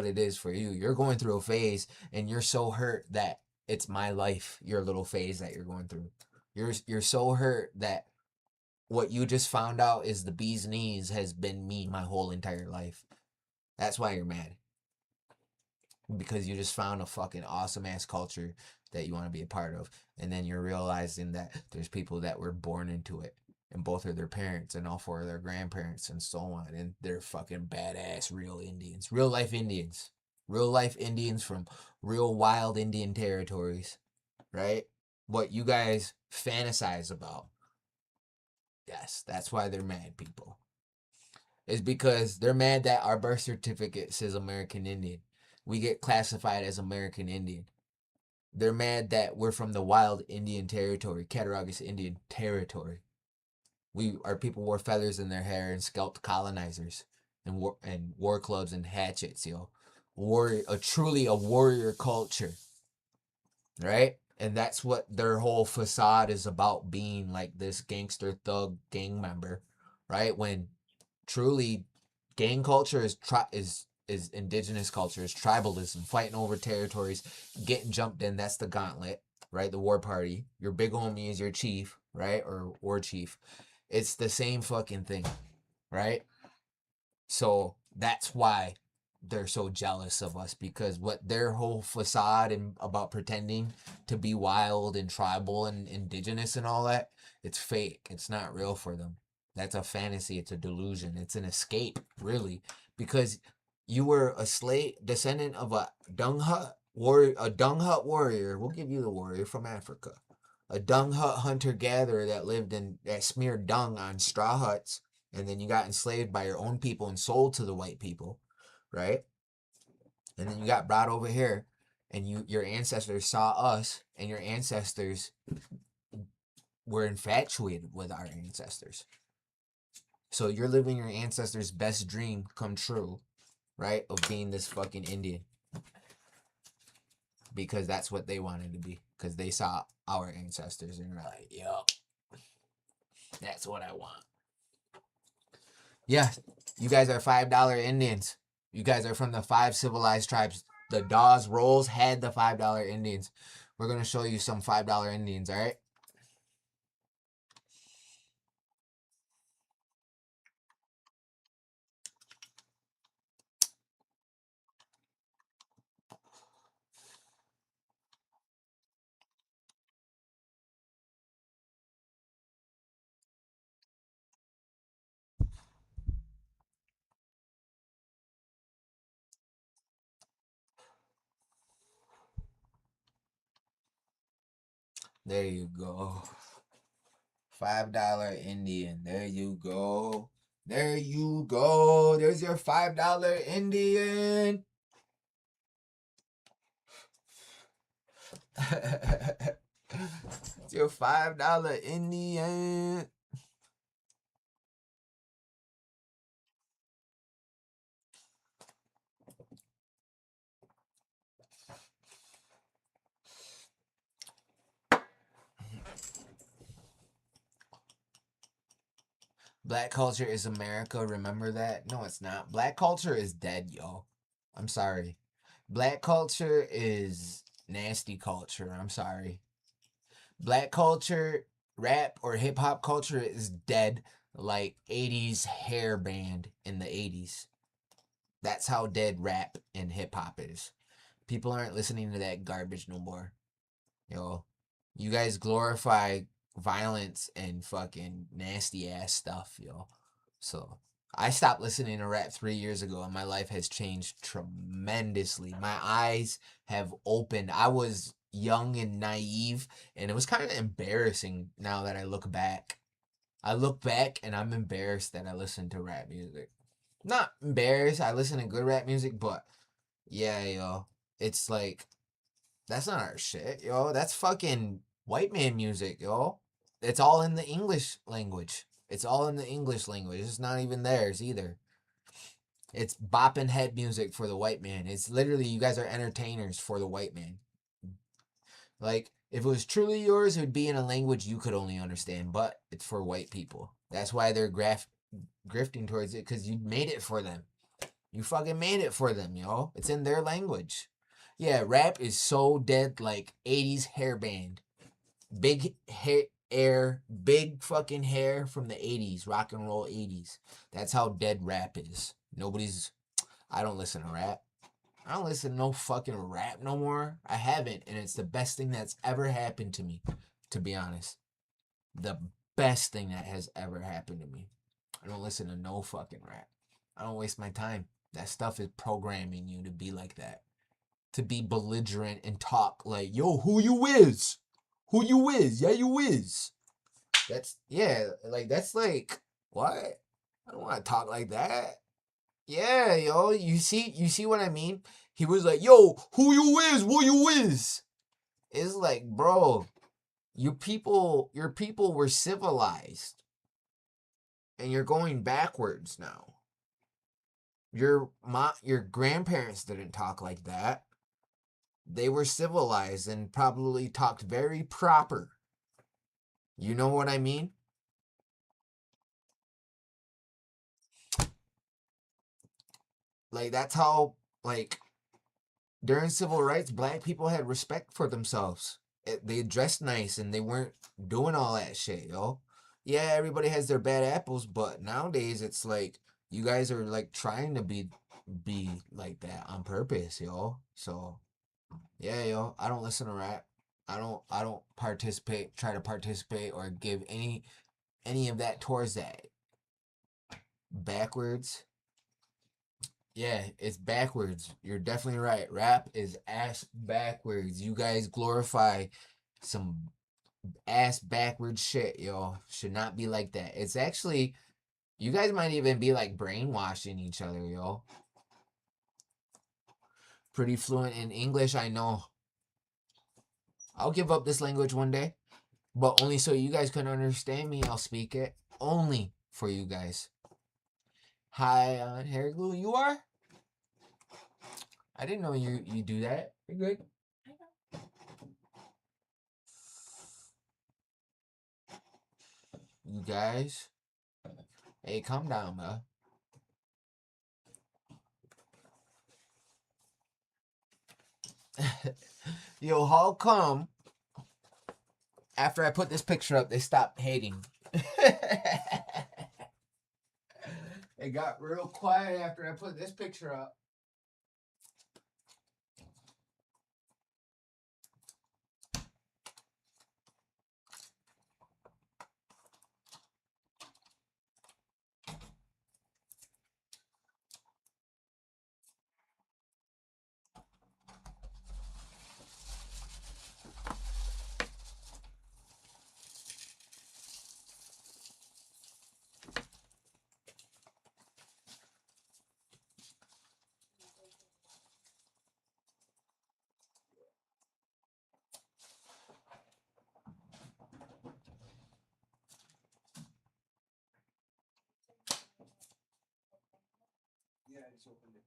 it is for you. You're going through a phase and you're so hurt that it's my life, your little phase that you're going through. You're so hurt that what you just found out is the bee's knees has been me my whole entire life. That's why you're mad. Because you just found a fucking awesome ass culture that you want to be a part of. And then you're realizing that there's people that were born into it. And both are their parents and all four of their grandparents and so on. And they're fucking badass real Indians. Real life Indians. Real life Indians from real wild Indian territories. Right? What you guys fantasize about. Yes, that's why they're mad, people. It's because they're mad that our birth certificate says American Indian. We get classified as American Indian. They're mad that we're from the wild Indian territory, Cattaraugus Indian territory. Our people wore feathers in their hair and scalped colonizers and war clubs and hatchets, yo. Truly a warrior culture. Right? And that's what their whole facade is about, being like this gangster thug gang member, right? When truly gang culture is indigenous culture, is tribalism, fighting over territories, getting jumped in. That's the gauntlet, right? The war party. Your big homie is your chief, right? Or war chief. It's the same fucking thing, right? So that's why they're so jealous of us, because what their whole facade and about pretending to be wild and tribal and indigenous and all that, it's fake. It's not real for them. That's a fantasy. It's a delusion. It's an escape, really, because you were a slave descendant of a dung hut warrior. We'll give you the warrior from Africa, a dung hut hunter gatherer that smeared dung on straw huts, and then you got enslaved by your own people and sold to the white people. Right? And then you got brought over here, and your ancestors saw us, and your ancestors were infatuated with our ancestors. So you're living your ancestors' best dream come true, right? Of being this fucking Indian. Because that's what they wanted to be. Because they saw our ancestors and were like, yo, that's what I want. Yeah, you guys are $5 Indians. You guys are from the 5 civilized tribes. The Dawes Rolls had the $5 Indians. We're going to show you some $5 Indians, all right? There you go. $5 Indian. There you go. There you go. There's your $5 Indian. It's your $5 Indian. Black culture is America. Remember that? No, it's not. Black culture is dead, yo. I'm sorry. Black culture is nasty culture. I'm sorry. Black culture, rap, or hip hop culture is dead like 80s hair band in the 80s. That's how dead rap and hip hop is. People aren't listening to that garbage no more. Yo, you guys glorify violence and fucking nasty ass stuff, yo. So I stopped listening to rap 3 years ago and my life has changed tremendously. My eyes have opened. I was young and naive and it was kind of embarrassing now that I look back. I look back and I'm embarrassed that I listened to rap music. Not embarrassed, I listen to good rap music, but yeah, yo. It's like, that's not our shit, yo. That's fucking white man music, yo. It's all in the English language. It's all in the English language. It's not even theirs either. It's bopping head music for the white man. It's literally, you guys are entertainers for the white man. Like, if it was truly yours, it would be in a language you could only understand, but it's for white people. That's why they're grifting towards it, because you made it for them. You fucking made it for them, yo. It's in their language. Yeah, rap is so dead like 80s hair band. Big hair, big fucking hair from the 80s, rock and roll 80s. That's how dead rap is. I don't listen to rap. I don't listen to no fucking rap no more. I haven't, and it's the best thing that's ever happened to me, to be honest. The best thing that has ever happened to me. I don't listen to no fucking rap. I don't waste my time. That stuff is programming you to be like that. To be belligerent and talk like, yo, who you is? Who you is? Yeah, you is. That's like, what? I don't want to talk like that. Yeah, yo, you see what I mean? He was like, yo, who you is? What you is? It's like, bro, your people were civilized. And you're going backwards now. Your grandparents didn't talk like that. They were civilized and probably talked very proper. You know what I mean? Like, that's how, like, during civil rights, black people had respect for themselves. They dressed nice and they weren't doing all that shit, yo. Yeah, everybody has their bad apples, but nowadays it's like you guys are like trying to be like that on purpose, yo. So yeah, yo, I don't listen to rap. I don't try to participate or give any of that towards that. Backwards. Yeah, it's backwards. You're definitely right. Rap is ass backwards. You guys glorify some ass backwards shit, yo. Should not be like that. It's actually, you guys might even be like brainwashing each other, yo. Pretty fluent in English, I know. I'll give up this language one day, but only so you guys can understand me. I'll speak it only for you guys. Hi, on hair glue. You are? I didn't know you do that. You're good. You guys. Hey, calm down, bro. Yo, how come after I put this picture up, they stopped hating? It got real quiet after I put this picture up. Yeah, I just opened it.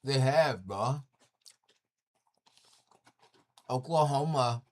They have, bro. Oklahoma